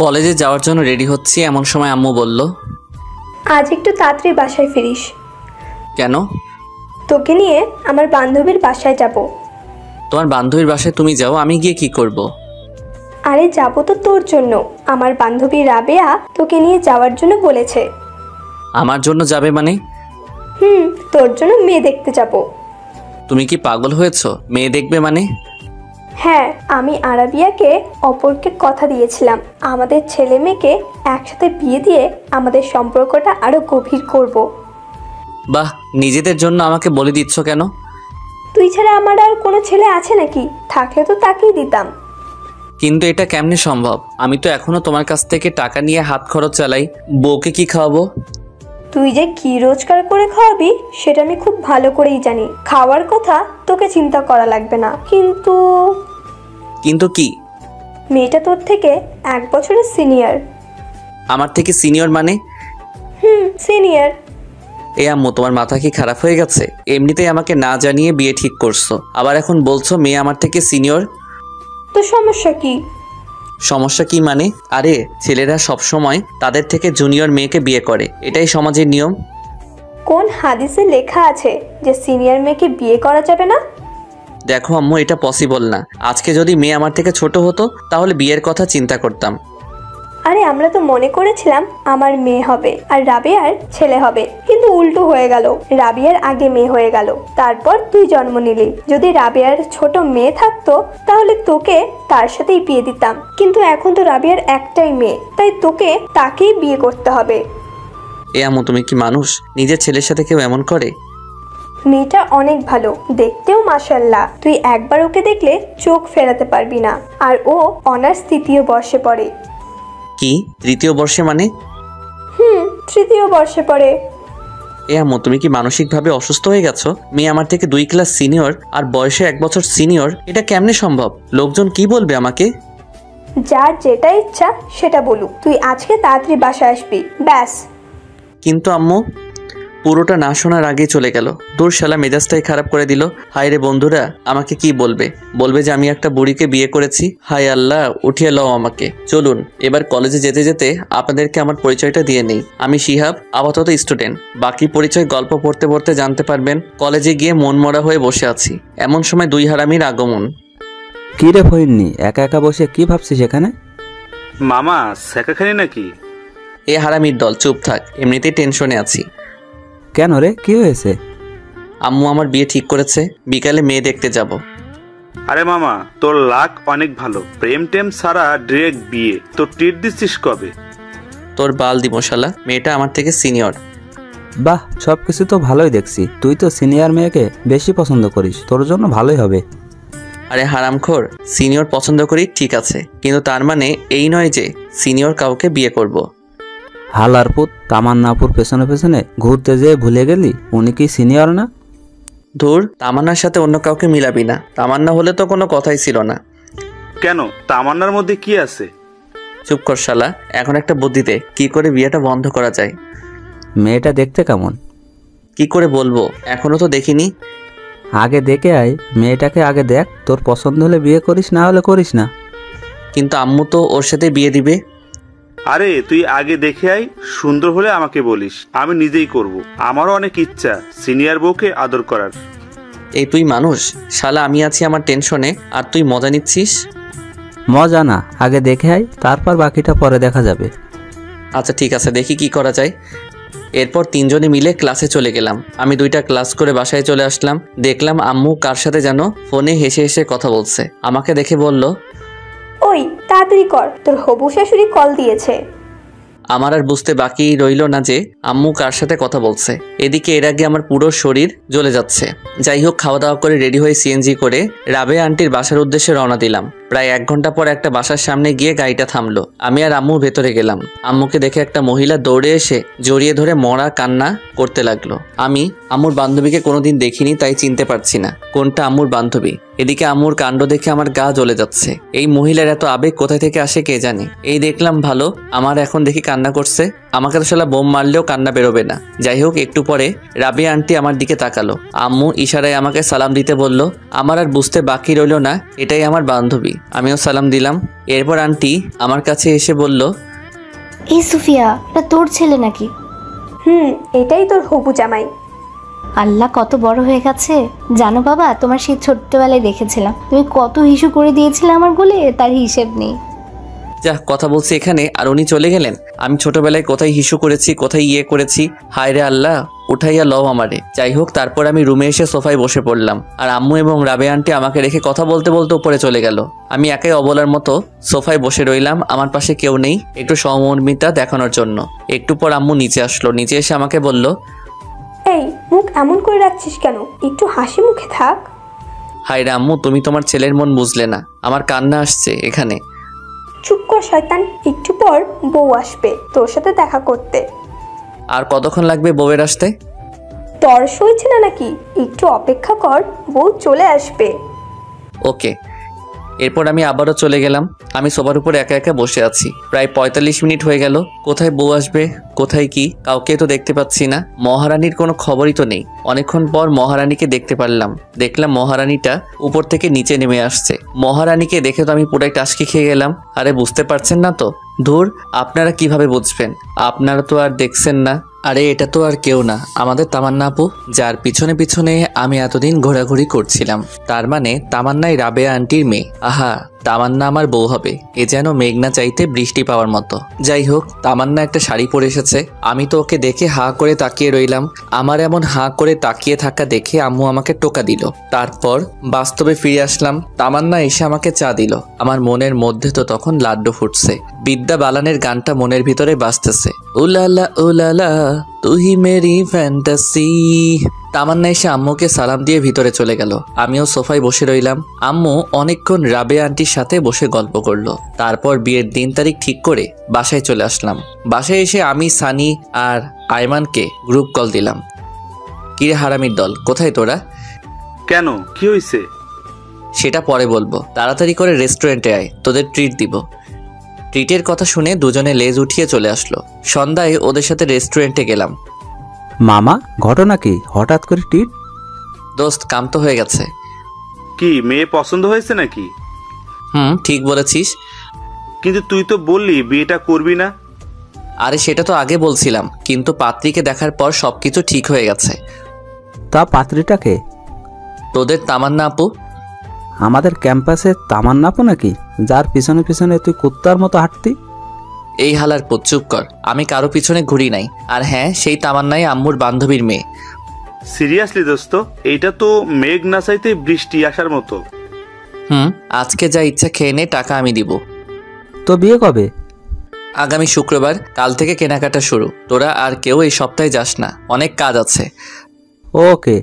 কলেজে যাওয়ার জন্য রেডি হচ্ছি, এমন সময় আম্মু বলল, আজ একটু তাড়াতাড়ি বাসায় ফিরিস। কেন? তোকে নিয়ে আমার বান্ধবীর বাসায় যাব। তোমার বান্ধবীর বাসায় তুমি যাও, আমি গিয়ে কি করব? আরে যাব তো তোর জন্য। আমার বান্ধবী রাবেয়া তোকে নিয়ে যাওয়ার জন্য বলেছে। আমার জন্য যাবে মানে? তোর জন্য মেয়ে দেখতে যাব। তুমি কি পাগল হয়েছো? মেয়ে দেখবে মানে? হ্যাঁ, আমি আরাবিয়াকে অপরকে কথা দিয়েছিলাম আমাদের ছেলে মেয়েকে একসাথে বিয়ে দিয়ে আমাদের সম্পর্কটা আরো গভীর করব। বাহ, নিজেদের জন্য আমাকে বলে দিচ্ছ কেন? তুই ছাড়া আমার আর কোনো ছেলে আছে নাকি? থাকলে তো তাকেই দিতাম। কিন্তু এটা কেমনে সম্ভব? আমি তো এখনো তোমার কাছ থেকে টাকা নিয়ে হাত খরচ চালাই। বউকে কি খাওয়াবো? তুই যে কি রোজগার করে খাওয়াবি সেটা আমি খুব ভালো করেই জানি। খাওয়ার কথা তোকে চিন্তা করা লাগবে না। কিন্তু কিন্তু কি? মেয়েটা তোর থেকে 1 বছরের সিনিয়র। আমার থেকে সিনিয়র মানে? সিনিয়র। এ আম্মু, তোমার মাথা কি খারাপ হয়ে গেছে? এমনিতেই আমাকে না জানিয়ে বিয়ে ঠিক করছো, আবার এখন বলছো মেয়ে আমার থেকে সিনিয়র। তো সমস্যা কি? সমস্যা কি মানে? আরে ছেলেরা সব সময় তাদের থেকে জুনিয়র মেয়েকে বিয়ে করে, এটাই সমাজের নিয়ম। কোন হাদিসে লেখা আছে যে সিনিয়র মেয়েকে বিয়ে করা যাবে না? দেখো আম্মু, এটা পসিবল না। আজকে যদি মেয়ে আমার থেকে ছোট হতো তাহলে বিয়ের কথা চিন্তা করতাম। আরে আমরা তো মনে করেছিলাম আমার মেয়ে হবে আর রাবিয়ার ছেলে হবে, কিন্তু উল্টো হয়ে গেল। রাবিয়ার আগে মেয়ে হয়ে গেল, তারপর তুই জন্ম নিলি। যদি রাবিয়ার ছোট মেয়ে থাকতো তাহলে তোকে তার সাথেই বিয়ে দিতাম, কিন্তু এখন তো রাবিয়ার একটাই মেয়ে, তাই তোকে তাকেই বিয়ে করতে হবে। এ আম্মু, তুমি কি মানুষ? নিজের ছেলের সাথে কেউ এমন করে? মেয়েটা অনেক ভালো, দেখতেও মাশাআল্লাহ। তুই একবার ওকে দেখলে চোখ ফেরাতে পারবি না। আর ও অনার্স 3য় বর্ষে পড়ে। কি 3য় বর্ষে মানে? 3য় বর্ষে পড়ে। এ আম্মু, তুমি কি মানসিকভাবে অসুস্থ হয়ে গেছো? মেয়ে আমার থেকে 2 ক্লাস সিনিয়র আর বয়সে 1 বছর সিনিয়র, এটা কেমনে সম্ভব? লোকজন কি বলবে আমাকে? যার যেটা ইচ্ছা সেটা বলুক। তুই আজকে তাড়াতাড়ি বাসায় আসবি, ব্যাস। কিন্তু আম্মু, পুরোটা না শোনার আগেই চলে গেল। দূর শালা, মেজাজটাই খারাপ করে দিল। হায় রে বন্ধুরা, আমাকে কি বলবে? বলবে যে আমি একটা বুড়িকে বিয়ে করেছি। হায় আল্লাহ, উঠিয়ে লও আমাকে। চলুন এবার কলেজে যেতে যেতে আপনাদেরকে আমার পরিচয়টা দিয়ে নেই। আমি শিহাব, আপাতত স্টুডেন্ট। বাকি পরিচয় গল্প পড়তে পড়তে জানতে পারবেন। কলেজে গিয়ে মনমরা হয়ে বসে আছি, এমন সময় 2 হারামির আগমন। কি রে ফইন্নি, একা একা বসে কি ভাবছিস এখানে? মামা শেখাখানি নাকি? এ হারামির দল, চুপ থাক, এমনিতেই টেনশনে আছি। কেন রে, কি হয়েছে? আম্মু আমার বিয়ে ঠিক করেছে, বিকালে মেয়ে দেখতে যাব। আরে মামা, তোর লাক অনেক ভালো। প্রেম টেম সারা ডিরেক্ট বিয়ে। তো ট্রিট দিচ্ছিস কবে? তোর বাল দিব শালা, মেয়েটা আমার থেকে সিনিয়র। বাহ, সব কিছু তো ভালোই দেখছি। তুই তো সিনিয়র মেয়েকে বেশি পছন্দ করিস, তোর জন্য ভালোই হবে। আরে হারামখোর, সিনিয়র পছন্দ করি ঠিক আছে, কিন্তু তার মানে এই নয় যে সিনিয়র কাউকে বিয়ে করব। হালার পুত, তামান্নাপুর পেছনে পেছনে ঘুরতে যেয়ে ভুলে গেলি উনি কি সিনিয়র না? ধুর, তামান্নার সাথে অন্য কাউকে মিলাবি না। তামান্না হলে তো কোনো কথাই ছিল না। কেন, তামান্নার মধ্যে কি আছে? চুপ কর শালা, এখন একটা বুদ্ধি দে, কি করে বিয়েটা বন্ধ করা যায়। মেয়েটা দেখতে কেমন? কি করে বলবো, এখনো তো দেখিনি। আগে দেখে আয়, মেয়েটাকে আগে দেখ, তোর পছন্দ হলে বিয়ে করিস, না হলে করিস না। কিন্তু আম্মু তো ওর সাথে বিয়ে দিবে। আরে তুই আগে দেখে আয়, সুন্দর হলে আমাকে বলিস, আমি নিজেই করব। আমারও অনেক ইচ্ছা সিনিয়র বউকে আদর করার। এই তুই মানুষ শালা, আমি আছি আমার টেনশনে আর তুই মজা নিচ্ছিস। মজা না, আগে দেখে আয়, তারপর বাকিটা পরে দেখা যাবে। আচ্ছা ঠিক আছে, দেখি কি করা যায়। এরপর 3 জনে মিলে ক্লাসে চলে গেলাম। আমি 2টা ক্লাস করে বাসায় চলে আসলাম। দেখলাম আম্মু কার সাথে যেন ফোনে হেসে হেসে কথা বলছে। আমাকে দেখে বলল, ওই তাড়াতাড়ি কর, তোর হবু শাশুড়ি কল দিয়েছে। আমার আর বুঝতে বাকি রইল না যে আম্মু কার সাথে কথা বলছে। এদিকে এর আগে আমার পুরো শরীর জ্বলে যাচ্ছে। যাই হোক, খাওয়া দাওয়া করে রেডি হয়ে সিএনজি করে রাবেয়া আন্টির বাসার উদ্দেশ্যে রওনা দিলাম। প্রায় 1 ঘন্টা পর একটা বাসার সামনে গিয়ে গাড়িটা থামলো। আমি আর আম্মু ভেতরে গেলাম। আম্মুকে দেখে একটা মহিলা দৌড়ে এসে জড়িয়ে ধরে মরা কান্না করতে লাগলো। আমি আম্মুর বান্ধবীকে কোনোদিন দেখিনি, তাই চিনতে পারছি না কোনটা আম্মুর বান্ধবী। এদিকে আম্মুর কাণ্ড দেখে আমার গা জ্বলে যাচ্ছে। এই মহিলার এত আবেগ কোথায় থেকে আসে কে জানে। এই দেখলাম ভালো, আমার এখন দেখি কান্না করছে। আমাকে তো শালা বোম মারলেও কান্না বেরোবে না। যাই হোক, একটু পরে রাবিয়া আন্টি আমার দিকে তাকালো। আম্মু ইশারায় আমাকে সালাম দিতে বলল। আমার আর বুঝতে বাকি রইল না এটাই আমার বান্ধবী। আমিও সালাম দিলাম। এরপর আন্টি আমার কাছে এসে বলল, এই সুফিয়া, এটা তোর ছেলে নাকি? এটাই তোর হবু জামাই। আল্লাহ, কত বড় হয়ে গেছে। জানো বাবা, তোমার সেই ছোট্টবেলায় দেখেছিলাম তুমি কত হিসু করে দিয়েছিলে আমার বলে, তার হিসেব নেই। যা কথা বলছি এখানে, আর উনি চলে গেলেন। আমি ছোটবেলায় কোথায় হিসু করেছি, কোথায় ইয়ে করেছি, হায় রে আল্লাহ, উঠাইয়া লও আমারে। যাই হোক, তারপর আমি রুমে এসে সোফায় বসে পড়লাম, আর আম্মু এবং রাবে আন্টি আমাকে রেখে কথা বলতে বলতে উপরে চলে গেল। আমি একাই অবলার মতো সোফায় বসে রইলাম, আমার পাশে কেউ নেই, একটু সহমর্মিতা দেখানোর জন্য। একটু পর আম্মু নিচে আসলো, নিচে এসে আমাকে বলল, এই মুখ এমন করে রাখছিস কেন? একটু হাসি মুখে থাক। হায় রে আম্মু, তুমি তোমার ছেলের মন বুঝলে না, আমার কান্না আসছে এখানে। চুপ কর শয়তান, একটু পর বউ আসবে তোর সাথে দেখা করতে। আর কতক্ষণ লাগবে বউয়ের আসতে? তর সইছে না নাকি? একটু অপেক্ষা কর, বউ চলে আসবে। ওকে। এরপর আমি আবারও চলে গেলাম। আমি সোফার উপর একা একা বসে আছি, প্রায় ৪৫ মিনিট হয়ে গেল। কোথায় বউ আসবে, কোথায় কি, কাউকে তো দেখতে পাচ্ছি না। মহারানীর কোনো খবরই তো নেই। অনেকক্ষণ পর মহারানীকে দেখতে পারলাম। দেখলাম মহারানীটা উপর থেকে নিচে নেমে আসছে। মহারানীকে দেখে তো আমি পুরাই টাসকি খেয়ে গেলাম। আরে বুঝতে পারছেন না তো? ধুর, আপনারা কিভাবে বুঝবেন? আপনারা তো আর দেখছেন না। আরে এটা তো আর কেউ না, আমাদের তামান্না আপু, যার পিছনে পিছনে আমি এতদিন ঘোরাঘুরি করছিলাম। তার মানে তামান্নাই রাবেয়া আন্টির মেয়ে। আহা, তামান্না আমার বউ হবে, এ যেন মেঘনা চাইতে বৃষ্টি পাওয়ার মতো। যাই হোক, তামান্না একটা শাড়ি পরে এসেছে। আমি তো ওকে দেখে হাঁ করে তাকিয়ে রইলাম। আমার এমন হাঁ করে তাকিয়ে থাকা দেখে আম্মু আমাকে টোকা দিল। তারপর বাস্তবে ফিরে আসলাম। তামান্না এসে আমাকে চা দিল। আমার মনের মধ্যে তো তখন লাড্ডু ফুটছে। বিদ্যা বালানের গানটা মনের ভিতরে বাজতেছে, উলালা উলালা তুহি মেরি ফ্যান্টাসি। তামান্না এসে আম্মুকে সালাম দিয়ে ভিতরে চলে গেল। আমিও সোফায় বসে রইলাম। আম্মু অনেকক্ষণ রাবেয়া আন্টির সাথে বসে গল্প করলো। তারপর বিয়ের দিন তারিখ ঠিক করে বাসায় চলে আসলাম। বাসায় এসে আমি, সানি আর আয়মানকে গ্রুপ কল দিলাম। কিরে হারামির দল, কোথায় তোরা? কেন, কি হয়েছে? সেটা পরে বলবো, তাড়াতাড়ি করে রেস্টুরেন্টে আয়, তোদের ট্রিট দিব। ট্রিটের কথা শুনে দুজনে লেজ উঠিয়ে চলে আসলো। সন্ধ্যায় ওদের সাথে রেস্টুরেন্টে গেলাম। মামা, ঘটনা কি? হঠাৎ করে টিট? দোস্ত, কাম তো হয়ে গেছে। কি মেয়ে পছন্দ হয়েছে নাকি? ঠিক বলেছিস। কিন্তু তুই তো বললি বিয়েটা করবি না। আরে সেটা তো আগে বলছিলাম, কিন্তু পাত্রীকে দেখার পর সবকিছু ঠিক হয়ে গেছে। তা পাত্রীটাকে? তোদের তামান্না আপু। আমাদের ক্যাম্পাসে তামান্নাপো নাকি, যার পিছনে পিছনে তুই কুত্তার মতো হাঁটতি? এই হালার পুত, চুপ কর। আমি কারো পিছনে ঘুরি নাই। আর হ্যাঁ, সেই তামান্নাই আম্মুর বান্ধবীর মেয়ে। সিরিয়াসলি দোস্ত, এইটা তো মেঘ না চাইতে বৃষ্টি আসার মতো। আজকে যা ইচ্ছা খেয়ে নে, টাকা আমি দিব। তো বিয়ে কবে? আগামী শুক্রবার। কাল থেকে কেনাকাটা শুরু। তোরা আর কেউ এই সপ্তাহে যাস না, অনেক কাজ আছে। ওকে।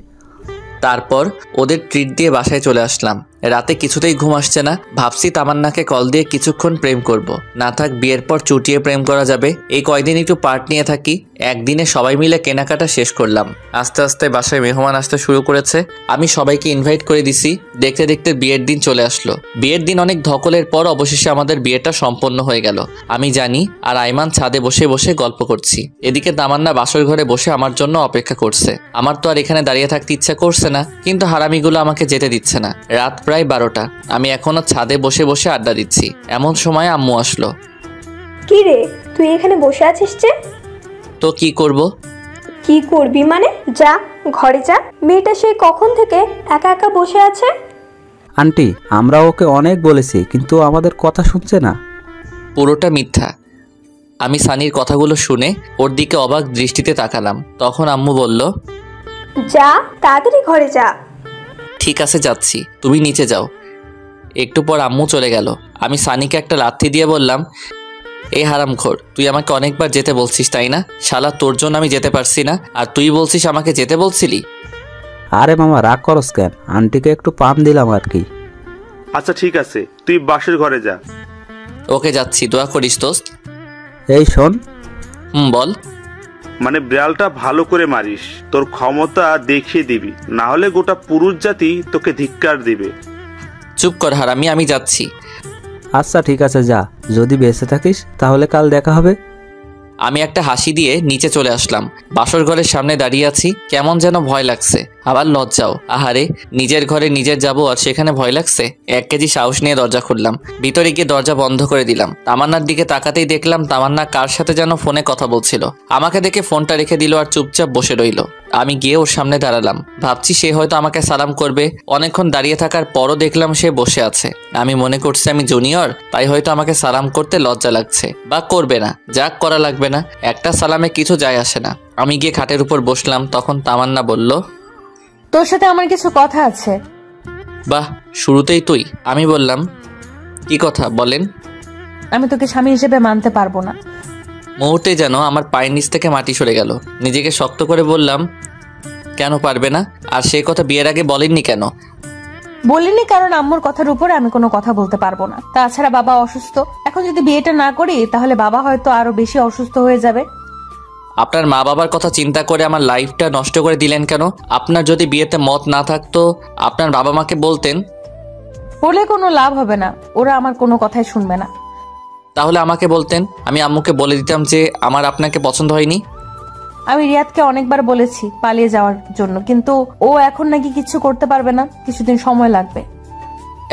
তারপর ওদের ট্রিট দিয়ে বাসায় চলে আসলাম। রাতে কিছুতেই ঘুম আসছে না। ভাবছি তামান্নাকে কল দিয়ে কিছুক্ষণ প্রেম করব। না থাক, বিয়ের পর চুটিয়ে প্রেম করা যাবে। এই কয়দিন একটু পার্ট নিয়ে থাকি। একদিনে সবাই মিলে কেনাকাটা শেষ করলাম। আস্তে আস্তে বাসায় মেহমান আসতে শুরু করেছে। আমি সবাইকে ইনভাইট করে দিছি। দেখতে দেখতে বিয়ের দিন চলে আসলো। বিয়ের দিন অনেক ধকলের পর অবশেষে আমাদের বিয়েটা সম্পন্ন হয়ে গেল। আমি জানি, আর আইমান ছাদে বসে বসে গল্প করছি। এদিকে তামান্না বাসর ঘরে বসে আমার জন্য অপেক্ষা করছে। আমার তো আর এখানে দাঁড়িয়ে থাকতে ইচ্ছা করছে না, কিন্তু হারামিগুলো আমাকে যেতে দিচ্ছে না। রাত প্রায় 12টা। আমি এখনো ছাদে বসে বসে আড্ডা দিচ্ছি। এমন সময় আম্মু আসলো। কি রে, তুই এখানে বসে আছিস যে? তো কি করব? কি করবি মানে? যা ঘরে যা। মেয়েটা সেই কখন থেকে একা একা বসে আছে। আন্টি, আমরা ওকে অনেক বলেছি, কিন্তু আমাদের কথা শুনছে না। পুরোটা মিথ্যা। আমি সানির কথাগুলো শুনে ওর দিকে অবাক দৃষ্টিতে তাকালাম। তখন আম্মু বলল, যা তাড়াতাড়ি ঘরে যা। ঠিক আছে, যাচ্ছি, তুমি নিচে যাও। একটু পর আম্মু চলে গেল। আমি সানিকে একটা লাথি দিয়ে বললাম, এই হারামখোর, তুই আমাকে অনেকবার যেতে বলছিস তাই না? শালা, তোর জন্য আমি যেতে পারছি না, আর তুই বলছিস আমাকে যেতে বলছিলি? আরে মামা, রাগ করস কেন? আন্টিকে একটু পাম দিলাম আর কি। আচ্ছা ঠিক আছে, তুই বাসের ঘরে যা। ওকে, যাচ্ছি, দোয়া করিস দোস্ত। এই শোন। বল। মানে বিড়ালটা ভালো করে মারিস, তোর ক্ষমতা দেখিয়ে দিবি, না হলে গোটা পুরুষ জাতি তোকে ধিক্কার দিবে। চুপ কর হারামি, আমি যাচ্ছি। আচ্ছা ঠিক আছে, যা। যদি বেঁচে থাকিস তাহলে কাল দেখা হবে। আমি একটা হাসি দিয়ে নিচে চলে আসলাম। বাসর ঘরের সামনে দাঁড়িয়ে আছি, কেমন যেন ভয় লাগছে। আবার লজ্জাও। আহারে, নিজের ঘরে নিজের যাবো আর সেখানে ভয় লাগছে। 1 কেজি সাহস নিয়ে দরজা খুললাম, ভিতরে গিয়ে দরজা বন্ধ করে দিলাম। তামান্নার দিকে তাকাতেই দেখলাম তামান্না কার সাথে যেন ফোনে কথা বলছিল। আমাকে দেখে ফোনটা রেখে দিল আর চুপচাপ বসে রইল। আমি গিয়ে ওর সামনে দাঁড়ালাম, ভাবছি সে হয়তো আমাকে সালাম করবে। অনেকক্ষণ দাঁড়িয়ে থাকার পরও দেখলাম সে বসে আছে। আমি মনে করছি আমি জুনিয়র, তাই হয়তো আমাকে সালাম করতে লজ্জা লাগছে, বা করবে না। যাক, করা লাগবে না, একটা সালামে কিছু যায় আসে না। আমি গিয়ে খাটের উপর বসলাম, তখন তামান্না বলল, তোর সাথে আমার কিছু কথা আছে। বাহ, শুরুতেই তুই? আমি বললাম, কি কথা বলেন। আমি তোকে স্বামী হিসেবে মানতে পারবো না। মুহূর্তে যেন আমার পায়ের নিচ থেকে মাটি সরে গেল। নিজেকে শক্ত করে বললাম, কেন পারবে না? আর সেই কথা বিয়ের আগে বলেননি কেন? বলিনি কারণ আম্মুর কথার উপরে আমি কোনো কথা বলতে পারবো না। তাছাড়া বাবা অসুস্থ, এখন যদি বিয়েটা না করি তাহলে বাবা হয়তো আরো বেশি অসুস্থ হয়ে যাবে। আপনার মা বাবার কথা চিন্তা করে আমার লাইফটা নষ্ট করে দিলেন কেন? আপনার যদি বিয়েতে মত না থাকতো আপনার বাবা মাকে বলতেন। বলে কোনো লাভ হবে না, ওরা আমার কোনো কথাই শুনবে না। তাহলে আমাকে বলতেন, আমি আম্মুকে বলে দিতাম যে আমার আপনাকে পছন্দ হয়নি। আমি রিয়াদকে অনেকবার বলেছি পালিয়ে যাওয়ার জন্য, কিন্তু ও এখন নাকি কিছু করতে পারবে না, কিছুদিন সময় লাগবে।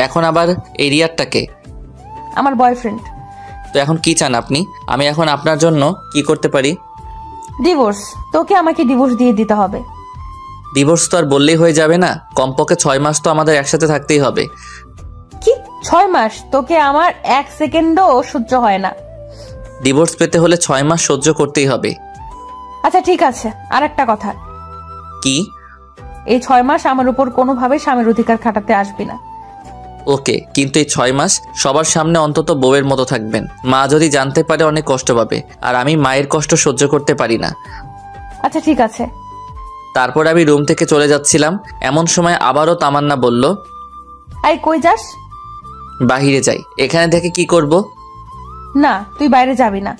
এখন আবার এই রিয়ারটাকে? আমার বয়ফ্রেন্ড। তো এখন কি চান আপনি? আমি এখন আপনার জন্য কি করতে পারি? ডিভোর্স। তোকে আমাকে ডিভোর্স দিয়ে দিতে হবে। ডিভোর্স তো আর বললেই হয়ে যাবে না, কমপক্ষে 6 মাস তো আমাদের একসাথে থাকতেই হবে। কি 6 মাস? তোকে আমার 1 সেকেন্ডও সহ্য হয় না। ডিভোর্স পেতে হলে 6 মাস সহ্য করতেই হবে। আচ্ছা ঠিক আছে, আর একটা কথা। কি? এই 6 মাস আমার উপর কোনোভাবে স্বামীর অধিকার খাটাতে আসবি না। ওকে, কিন্তু এই 6 মাস সবার সামনে অন্তত বউয়ের মতো থাকবেন। মা যদি জানতে পারে অনেক কষ্ট পাবে, আর আমি মায়ের কষ্ট সহ্য করতে পারি না। আচ্ছা ঠিক আছে। তারপর আমি রুম থেকে চলে যাচ্ছিলাম, এমন সময় আবারও তামান্না বলল, এই কই যাস? বাহিরে যাই। এখানে থেকে কি করব? না, তুই বাইরে যাবি না।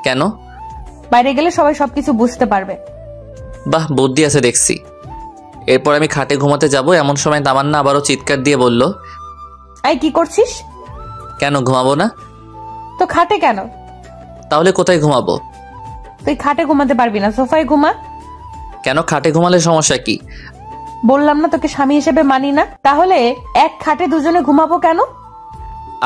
কেন? বাইরে গেলে সবাই সবকিছু বুঝতে পারবে। বাহ, বুদ্ধি আছে দেখছি। এরপর আমি খাটে ঘুমাতে যাব, এমন সময় তামান্না আবারও চিৎকার দিয়ে বলল, এই কি করছিস? কেন ঘুমাবো না? তো খাটে কেন? তাহলে কোথায় ঘুমাবো? তুই খাটে ঘুমাতে পারবি না, সোফায় ঘুমা। কেন, খাটে ঘুমালে সমস্যা কি? বললাম না তোকে স্বামী হিসেবে মানি না। তাহলে এক খাটে দুজনে ঘুমাবো কেন?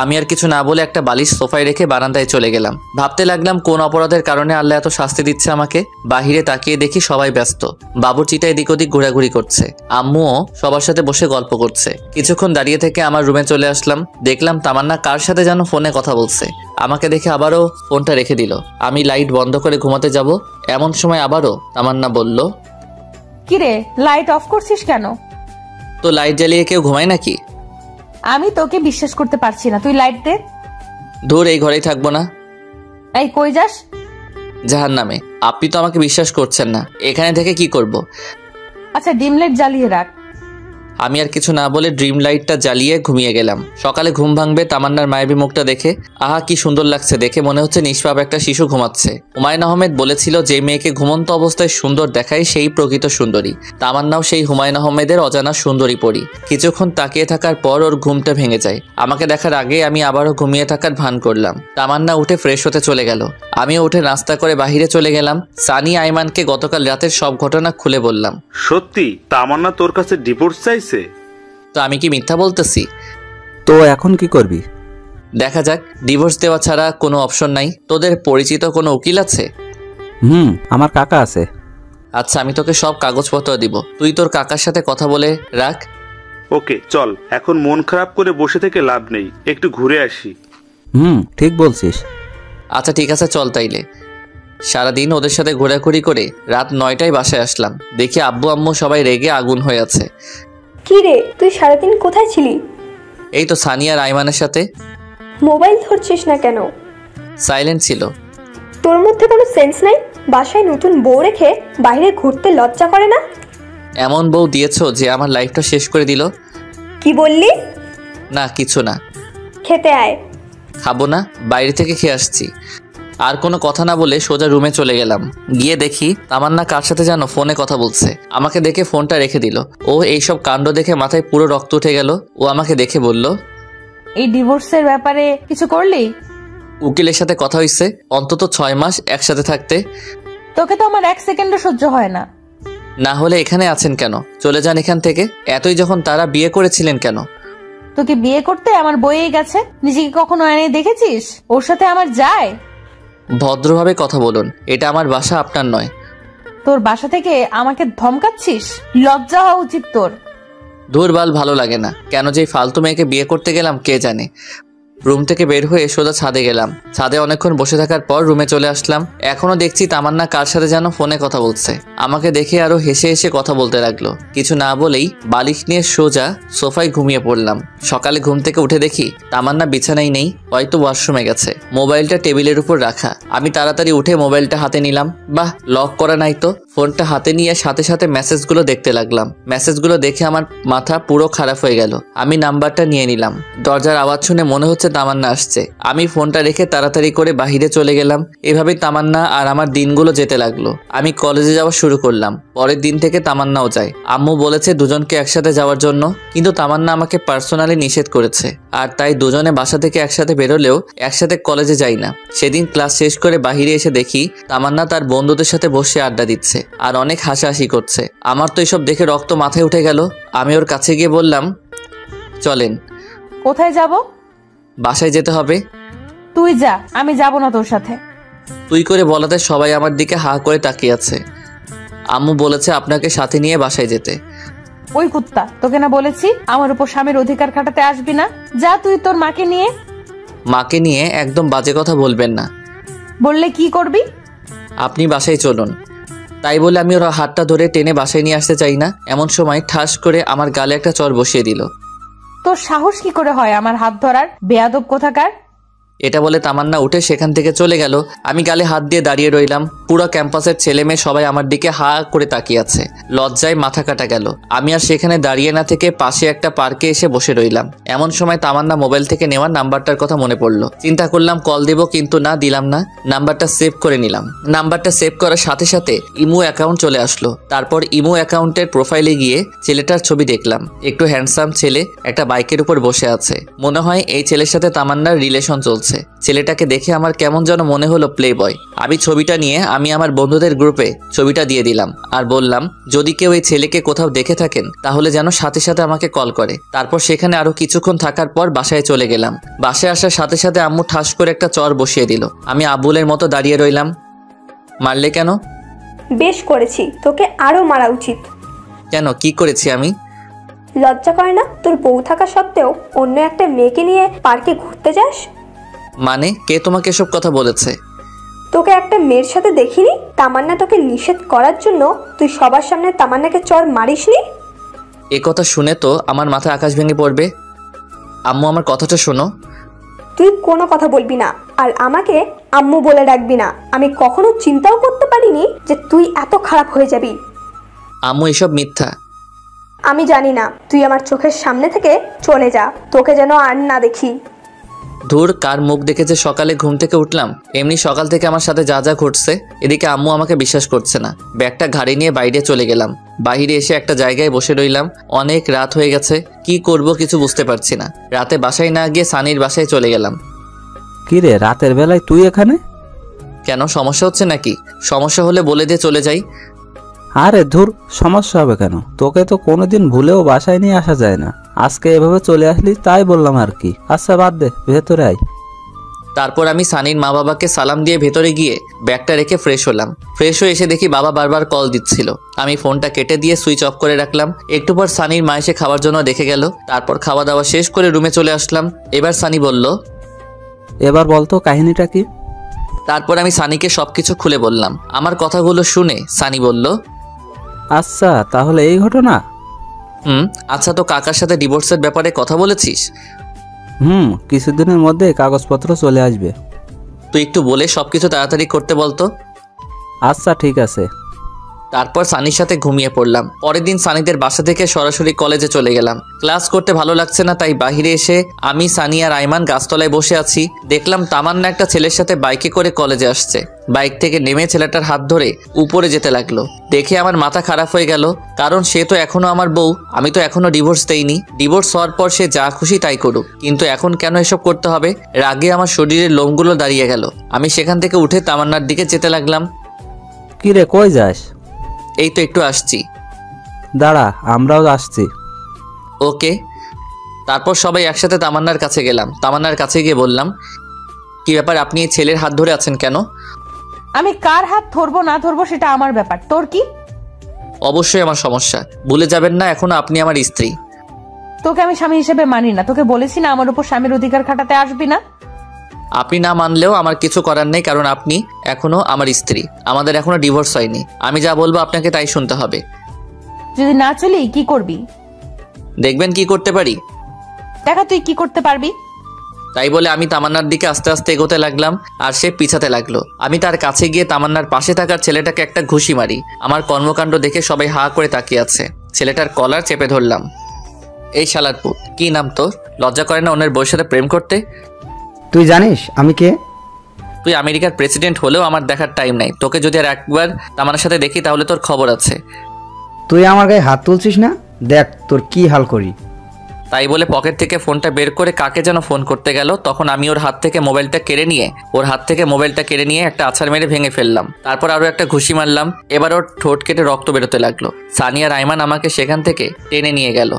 আমি আর কিছু না বলে একটা বালিশ সোফায় রেখে বারান্দায় চলে গেলাম। ভাবতে লাগলাম কোন অপরাধের কারণে আল্লাহ এত শাস্তি দিচ্ছে আমাকে। বাহিরে তাকিয়ে দেখি সবাই ব্যস্ত, বাবুর্চিটা এদিক ওদিক ঘোরাঘুরি করছে, আম্মুও সবার সাথে বসে গল্প করছে। কিছুক্ষণ দাঁড়িয়ে থেকে আমার রুমে চলে আসলাম, দেখলাম তামান্না কার সাথে যেন ফোনে কথা বলছে। আমাকে দেখে আবারও ফোনটা রেখে দিল। আমি লাইট বন্ধ করে ঘুমাতে যাব, এমন সময় আবারও তামান্না বলল, কিরে, লাইট অফ করছিস কেন? তো লাইট জ্বালিয়ে কেউ ঘুমায় নাকি? আমি তোকে বিশ্বাস করতে পারছি না, তুই লাইট দে। ধুর, এই ঘরেই থাকবো না। এই কই যাস? জাহান্নামে। আপনি তো আমাকে বিশ্বাস করছেন না, এখানে থেকে কি করব? আচ্ছা ডিম লাইট জ্বালিয়ে রাখ। আমি আর কিছু না বলে ড্রিম লাইটটা জ্বালিয়ে ঘুমিয়ে গেলাম। সকালে ঘুম ভাঙবে তামান্নার মায়াবী মুখটা দেখে। আহা, কি সুন্দর লাগছে দেখে, মনে হচ্ছে নিষ্পাপ একটা শিশু ঘুমাচ্ছে। হুমায়ুন আহমেদ বলেছিল, যে মেয়েকে ঘুমন্ত অবস্থায় সুন্দর দেখায় সেই প্রকৃত সুন্দরী। তামান্নাও সেই হুমায়ুন আহমেদের অজানা সুন্দরী পরী। কিছুক্ষণ তাকিয়ে থাকার পর ওর ঘুমটা ভেঙে যায়। আমাকে দেখার আগে আমি আবারও ঘুমিয়ে থাকার ভান করলাম। তামান্না উঠে ফ্রেশ হতে চলে গেল, আমিও উঠে নাস্তা করে বাহিরে চলে গেলাম। সানি আইমানকে গতকাল রাতের সব ঘটনা খুলে বললাম। সত্যি তামান্না তোর কাছে ডিভোর্স চাইছে? তো আমি কি মিথ্যা বলতেছি? তো এখন কি করবি? দেখা যাক, ডিভোর্স দেওয়া ছাড়া কোনো অপশন নাই। তোদের পরিচিত কোনো উকিল আছে? আমার কাকা আছে। আচ্ছা, আমি তোকে সব কাগজপত্র দিব, তুই তোর কাকার সাথে কথা বলে রাখ। ওকে চল, এখন মন খারাপ করে বসে থেকে লাভ নেই, একটু ঘুরে আসি। ঠিক বলছিস। আচ্ছা ঠিক আছে, চল তাইলে। সারাদিন ওদের সাথে ঘোরাঘুরি করে রাত 9টায় বাসায় আসলাম। দেখি আব্বু আম্মু সবাই রেগে আগুন হয়ে আছে। কি রে, তুই সারাদিন কোথায় ছিলি? এই তো সানিয়া আর আইমানের সাথে। মোবাইল ধরছিস না কেন? সাইলেন্ট ছিল। তোর মধ্যে কোনো সেন্স নাই? বাসায় নতুন বউ রেখে বাইরে ঘুরতে লজ্জা করে না? এমন বউ দিয়েছো যে আমার লাইফটা শেষ করে দিল। কি বললি? না কিছু না। খেতে আয়। খাবো না, বাইরে থেকে খেয়ে আসছি। আর কোনো কথা না বলে সোজা রুমে চলে গেলাম। গিয়ে দেখি তামান্না কার সাথে যেন ফোনে কথা বলছে। আমাকে দেখে ফোনটা রেখে দিল। ও এইসব কাণ্ড দেখে মাথায় পুরো রক্ত উঠে গেল। ও আমাকে দেখে বলল, এই ডিভোর্সের ব্যাপারে কিছু করলি? উকিলের সাথে কথা হইছে, অন্তত 6 মাস একসাথে থাকতে। তোকে তো আমার 1 সেকেন্ডও সহ্য হয় না। না হলে এখানে আছেন কেন? চলে যান এখান থেকে। এতই যখন তারা বিয়ে করেছিলেন কেন? তোকে বিয়ে করতে আমার বইয়ে গেছে, নিজেকে কখনো আয়নায় দেখেছিস? ওর সাথে আমার যায়? ভদ্রভাবে কথা বলুন, এটা আমার বাসা, আপনার নয়। তোর বাসা থেকে আমাকে ধমকাচ্ছিস? লজ্জা হওয়া উচিত তোর। ধুরবাল, ভালো লাগে না। কেন যে এই ফালতু মেয়েকে বিয়ে করতে গেলাম কে জানে। রুম থেকে বের হয়ে সোজা ছাদে গেলাম। ছাদে অনেকক্ষণ বসে থাকার পর রুমে চলে আসলাম। এখনো দেখছি তামান্না কার সাথে যেন ফোনে কথা বলছে। আমাকে দেখে আরো হেসে হেসে কথা বলতে লাগলো। কিছু না বলেই বালিশ নিয়ে সোজা সোফায় ঘুমিয়ে পড়লাম। সকালে ঘুম থেকে উঠে দেখি তামান্না বিছানায় নেই, হয়তো ওয়াশরুমে গেছে। মোবাইলটা টেবিলের উপর রাখা। আমি তাড়াতাড়ি উঠে মোবাইলটা হাতে নিলাম। বাহ, লক করা নাই তো। ফোনটা হাতে নিয়ে সাথে সাথে মেসেজগুলো দেখতে লাগলাম। মেসেজগুলো দেখে আমার মাথা পুরো খারাপ হয়ে গেল। আমি নাম্বারটা নিয়ে নিলাম। দরজার আওয়াজ শুনে মনে হচ্ছে তামান্না আসছে। আমি ফোনটা রেখে তাড়াতাড়ি করে বাহিরে চলে গেলাম। এভাবেই তামান্না আর আমার দিনগুলো যেতে লাগলো। আমি কলেজে যাওয়া শুরু করলাম। পরের দিন থেকে তামান্নাও যায়। আম্মু বলেছে দুজনকে একসাথে যাওয়ার জন্য, কিন্তু তামান্না আমাকে পার্সোনালি নিষেধ করেছে। আর তাই দুজনে বাসা থেকে একসাথে বেরোলেও একসাথে কলেজে যাই না। সেদিন ক্লাস শেষ করে বাহিরে এসে দেখি তামান্না তার বন্ধুদের সাথে বসে আড্ডা দিচ্ছে আর অনেক হাসাহাসি করছে। আমার তো এসব দেখে রক্ত মাথায় উঠে গেল। আমি ওর কাছে গিয়ে বললাম, চলেন। কোথায় যাব? বাসায় যেতে হবে। তুই যা, আমি যাব না তোর সাথে। তুই করে বলাতে সবাই আমার দিকে হা করে তাকিয়ে আছে। আম্মু বলেছে আপনাকে সাথে নিয়ে বাসায় যেতে। ওই কুত্তা, তোকে না বলেছি আমার উপর স্বামীর অধিকার খাটাতে আসবি না? যা তুই তোর মাকে নিয়ে। মাকে নিয়ে একদম বাজে কথা বলবেন না। বললে কি করবি? আপনি বাসায় চলুন। তাই বলে আমি ওর হাতটা ধরে টেনে বাসায় নিয়ে আসতে চাই না। এমন সময় ঠাস করে আমার গালে একটা চড় বসিয়ে দিল। তোর সাহস কি করে হয় আমার হাত ধরার, বেয়াদব কোথাকার? এটা বলে তামান্না উঠে সেখান থেকে চলে গেল। আমি গালে হাত দিয়ে দাঁড়িয়ে রইলাম। পুরো ক্যাম্পাসের ছেলে মেয়ে সবাই আমার দিকে হা করে তাকিয়ে আছে। লজ্জায় মাথা কাটা গেল। আমি আর সেখানে দাঁড়িয়ে না থেকে পাশে একটা পার্কে এসে বসে রইলাম। এমন সময় তামান্না মোবাইল থেকে নেওয়া নাম্বারটার কথা মনে পড়লো। চিন্তা করলাম কল দেব, কিন্তু না, দিলাম না। নাম্বারটা সেভ করে নিলাম। নাম্বারটা সেভ করার সাথে সাথে ইমো অ্যাকাউন্ট চলে আসলো। তারপর ইমো অ্যাকাউন্টের প্রোফাইলে গিয়ে ছেলেটার ছবি দেখলাম। একটু হ্যান্ডসাম ছেলে, একটা বাইকের উপর বসে আছে। মনে হয় এই ছেলের সাথে তামান্নার রিলেশন চলছে। ছেলেটাকে দেখে আমার কেমন যেন মনে হলো প্লে বয়। আমি ছবিটা নিয়ে আমি আমার বন্ধুদের গ্রুপে ছবিটা দিয়ে দিলাম আর বললাম, যদি কেউ এই ছেলেকে কোথাও দেখে থাকেন তাহলে যেন সাথে সাথে আমাকে কল করে। তারপর সেখানে আরো কিছুক্ষণ থাকার পর বাসায় চলে গেলাম। বাসায় আসার সাথে সাথে আম্মু ঠাস করে একটা চর বসিয়ে দিল। আমি আবুলের মতো দাঁড়িয়ে রইলাম। মারলে কেন? বেশ করেছি, তোকে আরো মারা উচিত। কেন, কি করেছি আমি? লজ্জা করে না তোর বউ থাকা সত্ত্বেও অন্য একটা মেয়েকে নিয়ে পার্কে ঘুরতে যাস? মানে কে তোমাকে এসব কথা বলেছে? তোকে একটা মেয়ের সাথে দেখিনি? তামান্না তোকে নিষেধ করার জন্য তুই সবার সামনে তামান্নাকে চর মারিসনি? এ কথা শুনে তো আমার মাথায় আকাশ ভেঙে পড়বে। আম্মু, আমার কথাটা শোনো। তুই কোনো কথা বলবি না আর আমাকে আম্মু বলে ডাকবি না। আমি কখনো চিন্তাও করতে পারিনি যে তুই এত খারাপ হয়ে যাবি। আম্মু, এসব মিথ্যা। আমি জানি না, তুই আমার চোখের সামনে থেকে চলে যা, তোকে যেন আর না দেখি। ধুর, কার মুখ দেখে যে সকালে ঘুম থেকে উঠলাম। এমনি সকাল থেকে আমার সাথে যা যা ঘটছে, এদিকে আম্মু আমাকে বিশ্বাস করছে না। ব্যাগটা ঘাড়ে নিয়ে বাইরে চলে গেলাম। বাইরে এসে একটা জায়গায় বসে রইলাম। অনেক রাত হয়ে গেছে, কি করব কিছু বুঝতে পারছি না। রাতে বাসায় না গিয়ে সানির বাসায় চলে গেলাম। কি রে, রাতের বেলায় তুই এখানে? কেন, সমস্যা হচ্ছে নাকি? সমস্যা হলে বলে দিয়ে চলে যাই। আরে ধুর, সমস্যা হবে কেন? তোকে তো কোনোদিন ভুলেও বাসায় নিয়ে আসা যায় না। আজকে এভাবে চলে আসলি তাই বললাম আর কি। আচ্ছা বাদ দে, ভেতরে আয়। তারপর আমি সানির মা বাবাকে সালাম দিয়ে ভেতরে গিয়ে ব্যাগটা রেখে ফ্রেশ হলাম। ফ্রেশ হয়ে এসে দেখি বাবা বারবার কল দিচ্ছিল। আমি ফোনটা কেটে দিয়ে সুইচ অফ করে রাখলাম। একটু পর সানির মা এসে খাওয়ার জন্য দেখে গেল। তারপর খাওয়া দাওয়া শেষ করে রুমে চলে আসলাম। এবার সানি বলল, এবার বলতো কাহিনীটা কি? তারপর আমি সানিকে সবকিছু খুলে বললাম। আমার কথাগুলো শুনে সানি বলল, আচ্ছা তাহলে এই ঘটনা। আচ্ছা, তো কাকার সাথে ডিভোর্সের ব্যাপারে কথা বলেছিস? কিছুদিনের মধ্যে কাগজপত্র চলে আসবে। তুই একটু বলে সবকিছু তাড়াতাড়ি করতে বলতো। আচ্ছা ঠিক আছে। তারপর সানির সাথে ঘুমিয়ে পড়লাম। পরের দিন সানিদের বাসা থেকে সরাসরি কলেজে চলে গেলাম। ক্লাস করতে ভালো লাগছে না, তাই বাহিরে এসে আমি, সানি আর আইমান গাছতলায় বসে আছি। দেখলাম তামান্না একটা ছেলের সাথে বাইকে করে কলেজে আসছে। বাইক থেকে নেমে ছেলেটার হাত ধরে উপরে যেতে লাগলো। দেখে আমার মাথা খারাপ হয়ে গেল, কারণ সে তো এখনো আমার বউ। আমি তো এখনো ডিভোর্স দেইনি। ডিভোর্স হওয়ার পর সে যা খুশি তাই করুক, কিন্তু এখন কেন এসব করতে হবে? রাগে আমার শরীরের লোমগুলো দাঁড়িয়ে গেল। আমি সেখান থেকে উঠে তামান্নার দিকে যেতে লাগলাম। কি রে, কই যাস? এই তো একটু আসছি। দাঁড়া, আমরাও আসছি। ওকে। তারপর সবাই একসাথে তামান্নার কাছে গেলাম। তামান্নার কাছে গিয়ে বললাম, কি ব্যাপার, আপনি এই ছেলের হাত ধরে আছেন কেন? আমি কার হাত ধরবো না ধরবো সেটা আমার ব্যাপার, তোর কি? অবশ্যই আমার সমস্যা, ভুলে যাবেন না এখনো আপনি আমার স্ত্রী। তোকে আমি স্বামী হিসেবে মানি না, তোকে বলেছি না আমার উপর স্বামীর অধিকার খাটাতে আসবি না। আপনি না মানলেও আমার কিছু করার নেই, কারণ আপনি এখনো আমার স্ত্রী, আমাদের এখনো ডিভোর্স হয়নি। আমি যা বলবো আপনাকে তাই শুনতে হবে। যদি না চলি কি করবি? দেখবেন কি করতে পারি। দেখা তুই কি করতে পারবি। তাই বলে আমি তামান্নার দিকে আস্তে আস্তে এগোতে লাগলাম, আর সে পিছাতে লাগলো। আমি তার কাছে গিয়ে তামান্নার পাশে থাকার ছেলেটাকে একটা ঘুষি মারি। আমার কর্মকাণ্ড দেখে সবাই হা করে তাকিয়ে আছে। ছেলেটার কলার চেপে ধরলাম। এই শালার পুত, কি নাম তোর? লজ্জা করে না অন্যের বউয়ের সাথে প্রেম করতে? তুই জানিস আমি কে? তুই আমেরিকার প্রেসিডেন্ট হলেও আমার দেখার টাইম নাই। তোকে যদি আর একবার তামান্নার সাথে দেখি তাহলে তোর খবর আছে। তুই আমার গায়ে হাত তুলছিস না? দেখ তোর কি হাল করি। তাই বলে পকেট থেকে ফোনটা বের করে কাকে যেন ফোন করতে গেল। তখন আমি ওর হাত থেকে মোবাইলটা কেড়ে নিয়ে একটা আছাড় মেরে ভেঙে ফেললাম। তারপর আরো একটা ঘুষি মারলাম। এবার ওর ঠোঁট কেটে রক্ত বেরোতে লাগলো। সানিয়া রাইমান আমাকে সেখান থেকে টেনে নিয়ে গেল।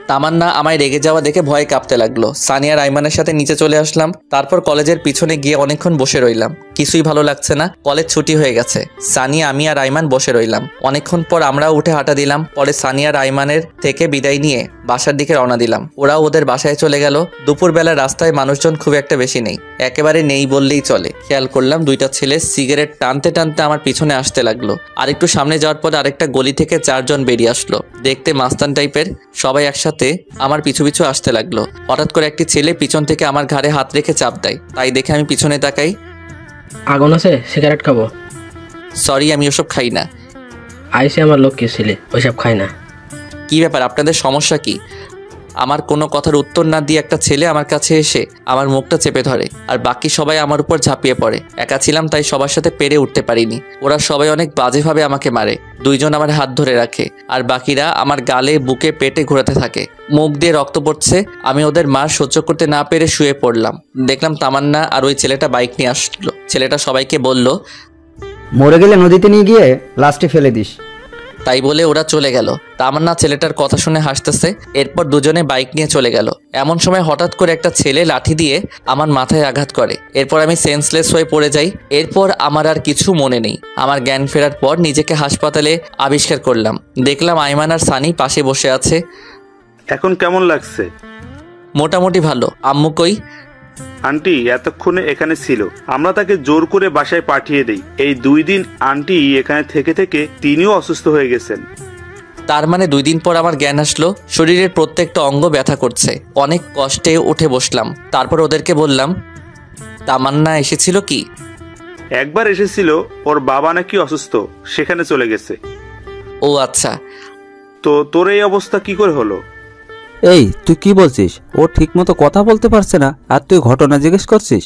তামান্না আমায় রেগে যাওয়া দেখে ভয়ে কাঁপতে লাগলো। সানিয়া রাইমানের সাথে নিচে চলে আসলাম। তারপর কলেজের পিছনে গিয়ে অনেকক্ষণ বসে রইলাম। কিছুই ভালো লাগছে না, কলেজ ছুটি হয়ে গেছে। সানিয়া, আমি আর রাইমান বসে রইলাম। অনেকক্ষণ পর আমরাও উঠে হাঁটা দিলাম। পরে সানিয়া রাইমানের থেকে বিদায় নিয়ে বাসার দিকে রওনা দিলাম। ওরাও ওদের বাসায় চলে গেল। দুপুরবেলা রাস্তায় মানুষজন খুব একটা বেশি নেই, একেবারে নেই বললেই চলে। খেয়াল করলাম দুইটা ছেলে সিগারেট টানতে টানতে আমার পিছনে আসতে লাগলো। আরেকটু সামনে যাওয়ার পর আরেকটা গলি থেকে 4 জন বেরিয়ে আসলো, দেখতে মাস্তান টাইপের। সবাই একসাথে আমার পিছু পিছু আসতে লাগলো। হঠাৎ করে একটি ছেলে পিছন থেকে আমার ঘাড়ে হাত রেখে চাপ দেয়। তাই দেখে আমি পিছনে তাকাই। আগুন আছে, সিগারেট খাবো? সরি, আমি ওসব খাই না। আইসে আমার লোক কে ছেলে, ওইসব খায় না। কি ব্যাপার, আপনাদের সমস্যা কি? আমার কোনো কথার উত্তর না দিয়ে একটা ছেলে আমার কাছে এসে আমার মুখটা চেপে ধরে, আর বাকি সবাই আমার উপর ঝাঁপিয়ে পড়ে। একা ছিলাম তাই সবার সাথে পেরে উঠতে পারিনি। ওরা সবাই অনেক বাজেভাবে আমাকে মারে। 2 জন আমার হাত ধরে রাখে, আর বাকিরা আমার গালে, বুকে, পেটে ঘোরাতে থাকে। মুখ দিয়ে রক্ত পড়ছে। আমি ওদের মার সহ্য করতে না পেরে শুয়ে পড়লাম। দেখলাম তামান্না আর ওই ছেলেটা বাইক নিয়ে আসলো। ছেলেটা সবাইকে বলল, মরে গেলে নদীতে নিয়ে গিয়ে লাস্টে ফেলে দিস। তাই বলে ওরা চলে গেল। তামান্না ছেলেটার কথা শুনে হাসতেছে। এরপর দুজনে বাইক নিয়ে চলে গেল। এমন সময় হঠাৎ করে একটা ছেলে লাঠি দিয়ে আমার মাথায় আঘাত করে। এরপর আমি সেন্সলেস হয়ে পড়ে যাই। এরপর আমার আর কিছু মনে নেই। আমার জ্ঞান ফেরার পর নিজেকে হাসপাতালে আবিষ্কার করলাম। দেখলাম আইমান আর সানি পাশে বসে আছে। এখন কেমন লাগছে? মোটামুটি ভালো। আম্মু কই? আন্টি এতক্ষণে এখানে ছিল, আমরা তাকে জোর করে বাসায় পাঠিয়ে দেই। এই 2 দিন আন্টি এখানে থেকে থেকে তিনিও অসুস্থ হয়ে গেছেন। তার মানে 2 দিন পর আমার জ্ঞান আসলো। শরীরের প্রত্যেকটা অঙ্গ ব্যথা করছে। অনেক কষ্টে উঠে বসলাম। তারপর ওদেরকে বললাম, তামান্না এসেছিল কি? একবার এসেছিল, ওর বাবা নাকি অসুস্থ, সেখানে চলে গেছে। ও আচ্ছা। তো তোর এই অবস্থা কি করে হলো? এই তুই কি বলছিস? ও ঠিকমতো কথা বলতে পারছে না, আর তুই ঘটনা জিজ্ঞেস করছিস?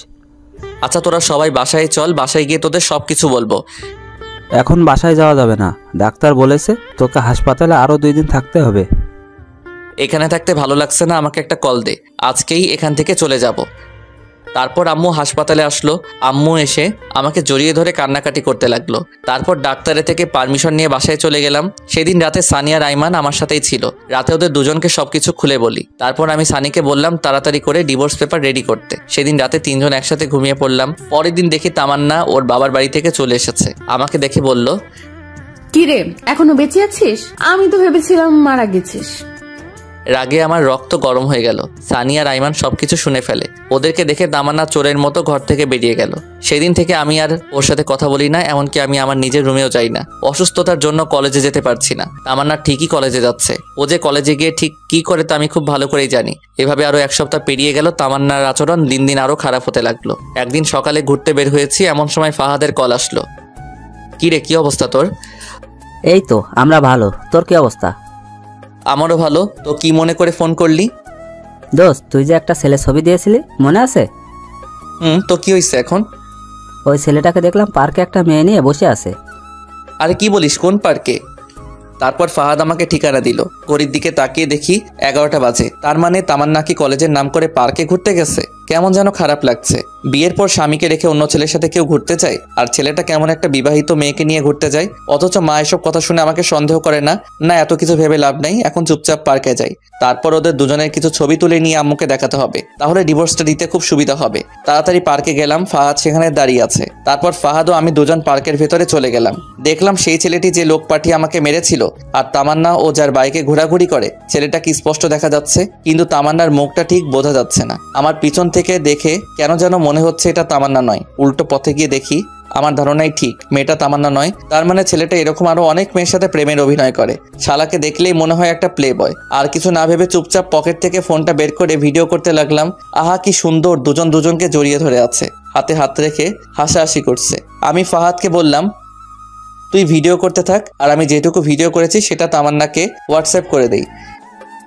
আচ্ছা তোরা সবাই বাসায় চল, বাসায় গিয়ে তোদের সব কিছু বলবো। এখন বাসায় যাওয়া যাবে না, ডাক্তার বলেছে তোকে হাসপাতালে আরো 2 দিন থাকতে হবে। এখানে থাকতে ভালো লাগছে না, আমাকে একটা কল দে, আজকেই এখান থেকে চলে যাব। তারপর আম্মু হাসপাতালে আসলো। আম্মু এসে আমাকে জড়িয়ে ধরে কান্নাকাটি করতে লাগলো। তারপর ডাক্তারের থেকে পারমিশন নিয়ে বাসায় চলে গেলাম। সেদিন রাতে সানিয়া রাইমান আমার সাথেই ছিল। রাতে ওদের দুজনকে সবকিছু খুলে বলি। তারপর আমি সানিকে বললাম তাড়াতাড়ি করে ডিভোর্স পেপার রেডি করতে। সেদিন রাতে 3 জন একসাথে ঘুমিয়ে পড়লাম। পরের দিন দেখি তামান্না ওর বাবার বাড়ি থেকে চলে এসেছে। আমাকে দেখে বলল, কি রে, এখনো বেঁচে আছিস? আমি তো ভেবেছিলাম মারা গেছিস। রাগে আমার রক্ত গরম হয়ে গেল। সানিয়া রাইমান সবকিছু শুনে ফেলে। ওদেরকে দেখে তামান্না চোরের মতো ঘর থেকে বেরিয়ে গেল। সেদিন থেকে আমি আর ওর সাথে কথা বলি না, এমনকি আমি আমার নিজের রুমেও যাই না। অসুস্থতার জন্য কলেজে যেতে পারছি না। তামান্না ঠিকই কলেজে যাচ্ছে। ও যে কলেজে গিয়ে ঠিক কি করে তা আমি খুব ভালো করেই জানি। এভাবে আরো 1 সপ্তাহ পেরিয়ে গেল। তামান্নার আচরণ দিন দিন আরো খারাপ হতে লাগলো। একদিন সকালে ঘুরতে বের হয়েছি, এমন সময় ফাহাদের কল আসলো। কি রে, কি অবস্থা তোর? এই তো আমরা ভালো, তোর কি অবস্থা? আমারও ভালো। তো কি মনে করে ফোন করলি? দোস্ত, তুই যে একটা ছেলে ছবি দিয়েছিলি মনে আছে? তো কি হয়েছে এখন? ওই ছেলেটাকে দেখলাম পার্কে একটা মেয়ে নিয়ে বসে আছে। আরে কি বলিস, কোন পার্কে? তারপর ফাহাদ আমাকে ঠিকানা দিল। ঘড়ির দিকে তাকিয়ে দেখি 11টা বাজে। তার মানে তামান্না কি কলেজের নাম করে পার্কে ঘুরতে গেছে? কেমন যেন খারাপ লাগছে। বিয়ের পর স্বামীকে রেখে অন্য ছেলের সাথে কেউ ঘুরতে যায়, আর ছেলেটা কেমন একটা বিবাহিত মেয়েকে নিয়ে ঘুরতে যায়। অথচ মা এসব কথা শুনে আমাকে সন্দেহ করে না। না, এত কিছু ভেবে লাভ নাই, এখন চুপচাপ পার্কে যাই। তারপর ওদের দুজনের কিছু ছবি তুলে নিয়ে আম্মুকে দেখাতে হবে, তাহলে ডিভোর্সটা দিতে খুব সুবিধা হবে। তাড়াতাড়ি পার্কে গেলাম, ফাহাদ সেখানে দাঁড়িয়ে আছে। তারপর ফাহাদ ও আমি দুজন পার্কের ভেতরে চলে গেলাম। দেখলাম সেই ছেলেটি যে লোক পাঠিয়ে আমাকে মেরেছিল আর তামান্না ও যার বাইকে ঘোরাঘুরি করে, ছেলেটা কি স্পষ্ট দেখা যাচ্ছে, কিন্তু তামান্নার মুখটা ঠিক বোঝা যাচ্ছে না। আমার পিছন থেকে দেখে কেন যেন মনে হচ্ছে এটা তামান্না নয়। উল্টো পথে গিয়ে দেখি আমার ধারণাই ঠিক, মেয়েটা তামান্না নয়। তার মানে ছেলেটা এরকম আরো অনেক মেয়ের সাথে প্রেমের অভিনয় করে। শালাকে দেখলেই মনে হয় একটা প্লে বয়। আর কিছু না ভেবে চুপচাপ পকেট থেকে ফোনটা বের করে ভিডিও করতে লাগলাম। আহা কি সুন্দর, দুজন দুজনকে জড়িয়ে ধরে আছে, হাতে হাত রেখে হাসাহাসি করছে। আমি ফাহাদকে বললাম, তুই ভিডিও করতে থাক, আর আমি যেটুকু ভিডিও করেছি সেটা তামান্নাকে হোয়াটসঅ্যাপ করে দেই।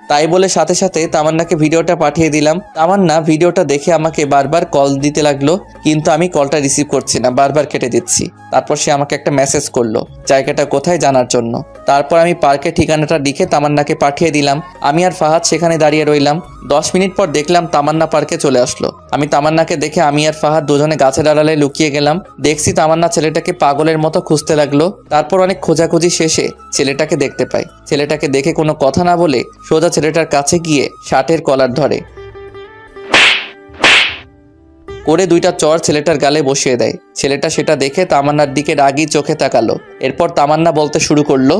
তাই বলে সাথে সাথে তামান্নাকে ভিডিওটা পাঠিয়ে দিলাম। তামান্না ভিডিওটা দেখে আমাকে বারবার কল দিতে লাগলো, কিন্তু আমি কলটা রিসিভ করছি না, বারবার কেটে দিচ্ছি। তারপর সে আমাকে একটা মেসেজ করলো জায়গাটা কোথায় জানার জন্য। তারপর আমি পার্কের ঠিকানাটা লিখে তামান্নাকে পাঠিয়ে দিলাম। আমি আর ফাহাদ সেখানে দাঁড়িয়ে রইলাম। 10 মিনিট পর দেখলাম তামান্না পার্কে চলে আসলো। আমি তামান্নাকে দেখে আমি আর ফাহাদ দুজনে গাছের আড়ালে লুকিয়ে গেলাম। দেখছি তামান্না ছেলেটাকে পাগলের মতো খুঁজতে লাগলো। তারপর অনেক খোঁজাখুঁজি শেষে ছেলেটাকে দেখতে পাই। ছেলেটাকে দেখে কোনো কথা না বলে সোজা ছেলেটার কাছে গিয়ে শার্টের কলার ধরে করে 2টা চর ছেলেটার গালে বসিয়ে দেয়। ছেলেটা সেটা দেখে তামান্নার দিকে রাগী চোখে তাকালো। এরপর তামান্না বলতে শুরু করলো,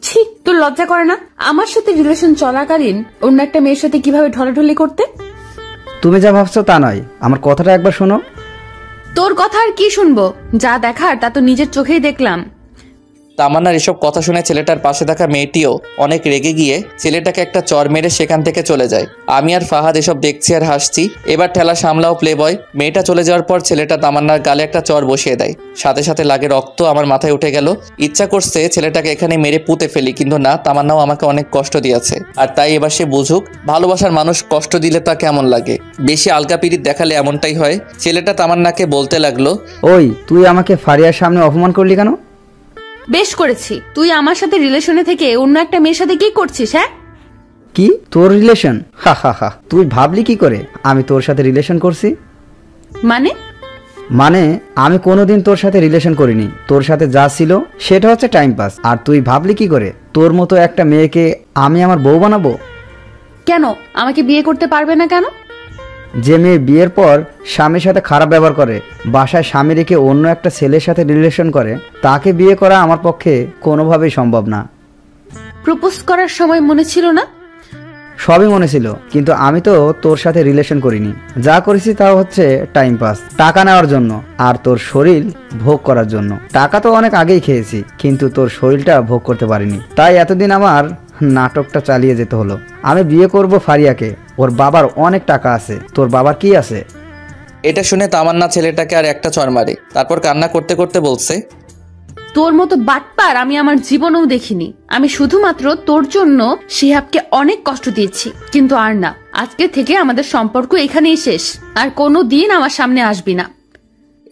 ছি, তোর লজ্জা করে না আমার সাথে রিলেশন চলাকালীন অন্য একটা মেয়ের সাথে কিভাবে ঢলাঢলি করতে? তুমি যা ভাবছো তা নয়, আমার কথাটা একবার শোনো। তোর কথা আর কি শুনবো? যা দেখার তা তো নিজের চোখেই দেখলাম। তামান্নার এসব কথা শুনে ছেলেটার পাশে থাকা মেয়েটিও অনেক রেগে গিয়ে ছেলেটাকে একটা চর মেরে সেখান থেকে চলে যায়। আমি আর ফাহাদ এসব দেখছি আর হাসছি। এবার ঠেলা সামলাও প্লে বয়। মেয়েটা চলে যাওয়ার পর ছেলেটা তামান্নার গালে একটা চর বসিয়ে দেয়। সাথে সাথে লাগে রক্ত আমার মাথায় উঠে গেল। ইচ্ছা করছে ছেলেটাকে এখানে মেরে পুঁতে ফেলি, কিন্তু না, তামান্নাও আমাকে অনেক কষ্ট দিয়েছে। আর তাই এবার সে বুঝুক ভালোবাসার মানুষ কষ্ট দিলে তা কেমন লাগে। বেশি আলকা পিরিত দেখালে এমনটাই হয়। ছেলেটা তামান্নাকে বলতে লাগলো, ওই তুই আমাকে ফারিয়ার সামনে অপমান করলি কেন? বেশ করেছি, তুই আমার সাথে রিলেশনে থেকে অন্য একটা মেয়ের সাথে কি করছিস? হ্যাঁ, কি তোর রিলেশন? হা হা হা, তুই ভাবলি কি করে আমি তোর সাথে রিলেশন করছি? মানে আমি কোনোদিন তোর সাথে রিলেশন করিনি। তোর সাথে যা ছিল সেটা হচ্ছে টাইম পাস। আর তুই ভাবলি কি করে তোর মতো একটা মেয়েকে আমি আমার বউ বানাবো? কেন আমাকে বিয়ে করতে পারবে না কেন? যে মেয়ে বিয়ের পর স্বামীর সাথে খারাপ ব্যবহার করে, বাসায় স্বামী রেখে অন্য একটা ছেলের সাথে রিলেশন করে, তাকে বিয়ে করা আমার পক্ষে কোনোভাবেই সম্ভব না। প্রপোজ করার সময় মনে ছিল না? সবই মনে ছিল, কিন্তু আমি তো তোর সাথে রিলেশন করিনি। যা করেছি তা হচ্ছে টাইম পাস, টাকা নেওয়ার জন্য আর তোর শরীর ভোগ করার জন্য। টাকা তো অনেক আগেই খেয়েছি, কিন্তু তোর শরীরটা ভোগ করতে পারিনি। তাই এতদিন আমার নাটকটা চালিয়ে যেতে হলো। আমি বিয়ে করব ফারিয়াকে, ওর বাবার অনেক টাকা আছে। তোর বাবার কি আছে? এটা শুনে তামান্না ছেলেটাকে আর একটা চর মারে। তারপর কান্না করতে করতে বলছে, তোর মতো বাটপার আমি আমার জীবনেও দেখিনি। আমি শুধুমাত্র তোর জন্য শিহাবকে অনেক কষ্ট দিয়েছি, কিন্তু আর না। আজকে থেকে আমাদের সম্পর্ক এখানেই শেষ, আর কোনো দিন আমার সামনে আসবি না।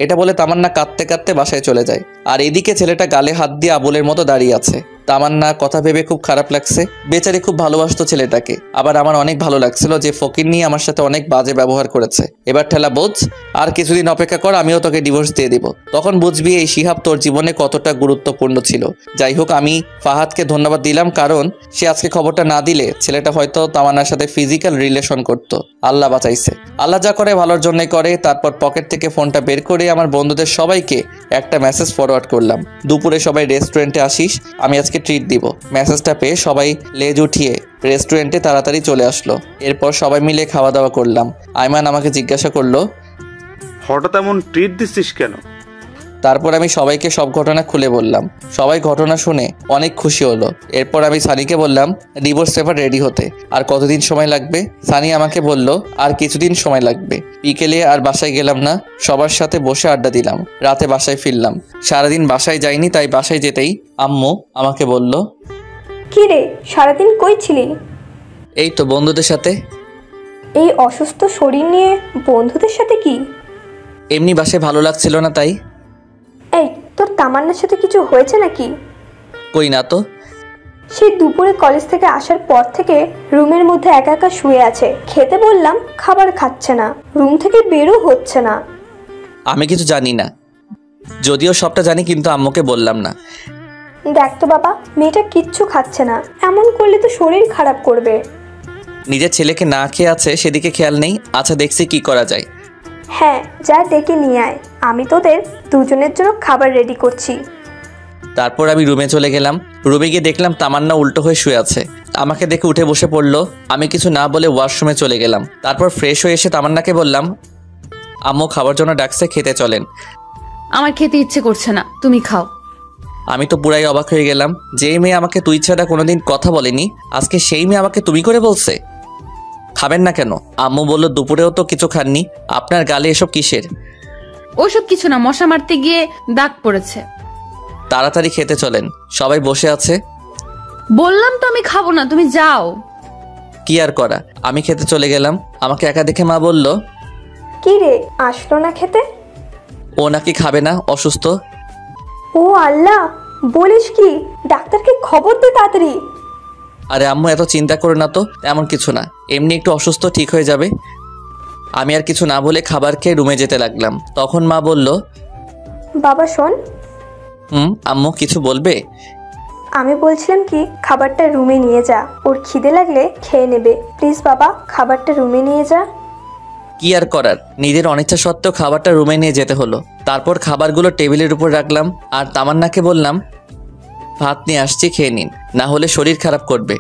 এটা বলে তামান্না কাঁদতে কাঁদতে বাসায় চলে যায়। আর এদিকে ছেলেটা গালে হাত দিয়ে আবুলের মতো দাঁড়িয়ে আছে। তামান্না কথা ভেবে খুব খারাপ লাগছে। বেচারি খুব ভালোবাসতো ছেলেটাকে। আবার আমার অনেক ভালো লাগছিল যে ফকির নিয়ে আমার সাথে অনেক বাজে ব্যবহার করেছে। এবার ঠেলা বোঝ, আর কিছুদিন অপেক্ষা কর, আমিও তোকে ডিভোর্স দিয়ে দিব। তখন বুঝবি এই শিহাব তোর জীবনে কতটা গুরুত্বপূর্ণ ছিল। যাই হোক, আমি ফাহাদকে ধন্যবাদ দিলাম, কারণ সে আজকে খবরটা না দিলে ছেলেটা হয়তো তামান্নার সাথে ফিজিক্যাল রিলেশন করত। আল্লাহ বাঁচাইছে। আল্লাহ যা করে ভালোর জন্যই করে। তারপর পকেট থেকে ফোনটা বের করে আমার বন্ধুদের সবাইকে একটা মেসেজ ফরওয়ার্ড করলাম, দুপুরে সবাই রেস্টুরেন্টে আসিস, আমি আজকে ট্রিট দিব। মেসেজটা পেয়ে সবাই লেজ উঠিয়ে রেস্টুরেন্টে তাড়াতাড়ি চলে আসলো। এরপর সবাই মিলে খাওয়া দাওয়া করলাম। আইমান আমাকে জিজ্ঞাসা করলো, হঠাৎ এমন ট্রিট দিচ্ছিস কেন? তারপর আমি সবাইকে সব ঘটনা খুলে বললাম। সবাই ঘটনা শুনে অনেক খুশি হলো। এরপর আমি সানিকে বললাম ডিভোর্স পেপার রেডি হতে আর কতদিন সময় লাগবে। সানি আমাকে বলল আর কিছুদিন সময় লাগবে। বিকেলে আর বাসায় গেলাম না, সবার সাথে বসে আড্ডা দিলাম। রাতে বাসায় ফিরলাম। সারাদিন বাসায় যাইনি, তাই বাসায় যেতেই আম্মু আমাকে বলল, কি রে, সারাদিন কই ছিলি? এই তো বন্ধুদের সাথে। এই অসুস্থ শরীর নিয়ে বন্ধুদের সাথে কি? এমনি বাসায় ভালো লাগছিল না তাই। এই তোর তামান্নার সাথে কিছু হয়েছে নাকি? কই না তো। সেই দুপুরে কলেজ থেকে আসার পর থেকে রুমের মধ্যে একা একা শুয়ে আছে। খেতে বললাম, খাবার খাচ্ছে না, রুম থেকে বেরও হচ্ছে না। আমি কিছু জানি না, যদিও সবটা জানি, কিন্তু আম্মুকে বললাম না। দেখ তো বাবা, মেয়েটা কিচ্ছু খাচ্ছে না, এমন করলে তো শরীর খারাপ করবে। নিজের ছেলেকে না খেয়ে আছে সেদিকে খেয়াল নেই। আচ্ছা, দেখছি কি করা যায়। হ্যাঁ, যা ডেকে নিয়ে আয়, আমি তোদের দুজনের জন্য খাবার রেডি করছি। তারপর আমি রুমে চলে গেলাম। রুমে গিয়ে দেখলাম তামান্না উল্টো হয়ে শুয়ে আছে। আমাকে দেখে উঠে বসে পড়লো। আমি কিছু না বলে ওয়াশরুমে চলে গেলাম। তারপর ফ্রেশ হয়ে এসে তামান্নাকে বললাম, আম্মু খাবার জন্য ডাকছে, খেতে চলেন। আমার খেতে ইচ্ছে করছে না, তুমি খাও। আমি তো পুরাই অবাক হয়ে গেলাম। যেই মেয়ে আমাকে তুই ছাড়া কোনোদিন কথা বলেনি, আজকে সেই মেয়ে আমাকে তুমি করে বলছে। খাবেন না কেন? আম্মু বলল, দুপুরেও তো কিছু খাননি, আপনার গালে এসব কিসের? ওসব কিছু না, মশা মারতে গিয়ে দাগ পড়েছে। তাড়াতাড়ি খেতে চলেন, সবাই বসে আছে। বললাম তো আমি খাবো না, তুমি যাও। কি আর করা, আমি খেতে চলে গেলাম। আমাকে একা দেখে মা বলল, কি রে, আসলো না খেতে? ও নাকি খাবে না, অসুস্থ। ও আল্লাহ, বলিস কি? ডাক্তারকে খবর দে তাড়াতাড়ি। আরে আম্মু, এত চিন্তা করো না তো, এমন কিছু না, এমনি একটু অসুস্থ, ঠিক হয়ে যাবে। আমি আর কিছু না বলে খাবার খেয়ে রুমে যেতে লাগলাম। তখন মা বলল, বাবা শোন। আম্মু কিছু বলবে? আমি বলছিলাম কি, খাবারটা রুমে নিয়ে যা, ওর খিদে লাগলে খেয়ে নেবে। প্লিজ বাবা, খাবারটা রুমে নিয়ে যা। কি আর করার, নিজের অনিচ্ছা সত্ত্বেও খাবারটা রুমে নিয়ে যেতে হলো। তারপর খাবারগুলো টেবিলের উপর রাখলাম আর তামান্নাকে বললাম, ভাত নিয়ে আসছি, খেয়ে নিন, না হলে শরীর খারাপ করবে।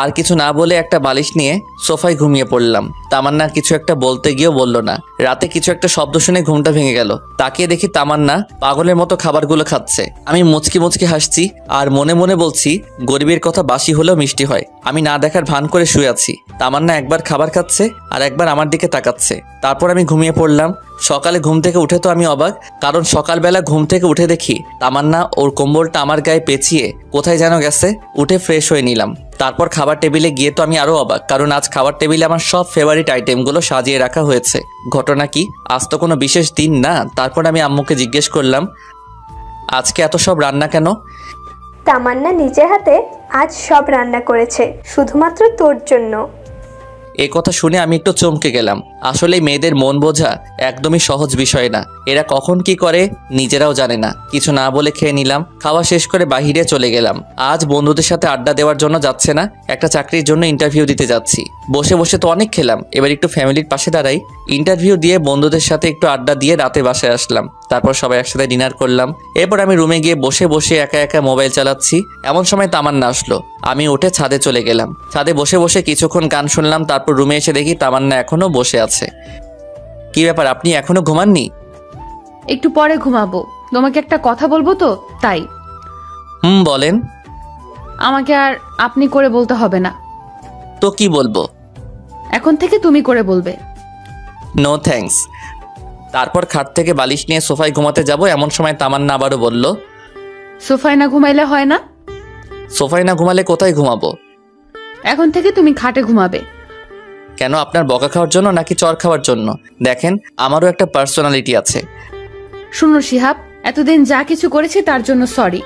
আর কিছু না বলে একটা বালিশ নিয়ে সোফায় ঘুমিয়ে পড়লাম। তামান্না কিছু একটা বলতে গিয়েও বলল না। রাতে কিছু একটা শব্দ শুনে ঘুমটা ভেঙে গেল। তাকিয়ে দেখি তামান্না পাগলের মতো খাবারগুলো খাচ্ছে। আমি মুচকি মুচকি হাসছি আর মনে মনে বলছি, গরিবের কথা বাসি হলেও মিষ্টি হয়। আমি না দেখার ভান করে শুয়ে আছি। তামান্না একবার খাবার খাচ্ছে আর একবার আমার দিকে তাকাচ্ছে। তারপর আমি ঘুমিয়ে পড়লাম। সকালে ঘুম থেকে উঠে তো আমি অবাক, কারণ সকালবেলা ঘুম থেকে উঠে দেখি তামান্না ওর কম্বলটা আমার গায়ে পেঁচিয়ে কোথায় যেন গেছে। উঠে ফ্রেশ হয়ে নিলাম। তারপর খাবার টেবিলে গিয়ে তো আমি আরো অবাক, কারণ আজ খাবার টেবিলে আমার সব ফেভারিট আইটেমগুলো সাজিয়ে রাখা হয়েছে। ঘটনা কি, আজ তো কোনো বিশেষ দিন না। তারপর আমি আম্মুকে জিজ্ঞেস করলাম, আজকে এত সব রান্না কেন? তামান্না নিজের হাতে আজ সব রান্না করেছে, শুধুমাত্র তোর জন্য। এ কথা শুনে আমি একটু চমকে গেলাম। আসলে মেয়েদের মন বোঝা একদমই সহজ বিষয় না। এরা কখন কি করে নিজেরাও জানে না। কিছু না বলে খেয়ে নিলাম। খাওয়া শেষ করে বাহিরে চলে গেলাম। আজ বন্ধুদের সাথে আড্ডা দেওয়ার জন্য যাচ্ছে না, একটা চাকরির জন্য ইন্টারভিউ দিতে যাচ্ছি। বসে বসে তো অনেক খেলাম, এবার একটু ফ্যামিলির পাশে দাঁড়াই। ইন্টারভিউ দিয়ে বন্ধুদের সাথে একটু আড্ডা দিয়ে রাতে বাসায় আসলাম। তারপর সবাই একসাথে ডিনার করলাম। এরপর আমি রুমে গিয়ে বসে বসে একা একা মোবাইল চালাচ্ছি। এমন সময় তামান্না আসলো। আমি উঠে ছাদে চলে গেলাম। ছাদে বসে বসে কিছুক্ষণ গান শুনলাম। তারপর রুমে এসে দেখি তামান্না এখনো বসে আছে। কি ব্যাপার, আপনি এখনো ঘুমাননি? একটু পরে ঘুমাবো, তোমাকে একটা কথা বলবো তো তাই। বলেন। আমাকে আর আপনি করে বলতে হবে না। তো কি বলবো? এখন থেকে তুমি করে বলবে। No thanks. তারপর খাট থেকে বালিশ নিয়ে সোফায় ঘুমাতে যাব। এমন সময় তামান্না আবারও বলল, সোফায় না ঘুমাইলে হয় না? সোফায় না ঘুমালে কোথায় ঘুমাবো? এখন থেকে তুমি খাটে ঘুমাবে। কেন, আপনার বকা খাওয়ার জন্য নাকি চর খাওয়ার জন্য? দেখেন, আমারও একটা পার্সোনালিটি আছে। শুনো শিহাব, এতদিন যা কিছু করেছি তার জন্য সরি।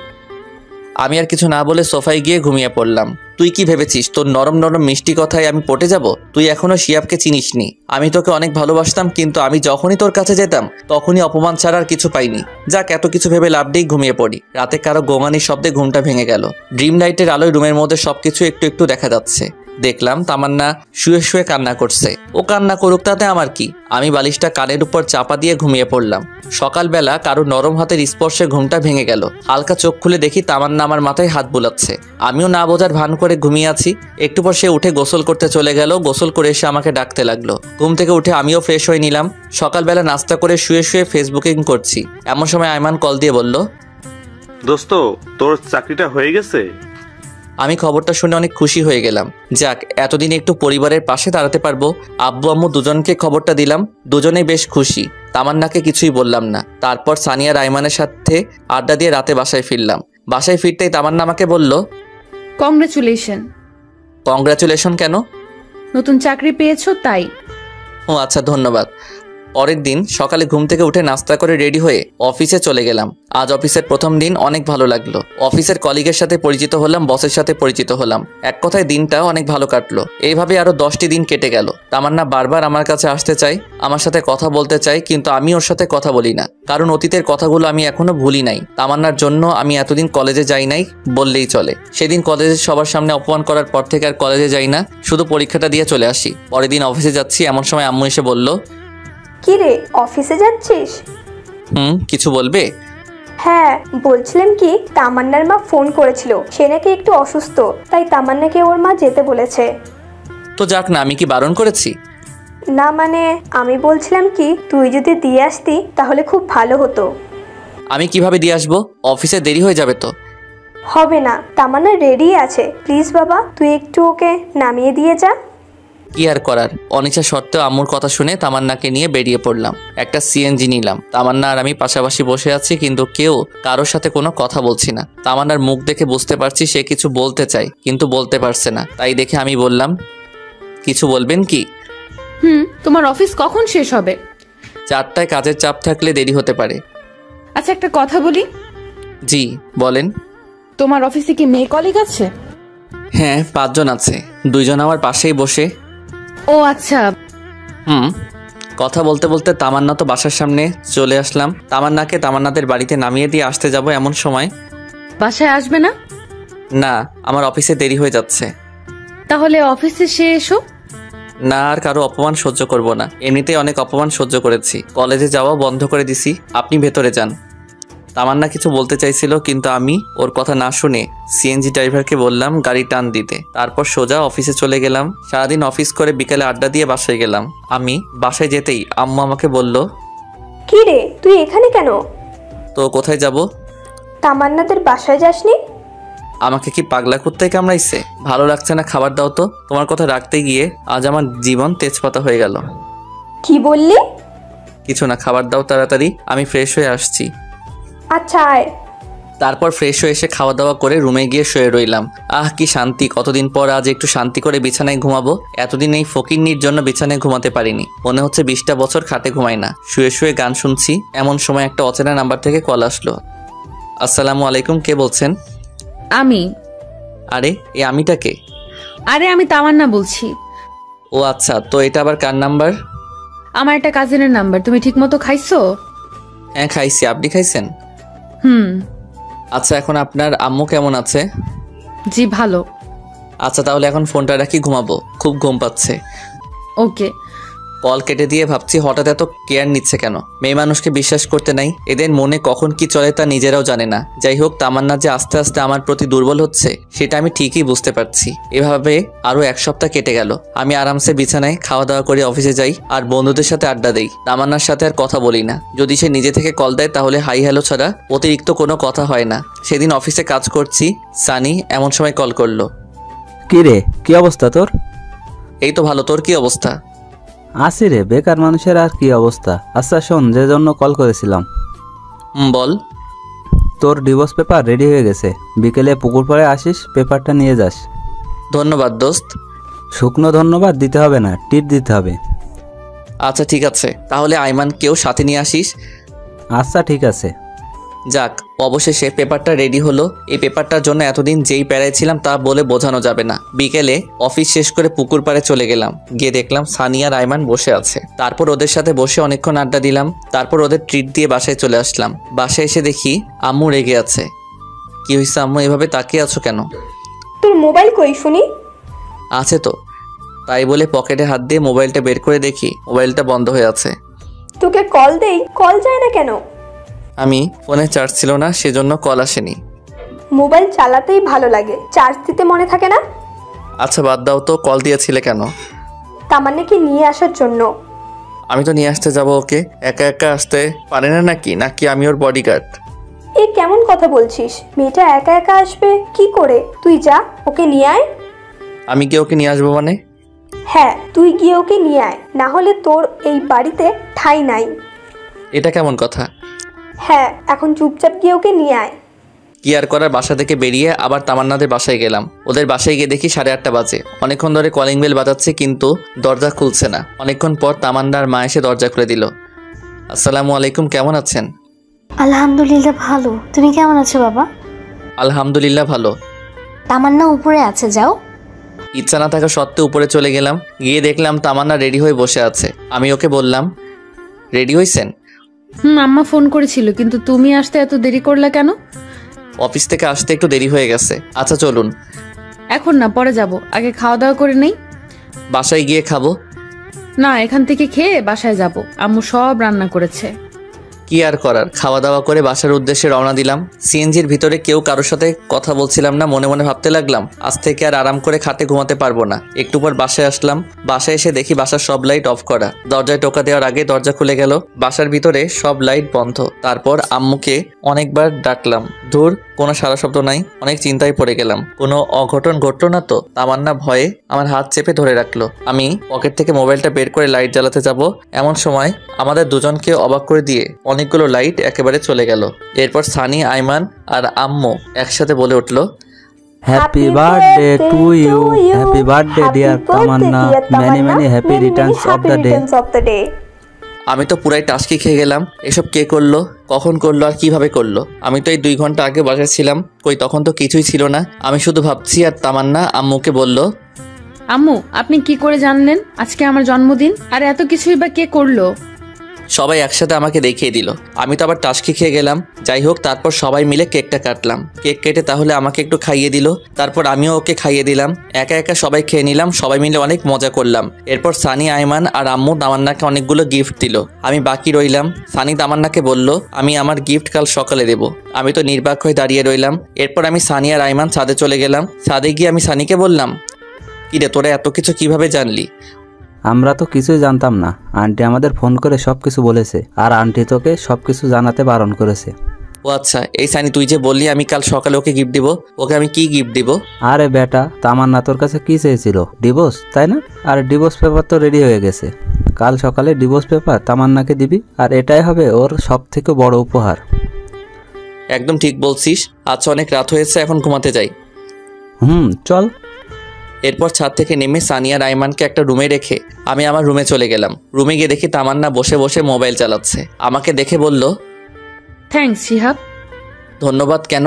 আমি আর কিছু না বলে সোফায় গিয়ে ঘুমিয়ে পড়লাম। তুই কি ভেবেছিস তোর নরম নরম মিষ্টি কথায় আমি পটে যাব? তুই এখনো শিয়াবকে চিনিসনি। আমি তোকে অনেক ভালোবাসতাম, কিন্তু আমি যখনই তোর কাছে যেতাম তখনই অপমান ছাড়া আর কিছু পাইনি। যাক, এত কিছু ভেবে লাভ নেই, ঘুমিয়ে পড়ি। রাতে কারো গোঙানির শব্দে ঘুমটা ভেঙে গেল। ড্রিম লাইটের আলোয় রুমের মধ্যে সবকিছু একটু একটু দেখা যাচ্ছে। দেখলাম তামান্না শুয়ে শুয়ে কান্না করছে। ও কান্না করুক, তাতে আমার কি। আমি বালিশটা কানের উপর চাপা দিয়ে ঘুমিয়ে পড়লাম। সকালবেলা কারো নরম হাতের স্পর্শে ঘুমটা ভেঙে গেল। হালকা চোখ খুলে দেখি তামান্না আমার মাথায় হাত বুলাচ্ছে। আমিও না বোঝার ভান করে ঘুমিয়ে আছি। একটু পর সে উঠে গোসল করতে চলে গেল। গোসল করে এসে আমাকে ডাকতে লাগলো। ঘুম থেকে উঠে আমিও ফ্রেশ হয়ে নিলাম। সকালবেলা নাস্তা করে শুয়ে শুয়ে ফেসবুকিং করছি। এমন সময় আয়মান কল দিয়ে বলল, দোস্ত, তোর চাকরিটা হয়ে গেছে। আমি খবরটা শুনে অনেক খুশি হয়ে গেলাম। যাক, এতদিন একটু পরিবারের পাশে দাঁড়াতে পারবো। আব্বু আম্মু দুজনকে খবরটা দিলাম। দুজনেই বেশ খুশি। তামান্নাকে কিছুই বললাম না। তারপর সানিয়া রাইমানের সাথে আড্ডা দিয়ে রাতে বাসায় ফিরলাম। বাসায় ফিরতেই তামান্না আমাকে বলল, কংগ্রেচুলেশন। কংগ্রাচুলেশন কেন? নতুন চাকরি পেয়েছো তাই। ও আচ্ছা, ধন্যবাদ। পরের দিন সকালে ঘুম থেকে উঠে নাস্তা করে রেডি হয়ে অফিসে চলে গেলাম। আজ অফিসের প্রথম দিন, অনেক ভালো লাগলো। অফিসের কলিগের সাথে পরিচিত হলাম, বসের সাথে পরিচিত হলাম। এক কথায় দিনটা অনেক ভালো কাটলো। এইভাবে আরো 10টি দিন কেটে গেল। তামান্না বারবার আমার কাছে আসতে চায়, আমার সাথে কথা বলতে চায়, কিন্তু আমি ওর সাথে কথা বলি না, কারণ অতীতের কথাগুলো আমি এখনো ভুলি নাই। তামান্নার জন্য আমি এতদিন কলেজে যাই নাই বললেই চলে। সেদিন কলেজে সবার সামনে অপমান করার পর থেকে আর কলেজে যাই না, শুধু পরীক্ষাটা দিয়ে চলে আসি। পরের দিন অফিসে যাচ্ছি, এমন সময় আম্মু এসে বলল, কি রে, অফিসে যাচ্ছিস? কিছু বলবে? হ্যাঁ, বলছিলাম কি, তামান্নার মা ফোন করেছিল, সে নাকি একটু অসুস্থ, তাই তামান্নাকে ওর মা যেতে বলেছে। তো যাক না, আমি কি বারণ করেছি? না মানে আমি বলছিলাম কি, তুই যদি দিয়ে আসতি তাহলে খুব ভালো হতো। আমি কিভাবে দিয়ে আসবো? অফিসে দেরি হয়ে যাবে তো। হবে না, তামান্না রেডি আছে, প্লিজ বাবা তুই একটু ওকে নামিয়ে দিয়ে যা। কি আর করার, অনিচ্ছা সত্ত্বেও আম্মুর কথা শুনে তামান্নাকে নিয়ে বেরিয়ে পড়লাম। একটা সিএনজি নিলাম। তামান্না আর আমি পাশাপাশি বসে আছি, কিন্তু কেউ কারোর সাথে কোনো কথা বলছি না। তামান্নার মুখ দেখে বুঝতে পারছি সে কিছু বলতে চায়, কিন্তু বলতে পারছে না। তাই দেখে আমি বললাম, কিছু বলবেন কি? তোমার অফিস কখন শেষ হবে? 4টায়, কাজের চাপ থাকলে দেরি হতে পারে। আচ্ছা, একটা কথা বলি। জি বলেন। তোমার অফিসে কি মেয়ে কলিগ আছে? হ্যাঁ, 5 জন আছে, 2 জন আমার পাশেই বসে। ও আচ্ছা। কথা বলতে বলতে তামান্না তো বাসার সামনে চলে আসলাম। তামান্নাকে তামান্নাদের বাড়িতে নামিয়ে দিয়ে আসতে যাব এমন সময়, বাসায় আসবে না? না, আমার অফিসে দেরি হয়ে যাচ্ছে। তাহলে অফিসে সে এসো। না, আর কারো অপমান সহ্য করব না, এমনিতেই অনেক অপমান সহ্য করেছি। কলেজে যাওয়া বন্ধ করে দিছি, আপনি ভেতরে যান। তামান্না কিছু বলতে চাইছিল, কিন্তু আমি ওর কথা না শুনে সিএনজি ড্রাইভারকে বললাম গাড়ি টান দিতে। তারপর সোজা অফিসে চলে গেলাম। সারাদিন অফিস করে বিকালে আড্ডা দিয়ে বাসায় গেলাম। আমি বাসায় যেতেই আম্মু আমাকে বলল, কি রে, তুই এখানে কেন? তো কোথায় যাব? তামান্নাদের বাসায় যাসনি? আমাকে কি পাগলা কুত্তায় কামড়াইছে? ভালো লাগছে না, খাবার দাও তো। তোমার কথা রাখতে গিয়ে আজ আমার জীবন তেজপাতা হয়ে গেল। কি বললি? কিছু না, খাবার দাও তাড়াতাড়ি, আমি ফ্রেশ হয়ে আসছি। আচ্ছা আয়। তারপর ফ্রেশ হয়ে এসে খাওয়া দাওয়া করে রুমে গিয়ে শুয়ে রইলাম। কি শান্তি, কতদিন পর আজ একটু শান্তি করে বিছানায় ঘুমাবো। এতদিন এই ফকিন্নির জন্য বিছানায় ঘুমাতে পারিনি, মনে হচ্ছে 20টা বছর খাটে ঘুমাই না। শুয়ে শুয়ে গান শুনছি, এমন সময় একটা অচেনা নাম্বার থেকে কল আসলো। আসসালামু আলাইকুম, কে বলছেন? আমি। আরে এই আমিটা কে? আরে আমি তামান্না বলছি। ও আচ্ছা, তো এটা আবার কার নাম্বার? আমার একটা কাজিনের নাম্বার। তুমি ঠিক মতো খাইছো? হ্যাঁ খাইছি, আপনি খাইছেন? আচ্ছা, এখন আপনার আম্মু কেমন আছে? জি ভালো। আচ্ছা, তাহলে এখন ফোনটা রাখি, ঘুমাবো, খুব ঘুম পাচ্ছে। ওকে। কল কেটে দিয়ে ভাবছি হঠাৎ এত কেয়ার নিচ্ছে কেন। মেয়ে মানুষকে বিশ্বাস করতে নাই, এদের মনে কখন কি চলে তা নিজেরাও জানে না। যাই হোক, তামান্না যে আস্তে আস্তে আমার প্রতি দুর্বল হচ্ছে সেটা আমি ঠিকই বুঝতে পারছি। এভাবে আরো 1 সপ্তাহ কেটে গেল। আমি আরামসে বিছানায় খাওয়া দাওয়া করে অফিসে যাই আর বন্ধুদের সাথে আড্ডা দেই। তামান্নার সাথে আর কথা বলি না। যদি সে নিজে থেকে কল দেয় তাহলে হাই হ্যালো ছাড়া অতিরিক্ত কোনো কথা হয় না। সেদিন অফিসে কাজ করছি, সানি এমন সময় কল করলো। কি রে, কি অবস্থা তোর? এই তো ভালো, তোর কি অবস্থা? আসি রে, বেকার মানুষের আর কি অবস্থা। আচ্ছা শোন, যে জন্য কল করেছিলাম। বল। তোর ডিভোর্স পেপার রেডি হয়ে গেছে, বিকেলে পুকুর পাড়ে আসিস, পেপারটা নিয়ে যাস। ধন্যবাদ দোস্ত। শুকনো ধন্যবাদ দিতে হবে না, টিপ দিতে হবে। আচ্ছা ঠিক আছে, তাহলে আইমানকেও সাথে নিয়ে আসিস। আচ্ছা ঠিক আছে। যাক, অবশেষে পেপারটা রেডি হলো। এই পেপারটার জন্য এতদিন যেই প্যারায় ছিলাম তা বলে বোঝানো যাবে না। বিকেলে অফিস শেষ করে পুকুর পাড়ে চলে গেলাম। গিয়ে দেখলাম সানি আর আইমান বসে আছে। তারপর ওদের সাথে বসে অনেকক্ষণ আড্ডা দিলাম। তারপর ওদের ট্রিট দিয়ে বাসায় চলে আসলাম। বাসায় এসে দেখি আম্মু রেগে আছে। কি হয়েছে আম্মু, এভাবে তাকিয়ে আছো কেন? তোর মোবাইল কই শুনি? আছে তো। তাই বলে পকেটে হাত দিয়ে মোবাইলটা বের করে দেখি মোবাইলটা বন্ধ হয়ে আছে। তোকে কল দেই, কল যায় না কেন? আমি ফোনে চার্জ ছিল না, সেজন্য কল আসেনি। মোবাইল চালাতেই ভালো লাগে, চার্জ দিতে মনে থাকে না। আচ্ছা বাদ দাও তো, কল দিয়েছিলে কেন? তামান্নাকে নিয়ে আসার জন্য। আমি তো নিয়ে আসতে যাব ওকে, একা একা আসতে পারে না নাকি? নাকি আমি ওর বডিগার্ড? এ কেমন কথা বলছিস? মেয়েটা একা একা আসবে কি করে? তুই যা, ওকে নিয়ে আয়। আমি গিয়ে ওকে নিয়ে আসবো মানে? হ্যাঁ, তুই গিয়ে ওকে নিয়ে আয়, না হলে তোর এই বাড়িতে ঠাঁই নাই। এটা কেমন কথা? হ্যাঁ, এখন চুপচাপ গিয়ে ওকে নিয়ে আয়। কি আর করার, বাসা থেকে বেরিয়ে আবার তামান্নাদের বাসায় গেলাম। ওদের বাসায় গিয়ে দেখি 8:30 বাজে। অনেকক্ষণ ধরে কলিং বেল বাজাচ্ছে কিন্তু দরজা খুলছে না। অনেকক্ষণ পর তামান্নার মা এসে দরজা খুলে দিল। আসসালামু আলাইকুম, কেমন আছেন? আলহামদুলিল্লাহ ভালো, তুমি কেমন আছো বাবা? আলহামদুলিল্লাহ ভালো। তামান্না উপরে আছে, যাও। ইচ্ছা না থাকা সত্ত্বেও উপরে চলে গেলাম। গিয়ে দেখলাম তামান্না রেডি হয়ে বসে আছে। আমি ওকে বললাম, রেডি হয়েছেন? আম্মা ফোন করেছিল, কিন্তু তুমি আসতে এত দেরি করলা কেন? অফিস থেকে আসতে একটু দেরি হয়ে গেছে। আচ্ছা চলুন। এখন না, পরে যাব, আগে খাওয়া দাওয়া করে নেই। বাসায় গিয়ে খাবো। না, এখান থেকে খেয়ে বাসায় যাব, আম্মু সব রান্না করেছে। কি আর করার, খাওয়া দাওয়া করে বাসার উদ্দেশ্যে রওনা দিলাম। সিএনজির ভিতরে কেউ কারোর সাথে কথা বলছিলাম না। মনে মনে ভাবতে লাগলাম, আজ থেকে আর আরাম করে খাটে ঘুমাতে পারবো না। একটু পর বাসায় আসলাম। বাসায় এসে দেখি বাসার সব লাইট অফ করা। দরজায় টোকা দেওয়ার আগে দরজা খুলে গেল। বাসার ভিতরে সব লাইট বন্ধ। তারপর আম্মুকে অনেকবার ডাকলাম, ধুর কোনো সারা শব্দ নাই। অনেক চিন্তায় পড়ে গেলাম, কোনো অঘটন ঘটলো না তো? তামান্না ভয়ে আমার হাত চেপে ধরে রাখলো। আমি পকেট থেকে মোবাইলটা বের করে লাইট জ্বালাতে যাব, এমন সময় আমাদের দুজনকে অবাক করে দিয়ে অনেকগুলো লাইট একেবারে চলে গেল। এরপর সানি, আইমান আর আম্মু একসাথে বলে উঠলো, happy birthday to you, happy birthday dear Tamanna, many many happy returns of the day. আমি তো পুরাই টাস্কি খেয়ে গেলাম। এসব কে করলো, কখন করলো আর কিভাবে করলো? আমি তো এই 2 ঘন্টা আগে বাসায় ছিলাম, কই তখন তো কিছুই ছিল না। আমি শুধু ভাবছি। আর তামান্না আম্মুকে বলল, আম্মু আপনি কি করে জানলেন আজকে আমার জন্মদিন? আর এত কিছুই বা কে করলো? সবাই একসাথে আমাকে দেখিয়ে দিল। আমি তো আবার টাস্কি খেয়ে গেলাম। যাই হোক, তারপর সবাই মিলে কেকটা কাটলাম। কেক কেটে তাহলে আমাকে একটু খাইয়ে দিল। তারপর আমিও ওকে খাইয়ে দিলাম। একা একা সবাই খেয়ে নিলাম। সবাই মিলে অনেক মজা করলাম। এরপর সানি, আইমান আর আম্মু তামান্নাকে অনেকগুলো গিফট দিল। আমি বাকি রইলাম। সানি তামান্নাকে বলল, আমি আমার গিফট কাল সকালে দেব। আমি তো নির্বাক হয়ে দাঁড়িয়ে রইলাম। এরপর আমি সানি আর আইমান ছাদে চলে গেলাম। ছাদে গিয়ে আমি সানিকে বললাম, কিরে তোরা এত কিছু কিভাবে জানলি? আমরা তো কিছুই জানতাম না, আন্টি আমাদের ফোন করে সবকিছু বলেছে, আর আন্টি তোকে সবকিছু জানাতে বারণ করেছে। ও আচ্ছা, এই সানি তুই যে বললি আমি কাল সকালে ওকে গিফট দিব, ওকে আমি কি গিফট দিব? আরে বেটা, তামান্না তোর কাছে কি চেয়েছিল? ডিভোর্স, তাই না? আর ডিভোর্স পেপার তো রেডি হয়ে গেছে। কাল সকালে ডিভোর্স পেপার তামান্নাকে দিবি, আর এটাই হবে ওর সব থেকে বড় উপহার। একদম ঠিক বলছিস। আচ্ছা অনেক রাত হয়েছে, এখন ঘুমাতে যাই। চল। এরপর ছাদ থেকে নেমে সানিয়া রাইমানকে একটা রুমে রেখে আমি আমার রুমে চলে গেলাম। রুমে গিয়ে দেখি তামান্না বসে বসে মোবাইল চালাচ্ছে। আমাকে দেখে বলল, থ্যাঙ্কস শিহাব। ধন্যবাদ। কেন?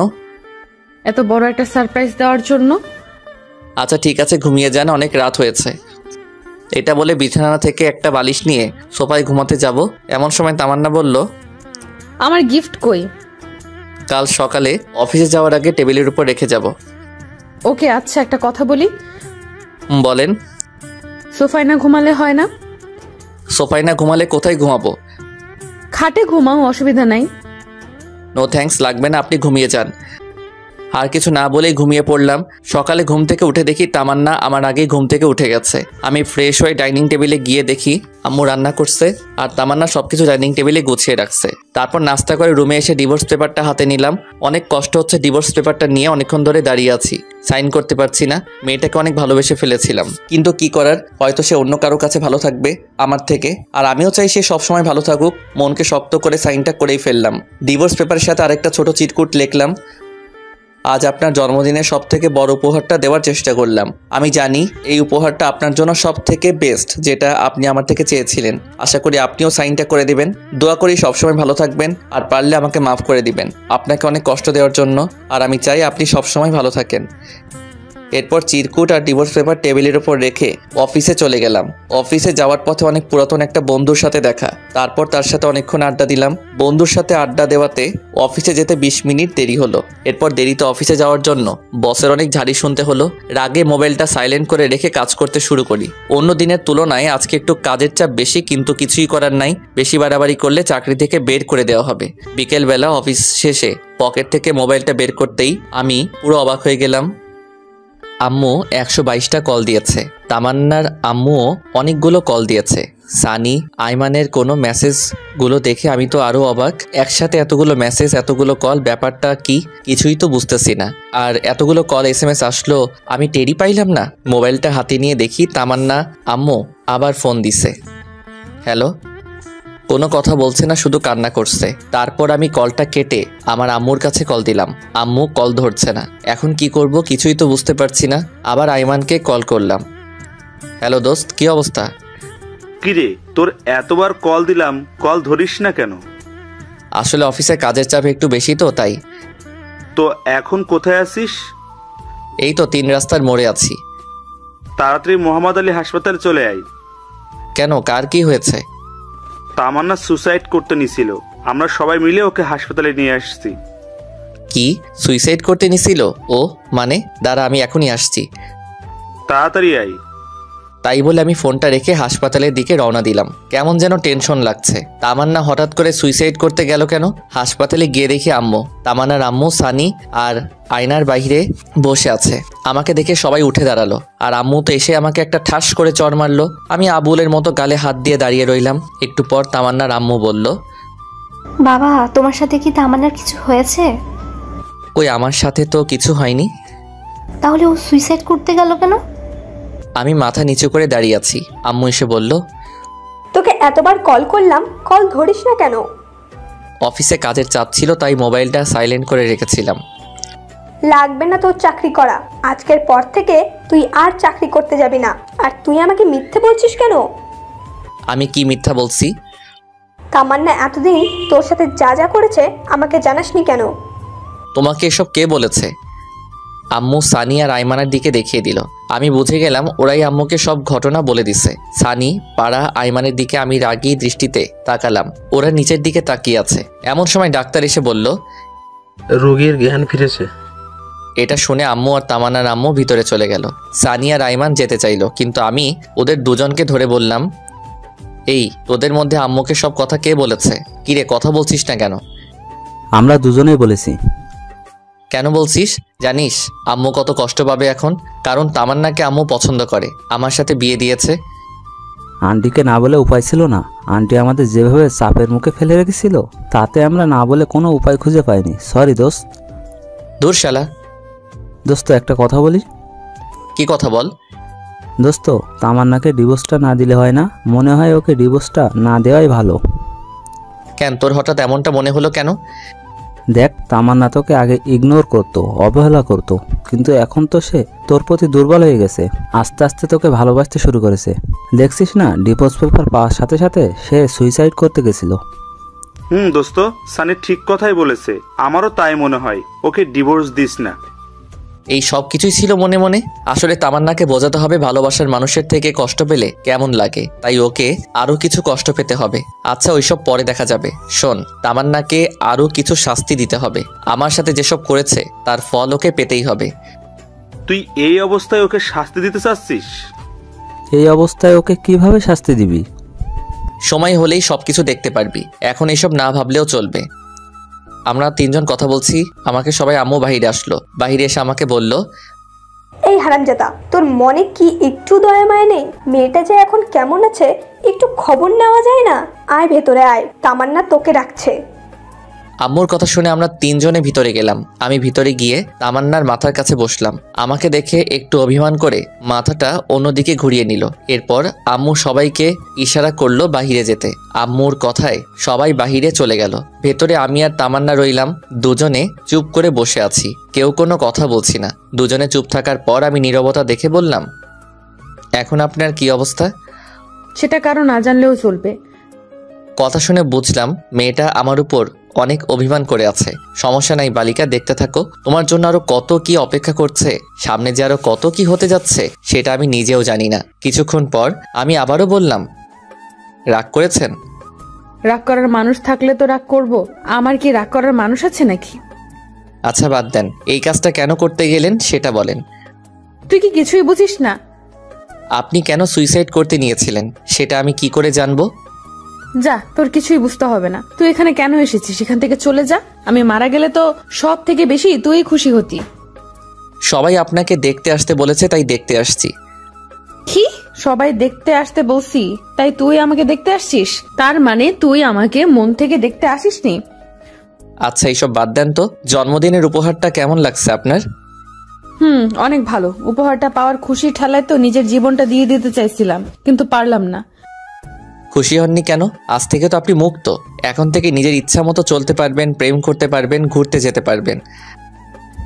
এত বড় একটা সারপ্রাইজ দেওয়ার জন্য। আচ্ছা ঠিক আছে, ঘুমিয়ে যান, অনেক রাত হয়েছে। এটা বলে বিছানা থেকে একটা বালিশ নিয়ে সোফায় ঘুমাতে যাব। এমন সময় তামান্না বলল, আমার গিফট কই? কাল সকালে অফিসে যাওয়ার আগে টেবিলের উপর রেখে যাব। ওকে আচ্ছা, একটা কথা বলি। বলেন। সোফায় না ঘুমালে হয় না? সোফায় না ঘুমালে কোথায় ঘুমাবো? খাটে ঘুমাও, অসুবিধা নাই। নো থ্যাঙ্কস, লাগবে না, আপনি ঘুমিয়ে যান। আর কিছু না বলেই ঘুমিয়ে পড়লাম। সকালে ঘুম থেকে উঠে দেখি তামান্না আমার আগেই ঘুম থেকে উঠে গেছে। আমি ফ্রেশ হয়ে ডাইনিং টেবিলে গিয়ে দেখি আম্মু রান্না করছে আর তামান্না সবকিছু ডাইনিং টেবিলে গুছিয়ে রাখছে। তারপর নাস্তা করে রুমে এসে ডিভোর্স পেপারটা হাতে নিলাম। অনেক কষ্ট হচ্ছে ডিভোর্স পেপারটা নিয়ে অনেকক্ষণ ধরে দাঁড়িয়ে আছি, সাইন করতে পারছি না। মেয়েটাকে অনেক ভালোবেসে ফেলেছিলাম, কিন্তু কি করার, হয়তো সে অন্য কারো কাছে ভালো থাকবে আমার থেকে, আর আমিও চাই সে সবসময় ভালো থাকুক। মনকে শক্ত করে সাইনটা করেই ফেললাম। ডিভোর্স পেপারের সাথে আরেকটা ছোট চিটকুট লিখলাম, আজ আপনার জন্মদিনের সব থেকে বড় উপহারটা দেওয়ার চেষ্টা করলাম। আমি জানি এই উপহারটা আপনার জন্য সব থেকে বেস্ট, যেটা আপনি আমার থেকে চেয়েছিলেন। আশা করি আপনিও সাইনটা করে দিবেন। দোয়া করি সবসময় ভালো থাকবেন, আর পারলে আমাকে মাফ করে দিবেন আপনাকে অনেক কষ্ট দেওয়ার জন্য, আর আমি চাই আপনি সবসময় ভালো থাকেন। এরপর চিরকুট আর ডিভোর্স পেপার টেবিলের উপর রেখে অফিসে চলে গেলাম। অফিসে যাওয়ার পথে অনেক পুরাতন একটা বন্ধুর সাথে দেখা। তারপর তার সাথে অনেকক্ষণ আড্ডা দিলাম। বন্ধুর সাথে আড্ডা দেওয়াতে অফিসে যেতে 20 মিনিট দেরি হলো। এরপর দেরিতে অফিসে যাওয়ার জন্য বসের অনেক ঝাড়ি শুনতে হলো। রাগে মোবাইলটা সাইলেন্ট করে রেখে কাজ করতে শুরু করি। অন্য দিনের তুলনায় আজকে একটু কাজের চাপ বেশি, কিন্তু কিছুই করার নাই। বেশি বাড়াবাড়ি করলে চাকরি থেকে বের করে দেওয়া হবে। বিকেলবেলা অফিস শেষে পকেট থেকে মোবাইলটা বের করতেই আমি পুরো অবাক হয়ে গেলাম। আম্মু 122টা কল দিয়েছে। তামান্নার আম্মুও অনেকগুলো কল দিয়েছে। সানি, আইমানের কোনো মেসেজগুলো দেখে আমি তো আরও অবাক। একসাথে এতগুলো মেসেজ, এতগুলো কল, ব্যাপারটা কি কিছুই তো বুঝতেছি না। আর এতগুলো কল SMS আসলো, আমি টেরই পাইলাম না। মোবাইলটা হাতে নিয়ে দেখি তামান্না আম্মু আবার ফোন দিছে। হ্যালো, কোনো কথা বলছে না, শুধু কান্না করছে। তারপর আমি কলটা কেটে আমার আম্মুর কাছে কল দিলাম। আম্মু কল ধরছে না। এখন কি করব কিছুই তো বুঝতে পারছি না। আবার আইমানকে কল করলাম। হ্যালো দোস্ত, কি অবস্থা? কিরে, তোর এতবার কল দিলাম, কল ধরিস না কেন? আসলে অফিসে কাজের চাপ একটু বেশি তো, তাই। তো এখন কোথায় আছিস? এই তো 3 রাস্তার মোড়ে আছি। তাড়াতাড়ি মোহাম্মদ আলী হাসপাতালে চলে আয়। কেন, কার কি হয়েছে? তামান্না সুসাইড করতে নিছিল, আমরা সবাই মিলে ওকে হাসপাতালে নিয়ে আসছি। কি, সুইসাইড করতে নিছিল ও? মানে দাঁড়া, আমি এখনই আসছি। তাড়াতাড়ি আয়। তাই বলে আমি ফোনটা রেখে হাসপাতালের দিকে রওনা দিলাম। কেমন যেন টেনশন লাগছে। তামান্না হঠাৎ করে সুইসাইড করতে গেল কেন? হাসপাতালে গিয়ে দেখি আম্মু, তামান্নার আম্মু সানি আর আয়নার বাইরে বসে আছে। আমাকে দেখে সবাই উঠে দাঁড়ালো, আর আম্মু তো এসে আমাকে একটা ঠাস করে চড় মারলো। আমি আবুলের মতো গালে হাত দিয়ে দাঁড়িয়ে রইলাম। একটু পর তামান্নার আম্মু বলল, বাবা তোমার সাথে কি তামান্নার কিছু হয়েছে? কই, আমার সাথে তো কিছু হয়নি। তাহলে ও সুইসাইড করতে গেল কেন? আমি মাথা নিচু করে দাঁড়িয়ে আছি। আম্মু এসে বলল, তোকে এতবার কল করলাম, কল ধরিস না কেন? অফিসে কাজের চাপ ছিল, তাই মোবাইলটা সাইলেন্ট করে রেখেছিলাম। লাগবে না তোর চাকরি করা। আজকের পর থেকে তুই আর চাকরি করতে যাবি না। আর তুই আমাকে মিথ্যে বলছিস কেন? আমি কি মিথ্যা বলছি? তামান্না এতদিন তোর সাথে যা যা করেছে আমাকে জানাসনি কেন? তোমাকে এসব কে বলেছে? আম্মু সানি আর আইমানের দিকে দেখিয়ে দিল। আমি বুঝে গেলাম ওরাই আম্মুকে সব ঘটনা বলে দিছে। সানি, পাড়া, আইমানের দিকে আমি রাগী দৃষ্টিতে তাকালাম। ওরা নিচের দিকে তাকিয়ে আছে। এমন সময় ডাক্তার এসে বলল, রোগীর জ্ঞান ফিরেছে। এটা শুনে আম্মু আর তামান্নার আম্মু ভিতরে চলে গেল। সানি আর আইমান যেতে চাইলো, কিন্তু আমি ওদের দুজনকে ধরে বললাম, এই তোদের মধ্যে আম্মুকে সব কথা কে বলেছে? কিরে, কথা বলছিস না কেন? আমরা দুজনেই বলেছি। কেন বলছিস? জানিস আম্মু কত কষ্ট পাবে এখন? কারণ তামান্নাকে আম্মু পছন্দ করে, আমার সাথে বিয়ে দিয়েছে। আন্টিকে না বলে উপায় ছিল না। আন্টি আমাদের যেভাবে চাপের মুখে ফেলে রেখেছিল, তাতে আমরা না বলে কোনো উপায় খুঁজে পাইনি। সরি দোস্ত। দূর শালা। দোস্ত একটা কথা বলি। কি কথা বল? দোস্ত, তামান্নাকে ডিভোর্সটা না দিলে হয় না? মনে হয় ওকে ডিভোর্সটা না দেওয়াই ভালো। কেন, তোর হঠাৎ এমনটা মনে হলো কেন? দেখ, তামান্না তোকে আগে ইগনোর করতো, অবহেলা করতো, কিন্তু এখন তো সে তোর প্রতি দুর্বল হয়ে গেছে। আস্তে আস্তে তোকে ভালোবাসতে শুরু করেছে। দেখছিস না, ডিভোর্স পেপার পাওয়ার সাথে সাথে সে সুইসাইড করতে গেছিল। দোস্ত, সানি ঠিক কথাই বলেছে। আমারও তাই মনে হয়। ওকে ডিভোর্স দিস না। এই সব কিছুই ছিল মনে মনে। আসলে তামান্নাকে বোঝাতে হবে ভালোবাসার মানুষের থেকে কষ্ট পেলে কেমন লাগে, তাই ওকে আরো কিছু কষ্ট পেতে হবে। আচ্ছা, ওইসব পরে দেখা যাবে। শোন, তামান্নাকে আরো কিছু শাস্তি দিতে হবে। আমার সাথে যেসব করেছে তার ফল ওকে পেতেই হবে। তুই এই অবস্থায় ওকে শাস্তি দিতে চাচ্ছিস? এই অবস্থায় ওকে কিভাবে শাস্তি দিবি? সময় হলেই সবকিছু দেখতে পারবি। এখন এসব না ভাবলেও চলবে। আমরা 3 জন কথা বলছি, আমাকে সবাই আম্মু বাহিরে আসলো। বাহিরে এসে আমাকে বলল, এই হারামজাদা, তোর মনে কি একটু দয়া মায়া নেই? মেয়েটা যে এখন কেমন আছে একটু খবর নেওয়া যায় না? আয় ভেতরে আয়, তামান্না তোকে রাখছে। আম্মুর কথা শুনে আমরা 3 জনে ভিতরে গেলাম। আমি ভিতরে গিয়ে তামান্নার মাথার কাছে বসলাম। আমাকে দেখে একটু অভিমান করে মাথাটা অন্যদিকে ঘুরিয়ে নিল। এরপর আম্মু সবাইকে ইশারা করলো বাহিরে যেতে। আম্মুর কথায় সবাই বাহিরে চলে গেল। ভেতরে আমি আর তামান্না রইলাম। দুজনে চুপ করে বসে আছি, কেউ কোনো কথা বলছি না। দুজনে চুপ থাকার পর আমি নীরবতা দেখে বললাম, এখন আপনার কি অবস্থা? সেটা কারো না জানলেও চলবে। কথা শুনে বুঝলাম মেয়েটা আমার উপর অনেক অভিমান করে আছে। সমস্যা নাই বালিকা, দেখতে থাকো। তোমার জন্য আরো কত কি অপেক্ষা করছে, সামনে যে আরো কত কি হতে যাচ্ছে সেটা আমি নিজেও জানি না। কিছুক্ষণ পর আমি আবারও বললাম, রাগ করেছেন? রাগ করার মানুষ থাকলে তো রাগ করব। আমার কি রাগ করার মানুষ আছে নাকি? আচ্ছা বাদ দেন, এই কাজটা কেন করতে গেলেন সেটা বলেন। তুই কি কিছুই বুঝিস না? আপনি কেন সুইসাইড করতে নিয়েছিলেন সেটা আমি কি করে জানবো? যা, তোর কিছুই বুঝতে হবে না। তুই এখানে কেন এসেছিস? এখান থেকে চলে যা। আমি মারা গেলে তো সব থেকে বেশি তুই খুশি হতি। সবাই আপনাকে দেখতে আসতে বলেছে, তাই দেখতে আসছি। কি? সবাই দেখতে আসতে বলছি তাই তুই আমাকে দেখতে আসছিস? তার মানে তুই আমাকে মন থেকে দেখতে আসিসনি? আচ্ছা এইসব বাদ দেন তো, জন্মদিনের উপহারটা কেমন লাগছে আপনার? অনেক ভালো। উপহারটা পাওয়ার খুশি ঠেলায় তো নিজের জীবনটা দিয়ে দিতে চাইছিলাম, কিন্তু পারলাম না। খুশি হননি কেন? আজ থেকে তো আপনি মুক্ত। এখন থেকে নিজের ইচ্ছা মতো চলতে পারবেন, প্রেম করতে পারবেন, ঘুরতে যেতে পারবেন।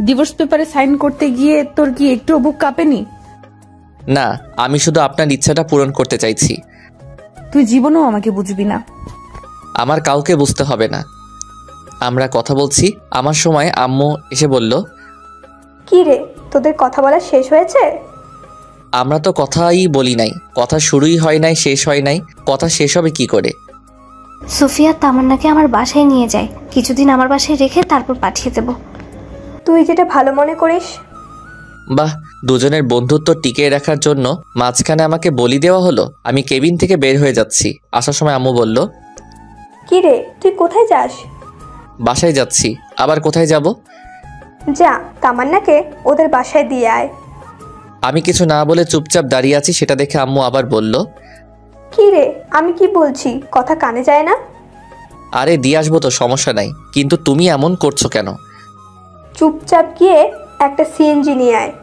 ডিভোর্স পেপারে সাইন করতে গিয়ে তোর কি একটু বুক কাঁপেনি? না, আমি শুধু আপনার ইচ্ছাটা পূরণ করতে চাইছি। তুই জীবনেও আমাকে বুঝবি না। আমার কাউকে বুঝতে হবে না। আমরা কথা বলছি, আমার সময় আম্মু এসে বলল, কি রে, তোদের কথা বলা শেষ হয়েছে? আমরা তো কথাই বলি নাই, কথা শুরুই হয় নাই, শেষ হয় নাই, কথা শেষ হবে কি করে? সুফিয়া তামান্নাকে আমার বাসায় নিয়ে যায়, কিছুদিন আমার বাসায় রেখে তারপর পাঠিয়ে দেব। তুই যেটা ভালো মনে করিস। বাহ, দুজনের বন্ধুত্ব টিকিয়ে রাখার জন্য মাঝখানে আমাকে বলি দেওয়া হলো। আমি কেবিন থেকে বের হয়ে যাচ্ছি। আসার সময় আম্মু বলল, কি রে, তুই কোথায় যাস? বাসায় যাচ্ছি। আবার কোথায় যাব? যা, তামান্নাকে ওদের বাসায় দিয়ে আয়। আমি কিছু না বলে চুপচাপ দাঁড়িয়ে আছি, সেটা দেখে আম্মু আবার বলল, কি রে, আমি কি বলছি কথা কানে যায় না? আরে দিয়ে আসবো তো, সমস্যা নাই, কিন্তু তুমি এমন করছো কেন? চুপচাপ গিয়ে একটা সিএনজি নিয়ে আয়।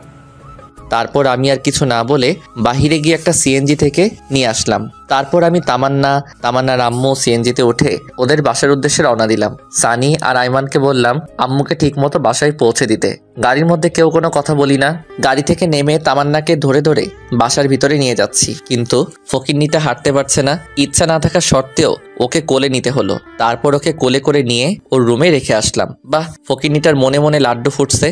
তারপর আমি আর কিছু না বলে বাহিরে গিয়ে একটা সিএনজি থেকে নিয়ে আসলাম। তারপর আমি তামান্নার আম্মু সিএনজিতে উঠে ওদের বাসার উদ্দেশ্যে রওনা দিলাম। সানি আর আইমানকে বললাম আম্মুকে ঠিকমতো বাসায় পৌঁছে দিতে। গাড়ির মধ্যে কেউ কোনো কথা বলি না। গাড়ি থেকে নেমে তামান্নাকে ধরে ধরে বাসার ভিতরে নিয়ে যাচ্ছি, কিন্তু ফকিন্নিটা হাঁটতে পারছে না। ইচ্ছা না থাকা সত্ত্বেও ওকে কোলে নিতে হলো। তারপর ওকে কোলে করে নিয়ে ওর রুমে রেখে আসলাম। বাহ, ফকিন্নিটার মনে মনে লাড্ডু ফুটছে।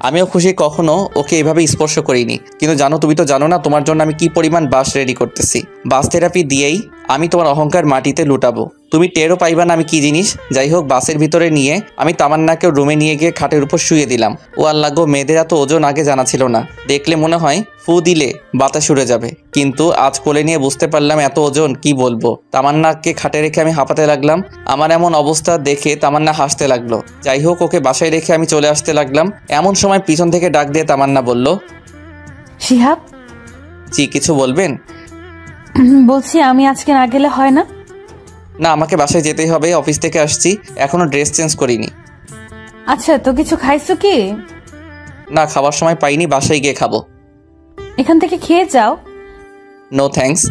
আমিও খুশি, কখনো ওকে এভাবে স্পর্শ করিনি। কিন্তু জানো, তুমি তো জানো না তোমার জন্য আমি কি পরিমাণ বাস রেডি করতেছি। বাস থেরাপি দিয়েই আমি তোমার অহংকার মাটিতে লুটাবো। তুমি টেরও পাইবা না আমি কি জিনিস। যাই হোক, বাসের ভিতরে নিয়ে আমি তামান্নাকে রুমে নিয়ে গিয়ে খাটের উপর শুয়ে দিলাম। ও আল্লাহ গো, মেয়েদের এত ওজন আগে জানা ছিল না। দেখলে মনে হয় ফু দিলে বাতাস উড়ে যাবে, কিন্তু আজ কোলে নিয়ে বুঝতে পারলাম এত ওজন কি বলবো। তামান্নাকে খাটে রেখে আমি হাঁপাতে লাগলাম। আমার এমন অবস্থা দেখে তামান্না হাসতে লাগলো। যাই হোক, ওকে বাসায় রেখে আমি চলে আসতে লাগলাম। এমন সময় পিছন থেকে ডাক দিয়ে তামান্না বলল, শিহাব। জি, কিছু বলবেন? বলছি আমি আজকে না গেলে হয় না? না, আমাকে বাসায় যেতেই হবে, অফিস থেকে আসছি, এখনো ড্রেস চেঞ্জ করিনি। আচ্ছা, তো কিছু খাইছো কি? না, খাওয়ার সময় পাইনি, বাসায় গিয়ে খাবো। এখান থেকে খেয়ে যাও। No thanks.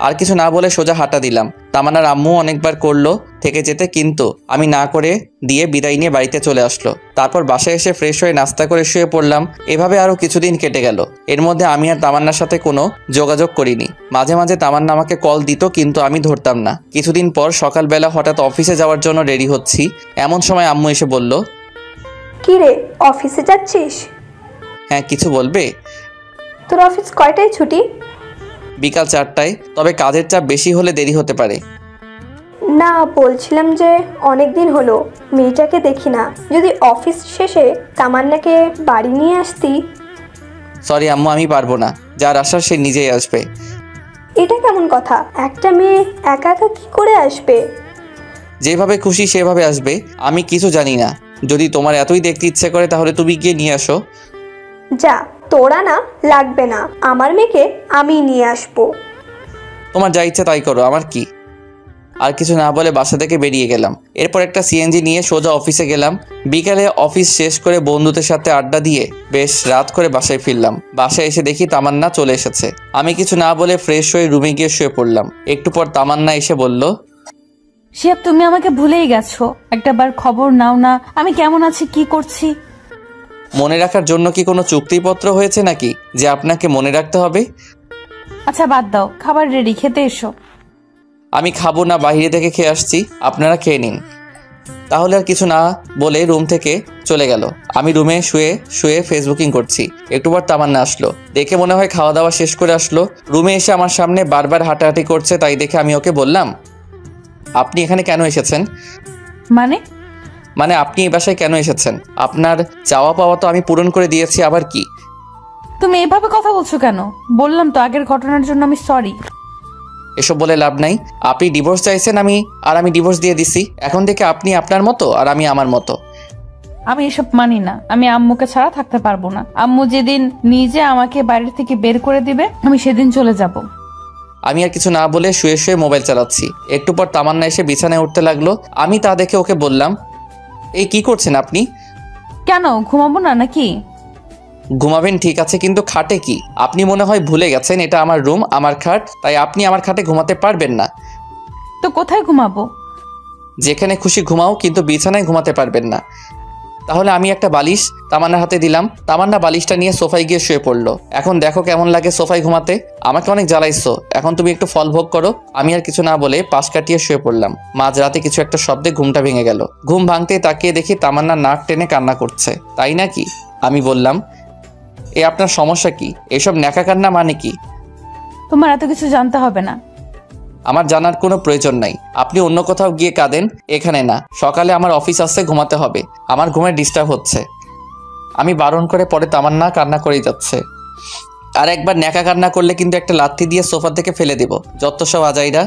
আর কিছু না বলে সোজা হাঁটা দিলাম। তামান্নার আম্মু অনেকবার করলো থেকে যেতে, কিন্তু আমি না করে দিয়ে বিদায় নিয়ে বাড়িতে চলে আসলো। তারপর বাসায় এসে ফ্রেশ হয়ে নাস্তা করে শুয়ে পড়লাম। এভাবে আরও কিছুদিন কেটে গেল। এর মধ্যে আমি আর তামান্নার সাথে কোনো যোগাযোগ করিনি। মাঝে মাঝে তামান্না আমাকে কল দিত, কিন্তু আমি ধরতাম না। কিছুদিন পর সকালবেলা হঠাৎ অফিসে যাওয়ার জন্য রেডি হচ্ছি, এমন সময় আম্মু এসে বলল, কি রে, অফিসে যাচ্ছিস? হ্যাঁ, কিছু বলবে? তোর অফিস কয়টায় ছুটি? বিকাল 4টায়, তবে কাজের চাপ বেশি হলে দেরি হতে পারে। না, বলছিলাম যে অনেক দিন হলো মেয়েটাকে দেখি না, যদি অফিস শেষে তামান্নাকে বাড়ি নিয়ে আসতি। সরি আম্মু, আমি পারবো না। যার আসার সে নিজেই আসবে। এটা কেমন কথা? একটা মেয়ে একা একা কি করে আসবে? যেভাবে খুশি সেভাবে আসবে। আমি কিছু জানি না। যদি তোমার এতই দেখতে ইচ্ছে করে তাহলে তুমি গিয়ে নিয়ে আসো। যা, তোরা না লাগবে না, আমার মেয়েকে আমি নিয়ে আসবো। তোমার যা ইচ্ছে তাই করো, আমার কি। আর কিছু না বলে বাসা থেকে বেরিয়ে গেলাম। এরপর একটা সিএনজি নিয়ে সোজা অফিসে গেলাম। বিকালে অফিস শেষ করে বন্ধুদের সাথে আড্ডা দিয়ে বেশ রাত করে বাসায় ফিরলাম। বাসায় এসে দেখি তামান্না চলে এসেছে। আমি কিছু না বলে ফ্রেশ হয়ে রুমে গিয়ে শুয়ে পড়লাম। একটু পর তামান্না এসে বলল, শিহাব, তুমি আমাকে ভুলেই গেছো। একটাবার খবর নাও না আমি কেমন আছি, কি করছি। মনে রাখার জন্য কি কোনো চুক্তিপত্র হয়েছে নাকি যে আপনাকে মনে রাখতে হবে? আচ্ছা বাদ দাও, খাবার রেডি, খেতে এসো। আমি খাবো না, বাইরে থেকে খেয়ে আসছি, আপনারা খেয়ে নিন। তাহলে আর কিছু না বলে রুম থেকে চলে গেল। আমি রুমে শুয়ে শুয়ে ফেসবুকিং করছি। একটু পর তামান্না আসলো। দেখে মনে হয় খাওয়া দাওয়া শেষ করে আসলো। রুমে এসে আমার সামনে বারবার হাঁটাহাঁটি করছে, তাই দেখে আমি ওকে বললাম, আপনি এখানে কেন এসেছেন? মানে আপনি এই বাসায় কেন এসেছেন? আপনার চাওয়া পাওয়া তো আমি পূরণ করে দিয়েছি, আবার কি? তুমি এভাবে কথা বলছো কেন? বললাম তো আগের ঘটনার জন্য আমি সরি। এসব বলে লাভ নাই। আপনি ডিভোর্স চাইছেন, আমি ডিভোর্স দিয়ে দিছি। এখন থেকে আপনি আপনার মতো আর আমি আমার মতো। আমি এসব মানি না। আমি আম্মুকে ছাড়া থাকতে পারবো না। আম্মু যেদিন নিজে আমাকে বাড়ি থেকে বের করে দিবে আমি সেদিন চলে যাব। আমি আর কিছু না বলে শুয়ে শুয়ে মোবাইল চালাচ্ছি। একটু পর তামান্না এসে বিছানায় উঠতে লাগলো। আমি তা দেখে ওকে বললাম, এই কি করছেন আপনি? কেন, ঘুমাবো না নাকি? ঘুমাবেন ঠিক আছে, কিন্তু খাটে কি? আপনি মনে হয় ভুলে গেছেন এটা আমার রুম, আমার খাট, তাই আপনি আমার খাটে ঘুমাতে পারবেন না। তো কোথায় ঘুমাবো? যেখানে খুশি ঘুমাও, কিন্তু বিছানায় ঘুমাতে পারবেন না। তাহলে আমি একটা বালিশ তামান্নার হাতে দিলাম। তামান্না বালিশটা নিয়ে সোফায় গিয়ে শুয়ে পড়লো। এখন দেখো কেমন লাগে সোফায় ঘুমাতে। আমাকে অনেক জ্বালাইছো, এখন তুমি একটু ফল ভোগ করো। আমি আর কিছু না বলে পাশ কাটিয়ে শুয়ে পড়লাম। মাঝরাতে কিছু একটা শব্দে ঘুমটা ভেঙে গেল। ঘুম ভাঙতেই তাকিয়ে দেখি তামান্না নাক টেনে কান্না করছে। তাই নাকি? আমি বললাম, এ আপনার সমস্যা কি? এসব ন্যাকা কান্না মানে কি? তোমার এত কিছু জানতে হবে না। আমার জানার কোনো প্রয়োজন নাই। আপনি অন্য কোথাও গিয়ে কাঁদেন, এখানে না। সকালে আমার অফিস আসছে, ঘুমাতে হবে। আমার ঘুমে ডিস্টার্ব হচ্ছে। আমি বারণ করে পরে তামান্না কান্না করেই যাচ্ছে। আর একবার ন্যাকা কান্না করলে কিন্তু একটা লাথি দিয়ে সোফা থেকে ফেলে দেব। যত সব আজাইরা।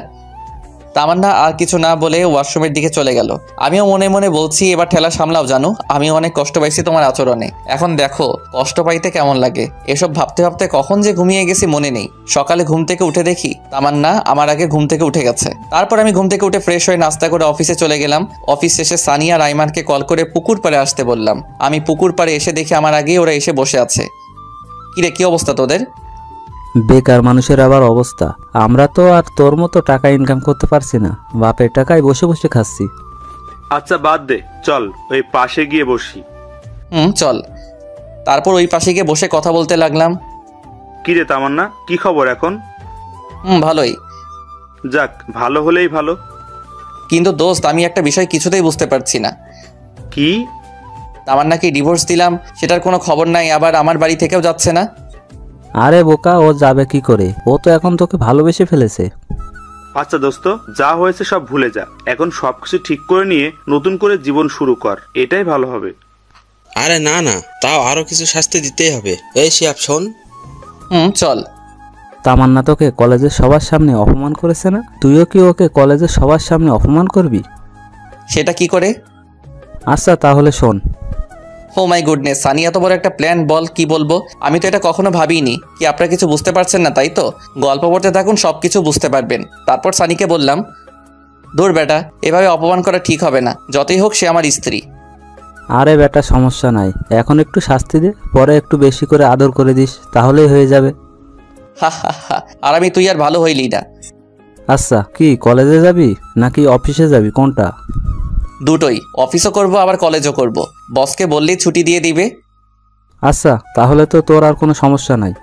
তামান্না আর কিছু না বলে ওয়াশরুমের দিকে চলে গেল। আমিও মনে মনে বলছি, এবার ঠেলা সামলাও জানো, আমিও অনেক কষ্ট পাইছি তোমার আচরণে। এখন দেখো কষ্ট পাইতে কেমন লাগে। এসব ভাবতে ভাবতে কখন যে ঘুমিয়ে গেছি মনে নেই। সকালে ঘুম থেকে উঠে দেখি তামান্না আমার আগে ঘুম থেকে উঠে গেছে। তারপর আমি ঘুম থেকে উঠে ফ্রেশ হয়ে নাস্তা করে অফিসে চলে গেলাম। অফিস শেষে সানিয়া আর আইমানকে কল করে পুকুর পাড়ে আসতে বললাম। আমি পুকুর পাড়ে এসে দেখি আমার আগেই ওরা এসে বসে আছে। কিরে, কি অবস্থা তোদের? বেকার মানুষের আবার অবস্থা। আমরা তো আর তোর মতো টাকা ইনকাম করতে পারছি না, বাপের টাকায় বসে বসে খাচ্ছি। আচ্ছা বাদ দে, চল ওই পাশে গিয়ে বসি। চল। তারপর ওই পাশে গিয়ে বসে কথা বলতে লাগলাম। কিরে তামান্না, কি খবর এখন? ভালোই। যাক, ভালো হলেই ভালো। কিন্তু দোস্ত, আমি একটা বিষয় কিছুতেই বুঝতে পারছি না। কি? তামান্নাকে ডিভোর্স দিলাম, সেটার কোনো খবর নাই, আবার আমার বাড়ি থেকেও যাচ্ছে না। আরে বোকা, ও যাবে কি করে? ও তো এখন তোকে ভালোবেসে ফেলেছে। আচ্ছা দোস্ত, যা হয়েছে সব ভুলে যা। এখন সবকিছু ঠিক করে নিয়ে নতুন করে জীবন শুরু কর, এটাই ভালো হবে। আরে না না, তাও আরো কিছু শাস্তি দিতেই হবে। এই শিহাব শোন। চল। তামান্না তোকে কলেজের সবার সামনে অপমান করেছে না? তুইও কি ওকে কলেজের সবার সামনে অপমান করবি? সেটা কি করে? আচ্ছা তাহলে শোন। ও মাই গুডনেস, সানি এত বড় একটা প্ল্যান! বল, কি বলবো? আমি তো এটা কখনো ভাবিনি। কি আপনারা কিছু বুঝতে পারছেন না, তাই তো? গল্প পড়তে থাকুন, সব কিছু বুঝতে পারবেন। তারপর সানিকে বললাম, দূর বেটা, এভাবে অপমান করা ঠিক হবে না। যতই হোক সে আমার স্ত্রী। আরে বেটা, সমস্যা নাই, এখন একটু শাস্তি দে, পরে একটু বেশি করে আদর করে দিস, তাহলেই হয়ে যাবে। হা হা হা। আর আমি তুই আর ভালো হইলি না। আচ্ছা, কি কলেজে যাবি নাকি অফিসে যাবি, কোনটা? দুটোই। অফিসও করব আবার কলেজও করব। বসকে বললেই ছুটি দিয়ে দিবে। আচ্ছা, তাহলে তো তোর আর কোনো সমস্যা নাই।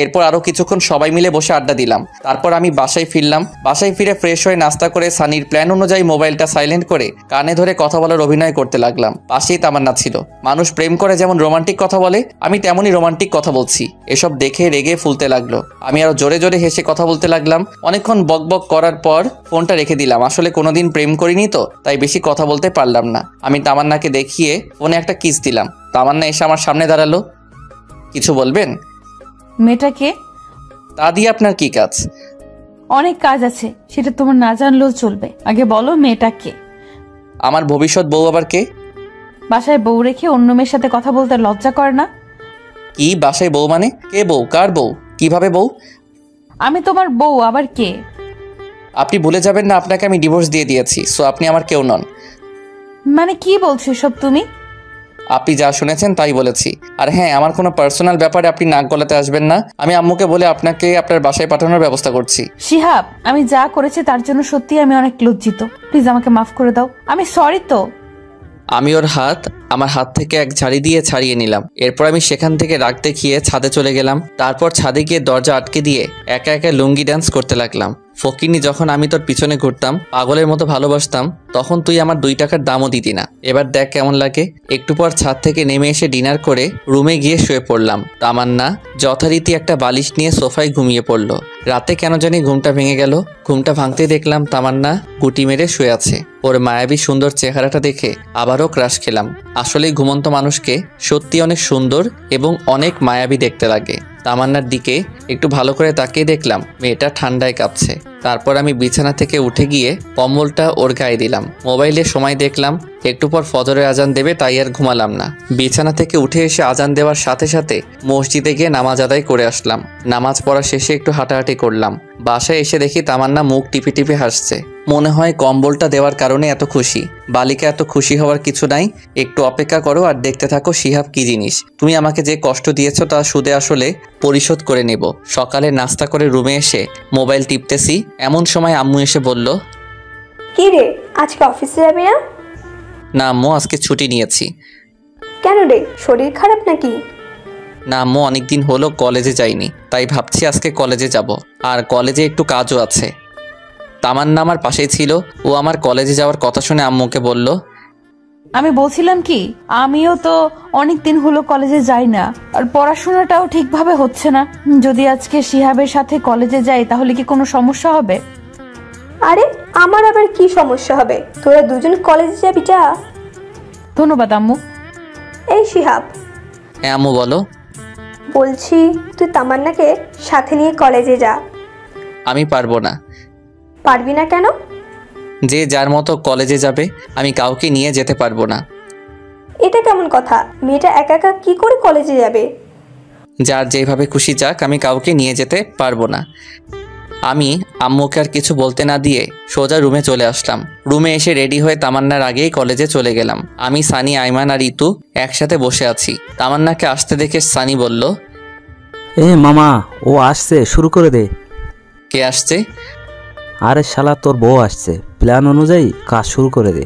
এরপর আরও কিছুক্ষণ সবাই মিলে বসে আড্ডা দিলাম। তারপর আমি বাসায় ফিরলাম। বাসায় ফিরে ফ্রেশ হয়ে নাস্তা করে সানির প্ল্যান অনুযায়ী মোবাইলটা সাইলেন্ট করে কানে ধরে কথা বলার অভিনয় করতে লাগলাম। পাশেই তামান্না ছিল। মানুষ প্রেম করে যেমন রোমান্টিক কথা বলে, আমি তেমনই রোমান্টিক কথা বলছি। এসব দেখে রেগে ফুলতে লাগলো। আমি আরো জোরে জোরে হেসে কথা বলতে লাগলাম। অনেকক্ষণ বক বক করার পর ফোনটা রেখে দিলাম। আসলে কোনোদিন প্রেম করিনি তো, তাই বেশি কথা বলতে পারলাম না। আমি তামান্নাকে দেখিয়ে ফোনে একটা কিস দিলাম। তামান্না এসে আমার সামনে দাঁড়ালো। কিছু বলবেন? মেয়েটাকে? তা দিয়ে আপনার কি কাজ? অনেক কাজ আছে, সেটা তোমার না জানলেও চলবে। আগে বলো মেয়েটাকে। আমার ভবিষ্যৎ বউ আবার কে? বাসায় বউ রেখে অন্য মেয়ের সাথে কথা বলতে লজ্জা করে না? কি বাসায় বউ মানে? কে বউ? কার বউ? কিভাবে বউ? আমি তোমার বউ, আবার কে? আপনি ভুলে যাবেন না আপনাকে আমি ডিভোর্স দিয়ে দিয়েছি, সো আপনি আমার কেউ নন। মানে কি বলছো সব তুমি? আপনি যা শুনেছেন তাই বলেছি। আর হ্যাঁ, আমার কোনো পার্সোনাল ব্যাপারে আপনি নাক গলাতে আসবেন না। আমি আম্মুকে বলে আপনাকে আপনার বাসায় পাঠানোর ব্যবস্থা করছি। শিহাব, আমি যা করেছি তার জন্য সত্যি আমি অনেক লজ্জিত। প্লিজ আমাকে মাফ করে দাও। আমি সরি তো। আমি ওর হাত আমার হাত থেকে এক ঝাড়ি দিয়ে ছাড়িয়ে নিলাম। এরপর আমি সেখান থেকে রাগ দেখিয়ে ছাদে চলে গেলাম। তারপর ছাদে গিয়ে দরজা আটকে দিয়ে একা একা লুঙ্গি ডান্স করতে লাগলাম। ফকিনি, যখন আমি তোর পিছনে ঘুরতাম, পাগলের মতো ভালোবাসতাম, তখন তুই আমার 2 টাকার দামও দিতি না। এবার দেখ কেমন লাগে। একটু পর ছাদ থেকে নেমে এসে ডিনার করে রুমে গিয়ে শুয়ে পড়লাম। তামান্না যথারীতি একটা বালিশ নিয়ে সোফায় ঘুমিয়ে পড়লো। রাতে কেন জানি ঘুমটা ভেঙে গেল। ঘুমটা ভাঙতেই দেখলাম তামান্না গুটি মেরে শুয়ে আছে। ওর মায়াবী সুন্দর চেহারাটা দেখে আবারও ক্রাশ খেলাম। আসলেই ঘুমন্ত মানুষকে সত্যি অনেক সুন্দর এবং অনেক মায়াবী দেখতে লাগে। তামান্নার দিকে একটু ভালো করে তাকিয়ে দেখলাম মেয়েটা ঠান্ডায় কাঁপছে। তারপর আমি বিছানা থেকে উঠে গিয়ে কম্বলটা ওর গায়ে দিলাম। মোবাইলে সময় দেখলাম, একটু পর ফজরের আজান দেবে, তাই আর ঘুমালাম না। বিছানা থেকে উঠে এসে আজান দেওয়ার সাথে সাথে মসজিদে গিয়ে নামাজ আদায় করে আসলাম। নামাজ পড়া শেষে একটু হাঁটাহাঁটি করলাম। বাসায় এসে দেখি তামান্না মুখ টিপে টিপে হাসছে। মনে হয় কম্বলটা দেওয়ার কারণে এত খুশি। বালিকা এত খুশি হওয়ার কিছু নাই, একটু অপেক্ষা করো আর দেখতে থাকো শিহাব কি জিনিস। তুমি আমাকে যে কষ্ট দিয়েছো তা সুদে আসলে পরিশোধ করে নেব। সকালে নাস্তা করে রুমে এসে মোবাইল টিপতেছি, এমন সময় আম্মু এসে বলল, কি রে, আজকে অফিসে যাবি না? না আম্মু, আজকে ছুটি নিয়েছি। কেন রে, শরীর খারাপ নাকি? না আম্মু, অনেকদিন হলো কলেজে যাইনি, তাই ভাবছি আজকে কলেজে যাব। আর কলেজে একটু কাজও আছে। তামান্না আমার পাশেই ছিল, ও আমার কলেজে যাওয়ার কথা শুনে আম্মুকে বলল, আমি বলছিলাম কি, আমিও তো অনেকদিন হলো কলেজে যাই না, আর পড়াশোনাটাও ঠিকভাবে হচ্ছে না। যদি আজকে শিহাবের সাথে কলেজে যাই তাহলে কি কোনো সমস্যা হবে? আরে আমার আবার কি সমস্যা হবে? তোরা দুজন কলেজে যাবি, যা। ধন্যবাদ আম্মু। এই শিহাব, হ্যাঁ আম্মু বলো। বলছি তুই তামান্নাকে সাথে নিয়ে কলেজে যা। আমি পারবো না। পারবি না কেন? যে যার মতো কলেজে যাবে, আমি কাউকে নিয়ে যেতে পারবো না। এটা কেমন কথা? মেয়েটা একা একা কি করে কলেজে যাবে? যার যেভাবে খুশি যাক, আমি কাউকে নিয়ে যেতে পারবো না। আমি আম্মুকে আর কিছু বলতে না দিয়ে সোজা রুমে চলে আসলাম। রুমে এসে রেডি হয়ে তামান্নার আগেই কলেজে চলে গেলাম। আমি, সানি, আইমান আর ইতু একসাথে বসে আছি। তামান্নাকে আসতে দেখে সানি বলল, এ মামা, ও আসছে, শুরু করে দে। কে আসছে? আরে শালা, তোর বউ আসছে, প্ল্যান অনুযায়ী কাজ শুরু করে দে।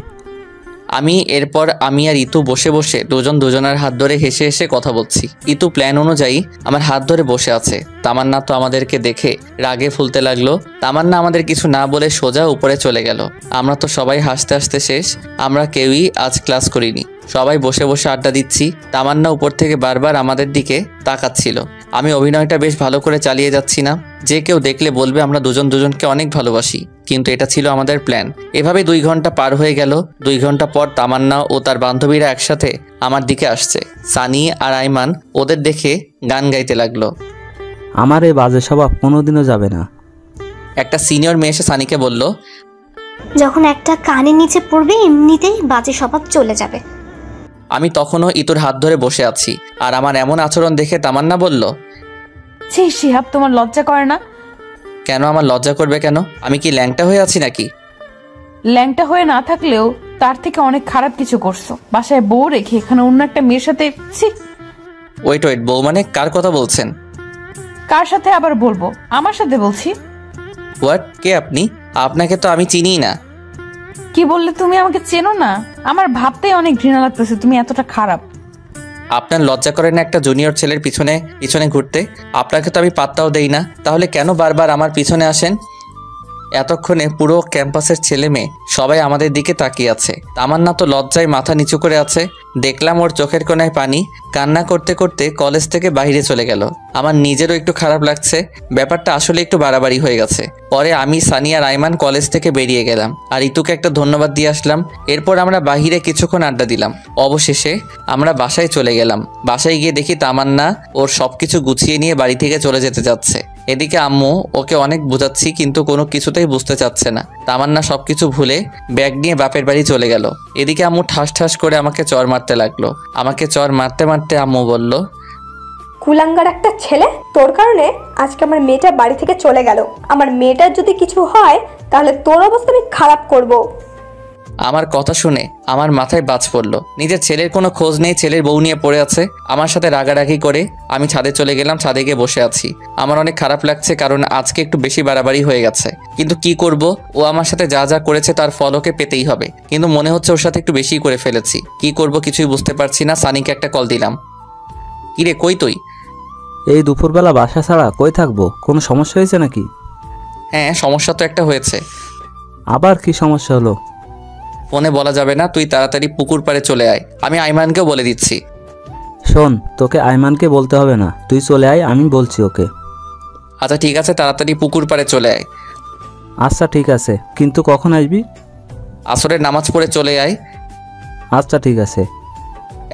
এরপর আমি আর ইতু বসে বসে দুজন দুজনের হাত ধরে হেসে হেসে কথা বলছি। ইতু প্ল্যান অনুযায়ী আমার হাত ধরে বসে আছে। তামান্না তো আমাদেরকে দেখে রাগে ফুলতে লাগলো। তামান্না আমাদের কিছু না বলে সোজা উপরে চলে গেল। আমরা তো সবাই হাসতে হাসতে শেষ। আমরা কেউই আজ ক্লাস করিনি, সবাই বসে বসে আড্ডা দিচ্ছি। তামান্না উপর থেকে বারবার আমাদের দিকে তাকাচ্ছিল। আমি অভিনয়টা বেশ ভালো করে চালিয়ে যাচ্ছি না? যে কেউ দেখলে বলবে আমরা দুজন দুজনকে অনেক ভালোবাসি, কিন্তু এটা ছিল আমাদের প্ল্যান। এভাবে 2 ঘন্টা পার হয়ে গেল। 2 ঘন্টা পর তামান্না ও তার বান্ধবীরা একসাথে আমার দিকে আসছে। সানি আর আইমান ওদের দেখে গান গাইতে লাগলো। আমার এই বাজে স্বভাব কোনোদিনও যাবে না। একটা সিনিয়র মেয়ে এসে সানিকে বলল, যখন একটা কানের নিচে পড়বে এমনিতেই বাজে স্বভাব চলে যাবে। আমি তখনও ইতুর হাত ধরে বসে আছি। আর আমার এমন আচরণ দেখে তামান্না বলল, ছি শিহাব, তোমার লজ্জা করে না? কেন আমার লজ্জা করবে কেন? আমি কি ল্যাংটা হয়ে আছি নাকি? ল্যাংটা হয়ে না থাকলেও তার থেকে অনেক খারাপ কিছু করছো। বাসায় বউ রেখে এখানে অন্য একটা মেয়ের সাথে। ছি। ওয়েট, বউ মানে কার কথা বলছেন? কার সাথে আবার বলবো? আমার সাথে বলছি। হোয়াট? কে আপনি? আপনাকে তো আমি চিনি না। কি বললে? তুমি আমাকে চেনো না? আমার ভাবতেই অনেক ঘৃণা লাগতেছে তুমি এতটা খারাপ। আপনার লজ্জা করে না একটা জুনিয়র ছেলের পিছনে পিছনে ঘুরতে? আপনাকে তো আমি পাত্তাও দেই না, তাহলে কেন বারবার আমার পিছনে আসেন? এতক্ষণে পুরো ক্যাম্পাসের ছেলে মেয়ে সবাই আমাদের দিকে তাকিয়ে আছে। তামান্না তো লজ্জায় মাথা নিচু করে আছে। দেখলাম ওর চোখের কোণায় পানি। কান্না করতে করতে কলেজ থেকে বাইরে চলে গেল। আমার নিজেরও একটু খারাপ লাগছে। ব্যাপারটা আসলে একটু বাড়াবাড়ি হয়ে গেছে। পরে আমি, সানি আর আইমান কলেজ থেকে বেরিয়ে গেলাম আর ইতুকে একটা ধন্যবাদ দিয়ে আসলাম। এরপর আমরা বাহিরে কিছুক্ষণ আড্ডা দিলাম। অবশেষে আমরা বাসায় চলে গেলাম। বাসায় গিয়ে দেখি তামান্না ওর সবকিছু গুছিয়ে নিয়ে বাড়ি থেকে চলে যেতে যাচ্ছে। এদিকে আম্মু ওকে অনেক বোঝাচ্ছি, কিন্তু কোনো কিছুতেই বুঝতে চাচ্ছে না। তামান্না সবকিছু ভুলে ব্যাগ নিয়ে বাপের বাড়ি চলে গেল। এদিকে আম্মু ঠাস ঠাস করে আমাকে চর মারতে লাগলো। আমাকে চর মারতে মারতে আম্মু বলল, কুলাঙ্গার একটা ছেলে, তোর কারণে আজকে আমার মেয়েটা বাড়ি থেকে চলে গেল। আমার মেয়েটার যদি কিছু হয় তাহলে তোর অবস্থা আমি খারাপ করব। আমার কথা শুনে আমার মাথায় বাজ পড়লো। নিজের ছেলের কোনো খোঁজ নেই, ছেলের বউ নিয়ে পড়ে আছে। আমার সাথে রাগারাগি করে আমি ছাদে চলে গেলাম। ছাদে গিয়ে বসে আছি। আমার অনেক খারাপ লাগছে, কারণ আজকে একটু বেশি বাড়াবাড়ি হয়ে গেছে। কিন্তু কি করব, ও আমার সাথে যা যা করেছে তার ফল ওকে পেতেই হবে। কিন্তু মনে হচ্ছে ওর সাথে একটু বেশি করে ফেলেছি। কি করব কিছুই বুঝতে পারছি না। সানিকে একটা কল দিলাম। কিরে, কই তুই? এই দুপুরবেলা বাসা ছাড়া কই থাকবো? কোনো সমস্যা হয়েছে নাকি? হ্যাঁ, সমস্যা তো একটা হয়েছে। আবার কি সমস্যা হলো? ফোনে বলা যাবে না, তুই তাড়াতাড়ি পুকুর পাড়ে চলে আয়। আমি আইমানকেও বলে দিচ্ছি। শোন, তোকে আইমানকে বলতে হবে না, তুই চলে আয়, আমি বলছি ওকে। আচ্ছা ঠিক আছে, তাড়াতাড়ি পুকুর পাড়ে চলে আয়। আচ্ছা ঠিক আছে, কিন্তু কখন আসবি? আসরের নামাজ পড়ে চলে আয়। আচ্ছা ঠিক আছে।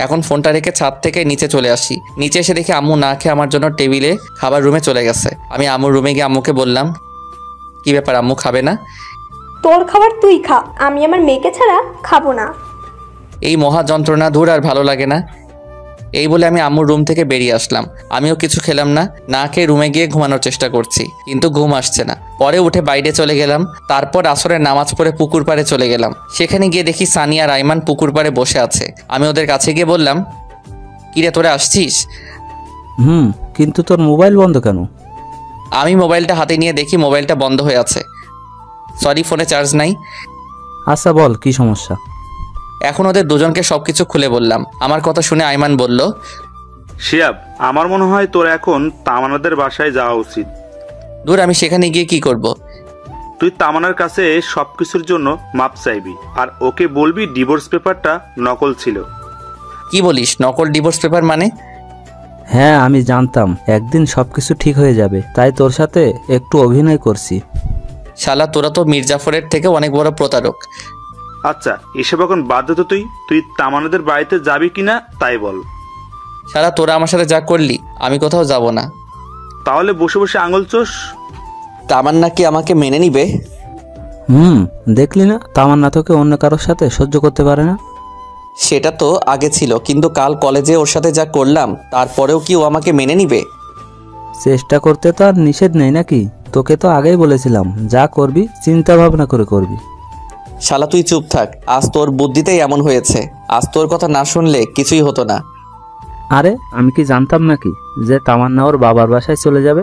এখন ফোনটা রেখে ছাদ থেকে নিচে চলে আসি। নিচে এসে দেখি আম্মু না খেয়ে আমার জন্য টেবিলে খাবার রুমে চলে গেছে। আমি আম্মুর রুমে গিয়ে আম্মুকে বললাম, কি ব্যাপার, আম্মু খাবে না? তোর খাবার তুই খা, আমি আমার মেয়েকে ছাড়া খাবো না। এই মহা যন্ত্রণা দূর আর ভালো লাগে না। এই বলে আমি আম্মুর রুম থেকে বেরিয়ে আসলাম। আমিও কিছু খেলাম না, না খেয়ে রুমে গিয়ে ঘুমানোর চেষ্টা করছি, কিন্তু ঘুম আসছে না। পরে উঠে বাইরে চলে গেলাম। তারপর আসরের নামাজ পড়ে পুকুর পাড়ে চলে গেলাম। সেখানে গিয়ে দেখি সানি আর আইমান পুকুর পাড়ে বসে আছে। আমি ওদের কাছে গিয়ে বললাম, কিরে তোরা আসছিস? কিন্তু তোর মোবাইল বন্ধ কেন? আমি মোবাইলটা হাতে নিয়ে দেখি মোবাইলটা বন্ধ হয়ে আছে। সরি, ফোনে চার্জ নাই। আচ্ছা বল, কি সমস্যা? এখন ওদের দুজনকে সবকিছু খুলে বললাম। আমার কথা শুনে আইমান বলল, শিহাব, আমার মনে হয় তোর এখন তামান্নাদের বাসায় যাওয়া উচিত। দূর, আমি সেখানে গিয়ে কি করব? তুই তামান্নার কাছে সবকিছুর জন্য মাপ চাইবি, আর ওকে বলবি ডিভোর্স পেপারটা নকল ছিল। কি বলিস, নকল ডিভোর্স পেপার মানে? হ্যাঁ, আমি জানতাম একদিন সবকিছু ঠিক হয়ে যাবে, তাই তোর সাথে একটু অভিনয় করছি। শালা, তোরা তো মির্জাফরের থেকে অনেক বড় প্রতারক। আচ্ছা, এসব এখন বাদ দে তো। তুই তামান্নাদের বাড়িতে যাবি কিনা তাই বল। শালা, তোরা আমার সাথে যা করলি, আমি কোথাও যাব না। তাহলে বসে বসে আঙুল চোষ। তামান্না কি আমাকে মেনে নিবে? দেখলি না, তামান্না তোকে অন্য কারোর সাথে সহ্য করতে পারে না। সেটা তো আগে ছিল, কিন্তু কাল কলেজে ওর সাথে যা করলাম, তারপরেও কি ও আমাকে মেনে নিবে? চেষ্টা করতে তো আর নিষেধ নেই নাকি? তোকে তো আগেই বলেছিলাম, যা করবি চিন্তা ভাবনা করে করবি। শালা, তুই চুপ থাক। আজ তোর বুদ্ধিতেই এমন হয়েছে। আজ তোর কথা না শুনলে কিছুই হতো না। আরে আমি কি জানতাম নাকি যে তামান্না ওর বাবার বাসায় চলে যাবে?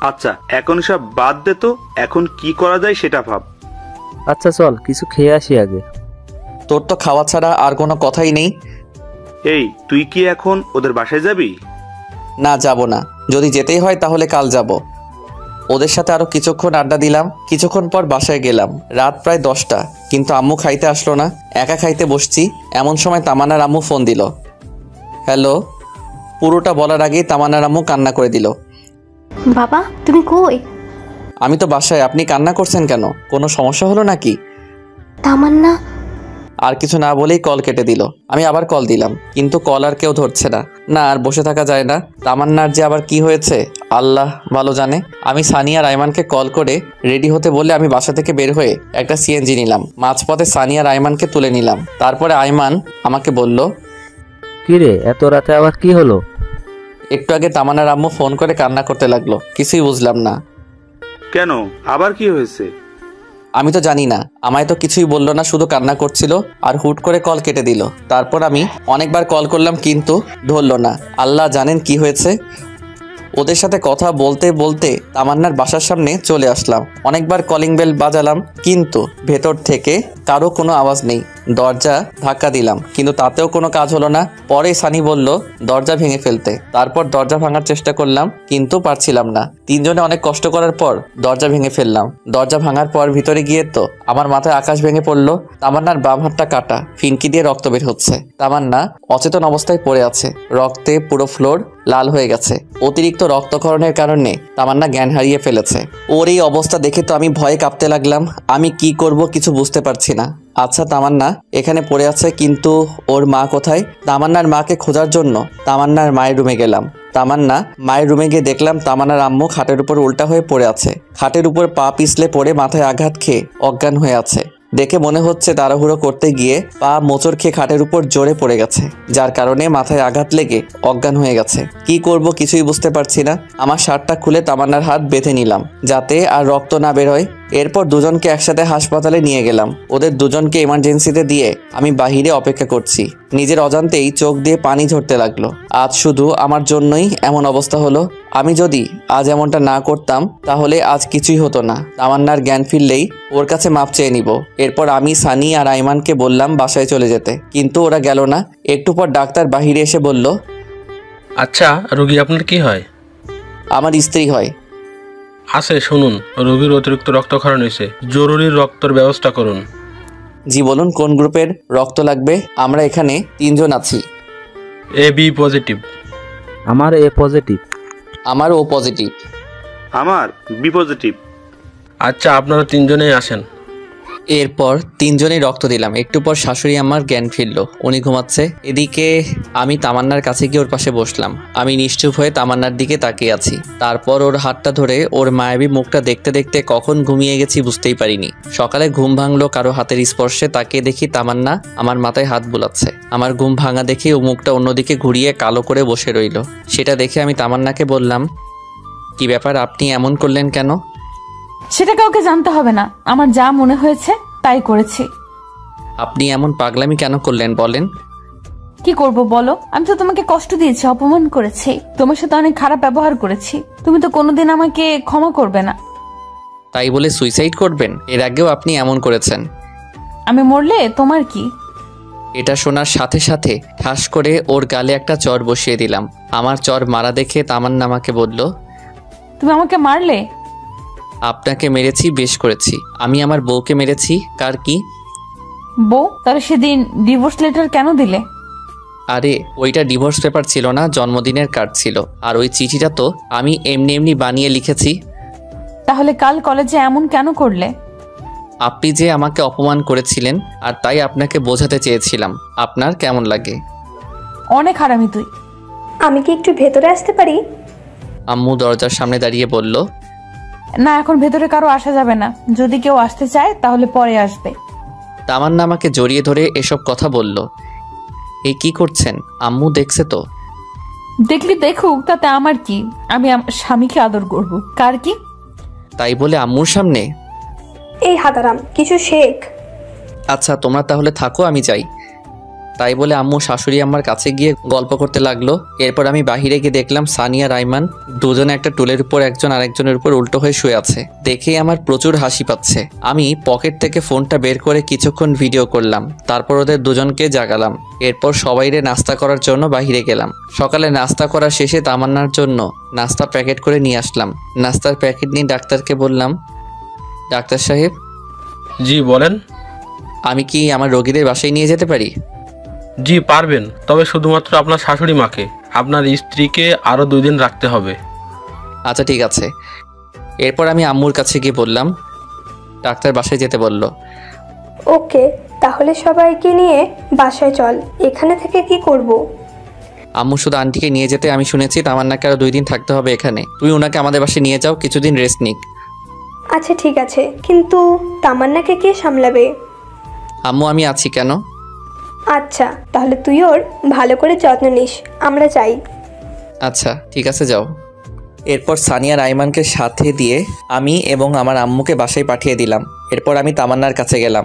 আচ্ছা, এখন সব বাদ দে তো, এখন কি করা যায় সেটা ভাব। আচ্ছা চল, কিছু খেয়ে আসি আগে। তোর তো খাওয়া ছাড়া আর কোনো কথাই নেই। এই, তুই কি এখন ওদের বাসায় যাবি? না, যাব না। যদি যেতেই হয় তাহলে কাল যাব। ওদের সাথে আরো কিছুক্ষণ আড্ডা দিলাম। কিছুক্ষণ পর বাসায় গেলাম। রাত প্রায় 10টা, কিন্তু আম্মু খাইতে আসলো না। একা খাইতে বসছি, এমন সময় তামান্নার আম্মু ফোন দিল। হ্যালো। পুরোটা বলার আগেই তামান্নার আম্মু কান্না করে দিল। বাবা, তুমি কই? আমি তো বাসায়। আপনি কান্না করছেন কেন? কোনো সমস্যা হলো নাকি? তামান্না। আর কিছু না বলেই কল কেটে দিল। আমি আবার কল দিলাম, কিন্তু কল আর কেউ ধরছে না। না, আর বসে থাকা যায় না। তামান্নার যে আবার কি হয়েছে আল্লাহ ভালো জানে। আমি সানি আর আইমানকে কল করে রেডি হতে বলে আমি বাসা থেকে বের হয়ে একটা সিএনজি নিলাম। মাঝপথে সানি আর আইমানকে তুলে নিলাম। তারপরে আইমান আমাকে বলল, কিরে এত রাতে আবার কি হলো? একটু আগে তামান্নার আম্মু ফোন করে কান্না করতে লাগলো। কিছুই বুঝলাম না। কেন, আবার কি হয়েছে? আমি তো জানি না। আমায় তো কিছুই বললো না, শুধু কান্না করছিল আর হুট করে কল কেটে দিল। তারপর আমি অনেকবার কল করলাম, কিন্তু ধরলো না। আল্লাহ জানেন কি হয়েছে। ওদের সাথে কথা বলতে বলতে তামান্নার বাসার সামনে চলে আসলাম। অনেকবার কলিং বেল বাজালাম, কিন্তু ভেতর থেকে কারো কোনো আওয়াজ নেই। দরজা ধাক্কা দিলাম, কিন্তু তাতেও কোনো কাজ হলো না। পরে সানি বলল দরজা ভেঙে ফেলতে। তারপর দরজা ভাঙার চেষ্টা করলাম, কিন্তু পারছিলাম না। তিনজনে অনেক কষ্ট করার পর দরজা ভেঙে ফেললাম। দরজা ভাঙার পর ভিতরে গিয়ে তো আমার মাথায় আকাশ ভেঙে পড়লো। তামান্নার বাম হাতটা কাটা, ফিনকি দিয়ে রক্ত বের হচ্ছে। তামান্না অচেতন অবস্থায় পড়ে আছে। রক্তে পুরো ফ্লোর লাল হয়ে গেছে। অতিরিক্ত রক্তক্ষরণের কারণে তামান্না জ্ঞান হারিয়ে ফেলেছে। ওর এই অবস্থা দেখে তো আমি ভয়ে কাঁপতে লাগলাম। আমি কি করব কিছু বুঝতে পারছি না। আচ্ছা, তামান্না এখানে পড়ে আছে, কিন্তু ওর মা কোথায়? তামান্নার মাকে খোঁজার জন্য তামান্নার মায়ের রুমে গেলাম। তামান্না মায়ের রুমে গিয়ে দেখলাম তামান্নার আম্মু খাটের উপর উল্টা হয়ে পড়ে আছে। খাটের উপর পা পিছলে পড়ে মাথায় আঘাত খেয়ে অজ্ঞান হয়ে আছে। দেখে মনে হচ্ছে তাড়াহুড়ো করতে গিয়ে পা মোচড় খেয়ে খাটের উপর জোরে পড়ে গেছে, যার কারণে মাথায় আঘাত লেগে অজ্ঞান হয়ে গেছে। কি করব কিছুই বুঝতে পারছি না। আমার শার্টটা খুলে তামান্নার হাত বেঁধে নিলাম, যাতে আর রক্ত না বের হয়। এরপর দুজনকে একসাথে হাসপাতালে নিয়ে গেলাম। ওদের দুজনকে এমার্জেন্সিতে দিয়ে আমি বাহিরে অপেক্ষা করছি। নিজের অজান্তেই চোখ দিয়ে পানি ঝরতে লাগলো। আজ শুধু আমার জন্যই এমন অবস্থা হলো। আমি যদি আজ এমনটা না করতাম তাহলে আজ কিছুই হতো না। তামান্নার জ্ঞান ফিরলেই ওর কাছে মাপ চেয়ে নিব। এরপর আমি সানি আর আইমানকে বললাম বাসায় চলে যেতে, কিন্তু ওরা গেল না। একটু পর ডাক্তার বাহিরে এসে বলল, আচ্ছা, রোগী আপনার কি হয়? আমার স্ত্রী হয়। আছে, শুনুন, রোগীর অতিরিক্ত রক্তক্ষরণ হয়েছে, জরুরি রক্তের ব্যবস্থা করুন। জি বলুন, কোন গ্রুপের রক্ত লাগবে? আমরা এখানে 3 জন আছি। A B positive. আমার এ পজিটিভ। আমার ও পজিটিভ। আমার বি পজিটিভ। আচ্ছা, আপনারা 3 জনেই আসেন। এরপর তিনজনেই রক্ত দিলাম। একটু পর শাশুড়ি আমার জ্ঞান ফিরল, উনি ঘুমাচ্ছে। এদিকে আমি তামান্নার কাছে গিয়ে ওর পাশে বসলাম। আমি নিশ্চুপ হয়ে তামান্নার দিকে তাকিয়ে আছি। তারপর ওর হাতটা ধরে ওর মায়াবী মুখটা দেখতে দেখতে কখন ঘুমিয়ে গেছি বুঝতেই পারিনি। সকালে ঘুম ভাঙলো কারো হাতের স্পর্শে। তাকিয়ে দেখি তামান্না আমার মাথায় হাত বুলাচ্ছে। আমার ঘুম ভাঙা দেখে ও মুখটা অন্যদিকে ঘুরিয়ে কালো করে বসে রইল। সেটা দেখে আমি তামান্নাকে বললাম, কি ব্যাপার, আপনি এমন করলেন কেন? সেটা কাউকে জানতে হবে না, আমার যা মনে হয়েছে তাই করেছি। আপনি এমন পাগলামি কেন করলেন বলেন? কি করব বলো? আমি তো তোমাকে কষ্ট দিয়েছি, অপমান করেছি, তোমার সাথে অনেক খারাপ ব্যবহার করেছি। তুমি তো কোনোদিন আমাকে ক্ষমা করবে না। তাই বলে সুইসাইড করবেন? এর আগেও আপনি এমন করেছেন। আমি মরলে তোমার কি? এটা শোনার সাথে সাথে ঠাস করে ওর গালে একটা চর বসিয়ে দিলাম। আমার চর মারা দেখে তামান্না আমাকে বলল, তুমি আমাকে মারলে? আপনাকে মেরেছি, বেশ করেছি। আমি আমার বউকে মেরেছি, কার কি? বউ? তাহলে সেদিন ডিভোর্স লেটার কেন দিলে? আরে ওইটা ডিভোর্স পেপার ছিল না, জন্মদিনের কার্ড ছিল। আর ওই চিঠিটা তো আমি এমনি এমনি বানিয়ে লিখেছি। তাহলে কাল কলেজে এমন কেন করলে? আপনি যে আমাকে অপমান করেছিলেন, আর তাই আপনাকে বোঝাতে চেয়েছিলাম। আপনার কেমন লাগে? অনেক হারামি তুই। আমি কি একটু ভেতরে আসতে পারি? আম্মু দরজার সামনে দাঁড়িয়ে বলল, না, এখন ভেতরে কারো আসা যাবে না। যদি কেউ আসতে চায় তাহলে পরে আসবে। তামান্না আমাকে জড়িয়ে ধরে এসব কথা বলল। এই কি করছেন? আম্মু দেখছে তো? দেখলি দেখুক, তাতে আমার কি? আমি আমার স্বামীকে আদর করব, কার কি? তাই বলে আম্মুর সামনে? এই হাদারাম, কিছু শেখ। আচ্ছা তোমরা তাহলে থাকো, আমি যাই। তাই বলে আম্মু শাশুড়ি আমার কাছে গিয়ে গল্প করতে লাগলো। এরপর আমি বাহিরে গিয়ে দেখলাম সানিয়া রাইমান দুজনে একটা টুলের উপর একজন আরেকজনের উপর উল্টো হয়ে শুয়ে আছে। দেখেই আমার প্রচুর হাসি পাচ্ছে। আমি পকেট থেকে ফোনটা বের করে কিছুক্ষণ ভিডিও করলাম। তারপর ওদের দুজনকে জাগালাম। এরপর সবাইরে নাস্তা করার জন্য বাহিরে গেলাম। সকালে নাস্তা করা শেষে তামান্নার জন্য নাস্তা প্যাকেট করে নিয়ে আসলাম। নাস্তার প্যাকেট নিয়ে ডাক্তারকে বললাম, ডাক্তার সাহেব। জি বলেন। আমি কি আমার রোগীদের বাসায় নিয়ে যেতে পারি? জি পারবেন, তবে শুধুমাত্র আপনার শাশুড়ি মাকে। আপনার স্ত্রীকে আরো 2 দিন রাখতে হবে। আচ্ছা ঠিক আছে। এরপর আমি আম্মুর কাছে গিয়ে বললাম, ডাক্তার বাসায় যেতে বলল। ওকে, তাহলে সবাইকে নিয়ে বাসায় চল। এখানে থেকে কি করব? আম্মু শুধু আন্টিকে নিয়ে যেতে। আমি শুনেছি তামান্নাকে আরো 2 দিন থাকতে হবে এখানে। তুই ওনাকে আমাদের বাসায় নিয়ে যাও, কিছুদিন রেস্ট নিক। আচ্ছা ঠিক আছে, কিন্তু তামান্নাকে কে সামলাবে? আম্মু আমি আছি। কেন? আচ্ছা তাহলে তুই ওর ভালো করে যত্ন নিস, আমরা যাই। আচ্ছা ঠিক আছে, যাও। এরপর সানিয়া রাইমানকে সাথে দিয়ে আমি এবং আমার আম্মুকে বাসায় পাঠিয়ে দিলাম। এরপর আমি তামান্নার কাছে গেলাম।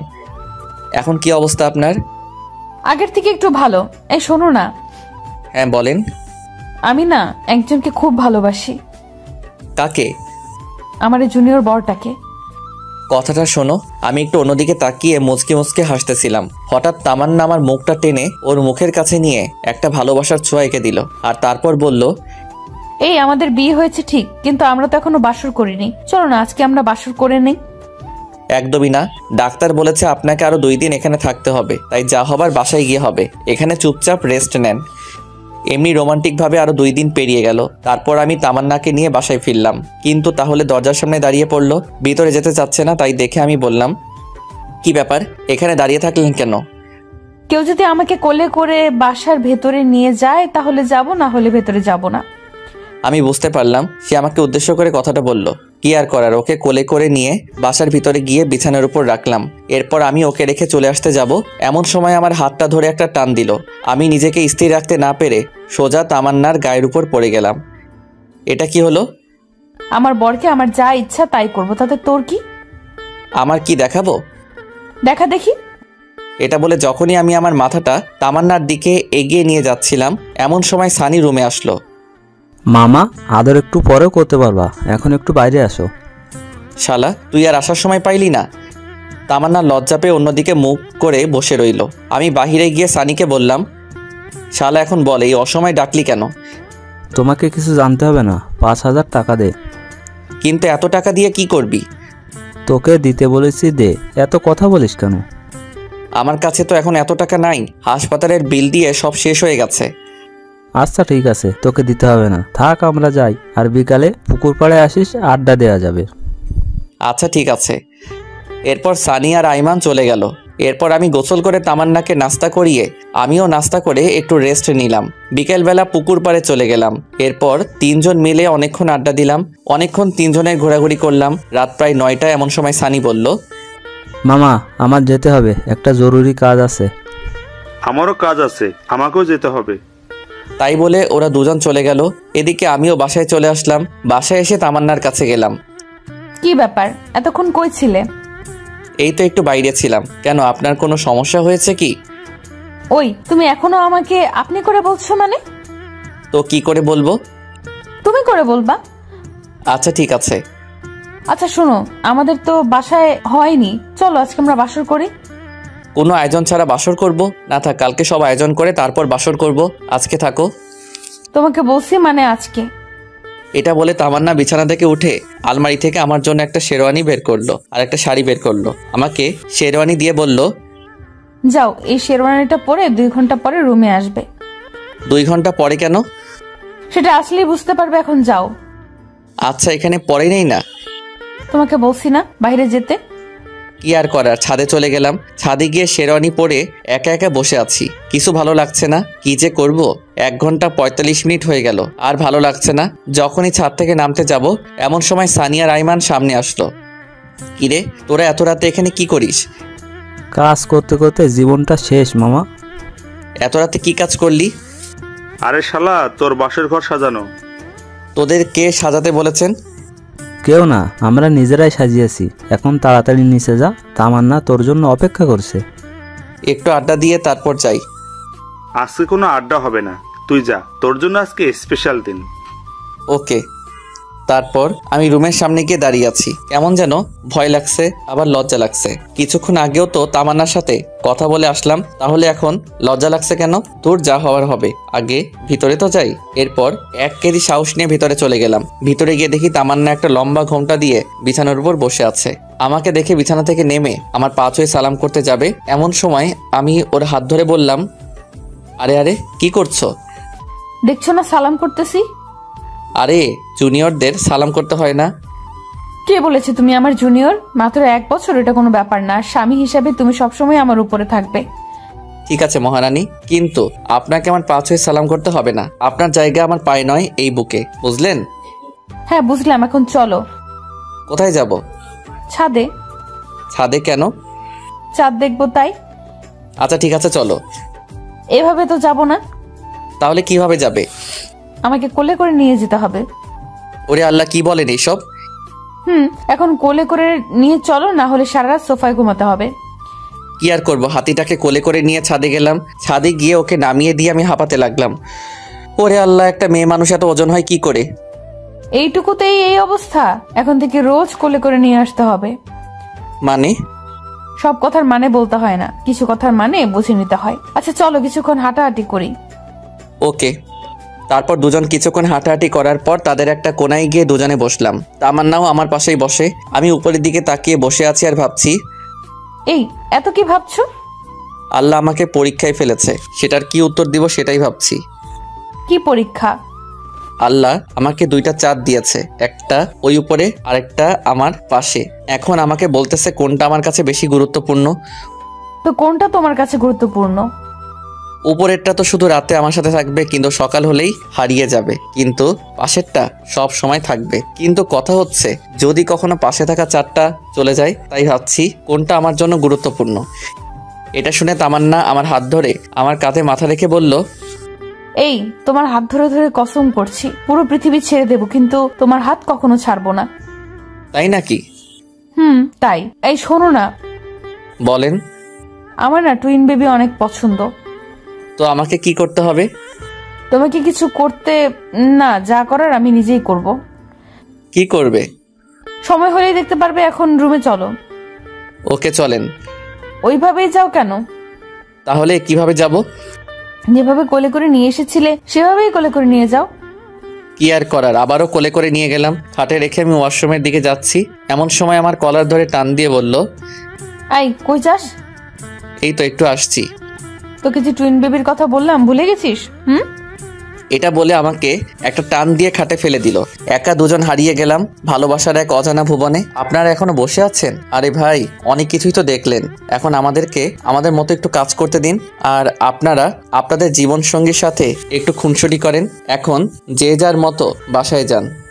এখন কি অবস্থা আপনার? আগের থেকে একটু ভালো। এই শোনো না। হ্যাঁ বলেন। আমি না একজনকে খুব ভালোবাসি। কাকে? আমার জুনিয়র বরটাকে। কথাটা শোনো। আমি একটু অন্যদিকে তাকিয়ে মুচকে মুচকে হাসতেছিলাম। হঠাৎ তামান্না আমার মুখটা টেনে ওর মুখের কাছে নিয়ে একটা ভালোবাসার ছোঁয়া এঁকে দিল। আর তারপর বলল, এই আমাদের বিয়ে হয়েছে ঠিক, কিন্তু আমরা তো এখনো বাসর করিনি। চলো না আজকে আমরা বাসর করে নেই। একদমই না। ডাক্তার বলেছে আপনাকে আরো 2 দিন এখানে থাকতে হবে। তাই যা হবার বাসায় গিয়ে হবে। এখানে চুপচাপ রেস্ট নেন। এমনি রোমান্টিকভাবে আরো 2 দিন পেরিয়ে গেল। তারপর আমি তামান্নাকে নিয়ে বাসায় ফিরলাম। কিন্তু তাহলে দরজার সামনে দাঁড়িয়ে পড়লো, ভিতরে যেতে চাচ্ছে না। তাই দেখে আমি বললাম, কি ব্যাপার, এখানে দাঁড়িয়ে থাকলেন কেন? কেউ যদি আমাকে কোলে করে বাসার ভেতরে নিয়ে যায় তাহলে যাব, না হলে ভেতরে যাব না। আমি বুঝতে পারলাম সে আমাকে উদ্দেশ্য করে কথাটা বলল। কি আর করার, ওকে কোলে করে নিয়ে বাসার ভিতরে গিয়ে বিছানার উপর রাখলাম। এরপর আমি ওকে রেখে চলে আসতে যাব, এমন সময় আমার হাতটা ধরে একটা টান দিল। আমি নিজেকে স্থির রাখতে না পেরে সোজা তামান্নার গায়ের উপর পড়ে গেলাম। এটা কি হলো? আমার বরকে আমার যা ইচ্ছা তাই করব, তাতে তোর কি? আমার কি দেখাবো? দেখা দেখি। এটা বলে যখনই আমি আমার মাথাটা তামান্নার দিকে এগিয়ে নিয়ে যাচ্ছিলাম, এমন সময় সানি রুমে আসলো। মামা, আদর একটু পরেও করতে পারবা, এখন একটু বাইরে আসো। শালা, তুই আর আসার সময় পাইলি না? তামান্না লজ্জা পেয়ে অন্যদিকে মুখ করে বসে রইল। আমি বাহিরে গিয়ে সানিকে বললাম, শালা এখন বল, এই অসময় ডাকলি কেন? তোমাকে কিছু জানতে হবে না, 5,000 টাকা দে। কিন্তু এত টাকা দিয়ে কি করবি? তোকে দিতে বলেছি, দে। এত কথা বলিস কেন? আমার কাছে তো এখন এত টাকা নাই। হাসপাতালের বিল দিয়ে সব শেষ হয়ে গেছে। আচ্ছা ঠিক আছে, তোকে দিতে হবে না, থাক আমরা যাই। আর বিকালে পুকুর পাড়ে আসিস, আড্ডা দেওয়া যাবে। আচ্ছা ঠিক আছে। এরপর সানি আর আইমান চলে গেল। এরপর আমি গোসল করে তামান্নাকে নাস্তা করিয়ে আমিও নাস্তা করে একটু রেস্ট নিলাম। বিকেলবেলা পুকুর পাড়ে চলে গেলাম। এরপর 3 জন মিলে অনেকক্ষণ আড্ডা দিলাম। অনেকক্ষণ 3 জনের ঘোরাঘুরি করলাম। রাত প্রায় 9টা। এমন সময় সানি বলল, মামা আমার যেতে হবে, একটা জরুরি কাজ আছে। আমারও কাজ আছে, আমাকেও যেতে হবে। তাই বলে ওরা 2 জন চলে গেল। এদিকে আমিও বাসায় চলে আসলাম। বাসায় এসে তামান্নার কাছে গেলাম। কি ব্যাপার, এতক্ষণ কই ছিলে? এই তো একটু বাইরে ছিলাম। কেন, আপনার কোনো সমস্যা হয়েছে কি? ওই, তুমি এখনো আমাকে আপনি করে বলছো মানে? তো কি করে বলবো? তুমি করে বলবা। আচ্ছা ঠিক আছে। আচ্ছা শোনো, আমাদের তো বাসায় হয়নি, চলো আজকে আমরা বাসর করি। কোনো আয়োজন ছাড়া বাসর করব? না থাক, কালকে সব আয়োজন করে তারপর বাসর করব। আজকে থাকো। তোমাকে বলছি মানে আজকে। এটা বলে তামান্না বিছানা থেকে উঠে আলমারি থেকে আমার জন্য একটা শেরওয়ানি বের করলো আর একটা শাড়ি বের করলো। আমাকে শেরওয়ানি দিয়ে বলল, যাও, এই শেরওয়ানিটা পরে 2 ঘন্টা পরে রুমে আসবে। 2 ঘন্টা পরে কেন? সেটা আসলেই বুঝতে পারবে, এখন যাও। আচ্ছা, এখানে পরে নেই না? তোমাকে বলছি না বাইরে যেতে। কি আর করার, ছাদে চলে গেলাম। ছাদে গিয়ে শেরওয়ানি পরে একা একা বসে আছি। কিছু ভালো লাগছে না। কি যে করব। 1 ঘন্টা 45 মিনিট হয়ে গেল, আর ভালো লাগছে না। যখনই ছাদ থেকে নামতে যাব এমন সময় সানিয়া রাইমান সামনে আসলো। কিরে, তোরা এত রাতে এখানে কি করিস? কাজ করতে করতে জীবনটা শেষ মামা। এত রাতে কি কাজ করলি? আরে শালা, তোর বাসর ঘর সাজানো। তোদের কে সাজাতে বলেছেন? কেউ না, আমরা নিজেরাই সাজিয়েছি। এখন তাড়াতাড়ি নিচে যা, তামান্না তোর জন্য অপেক্ষা করছে। একটু আড্ডা দিয়ে তারপর যাই। আজকে কোনো আড্ডা হবে না, তুই যা, তোর জন্য আজকে স্পেশাল দিন। ওকে। তারপর আমি রুমের সামনে গিয়ে দাঁড়িয়ে আছি। কেমন যেন ভয় লাগছে, আবার লজ্জা লাগছে। কিছুক্ষণ আগেও তো তামান্নার সাথে কথা বলে আসলাম, তাহলে এখন লজ্জা লাগছে কেন? তোর যা হওয়ার হবে, আগে ভিতরে তো যাই। এরপর 1 কেজি সাহস নিয়ে ভিতরে চলে গেলাম। ভিতরে গিয়ে দেখি তামান্না একটা লম্বা ঘোমটা দিয়ে বিছানার উপর বসে আছে। আমাকে দেখে বিছানা থেকে নেমে আমার পা ছুঁয়ে সালাম করতে যাবে, এমন সময় আমি ওর হাত ধরে বললাম, আরে আরে কি করছো? দেখছো না সালাম করতেছি। আরে জুনিয়রদের সালাম করতে হয় না। কে বলেছে তুমি আমার জুনিয়র? মাত্র 1 বছর, এটা কোনো ব্যাপার না। স্বামী হিসাবে তুমি সবসময় আমার উপরে থাকবে। ঠিক আছে মহারানী, কিন্তু আপনাকে আমার পা ছুঁয়ে সালাম করতে হবে না। আপনার জায়গা আমার পায়ে নয়, এই বুকে, বুঝলেন? হ্যাঁ বুঝলাম, এখন চলো। কোথায় যাব? ছাদে। ছাদে কেন? চাঁদ দেখবো তাই। আচ্ছা ঠিক আছে চলো। এভাবে তো যাব না। তাহলে কিভাবে যাবে? আমাকে কোলে করে নিয়ে যেতে হবে। ওরে আল্লাহ, কি বলেন এইসব? এখন কোলে করে নিয়ে চলো, না হলে সারা রাত সোফায় ঘুমাতে হবে। কি আর করবো, হাতিটাকে কোলে করে নিয়ে ছাদে গেলাম। ছাদে গিয়ে ওকে নামিয়ে দিয়ে আমি হাঁপাতে লাগলাম। ওরে আল্লাহ, একটা মেয়ে মানুষ এত ওজন হয় কি করে? এইটুকুতেই এই অবস্থা? এখন থেকে রোজ কোলে করে নিয়ে আসতে হবে। মানে? সব কথার মানে বলতে হয় না, কিছু কথার মানে বুঝে নিতে হয়। আচ্ছা চলো কিছুক্ষণ হাঁটাহাঁটি করি। ওকে। তারপর 2 জন কিছুক্ষণ হাঁটাহাঁটি করার পর তাদের একটা কোনায় গিয়ে 2 জনে বসলাম। তামান্নাও আমার পাশেই বসে। আমি উপরের দিকে তাকিয়ে বসে আছি আর ভাবছি, এই এত কি ভাবছো? আল্লাহ আমাকে পরীক্ষায় ফেলেছে, সেটার কি উত্তর দিব সেটাই ভাবছি। কি পরীক্ষা? আল্লাহ আমাকে 2টা চাঁদ দিয়েছে, একটা ওই উপরে আর একটা আমার পাশে। এখন আমাকে বলতেছে কোনটা আমার কাছে বেশি গুরুত্বপূর্ণ। তো কোনটা তোমার কাছে গুরুত্বপূর্ণ? উপরেরটা তো শুধু রাতে আমার সাথে থাকবে, কিন্তু সকাল হলেই হারিয়ে যাবে। কিন্তু পাশেরটা সব সময় থাকবে। কিন্তু কথা হচ্ছে, যদি কখনো পাশে থাকা চাঁদটা চলে যায়, তাই ভাবছি কোনটা আমার জন্য গুরুত্বপূর্ণ। এটা শুনে তামান্না আমার হাত ধরে আমার কাঁধে মাথা রেখে বলল, এই তোমার হাত ধরে ধরে কসম করছি পুরো পৃথিবী ছেড়ে দেব, কিন্তু তোমার হাত কখনো ছাড়বো না। তাই নাকি? তাই। এই শোনো না। বলেন। আমার না টুইন বেবি অনেক পছন্দ। তো আমাকে কি করতে হবে? তোমাকে কিছু করতে না, যা করার আমি নিজেই করব। কি করবে? সময় হলেই দেখতে পারবে। এখন রুমে চলো। ওকে চলেন। ওইভাবেই যাও কেন? তাহলে কিভাবে যাব? যেভাবে কোলে করে নিয়ে এসেছিলে সেভাবেই কোলে করে নিয়ে যাও। কি আর করার, আবারও কোলে করে নিয়ে গেলাম। খাটে রেখে আমি ওয়াশরুমের দিকে যাচ্ছি, এমন সময় আমার কলার ধরে টান দিয়ে বলল, আই কই যাস? এই তো একটু আসছি। তোকে যে টুইন বেবির কথা বললাম ভুলে গেছিস? এটা বলে আমাকে একটা টান দিয়ে খাটে ফেলে দিল। একা দুজন হারিয়ে গেলাম ভালোবাসার এক অজানা ভুবনে। আপনারা এখনো বসে আছেন? আরে ভাই, অনেক কিছুই তো দেখলেন, এখন আমাদেরকে আমাদের মতো একটু কাজ করতে দিন। আর আপনারা আপনাদের জীবন সঙ্গীর সাথে একটু খুনসুটি করেন। এখন যে যার মতো বাসায় যান।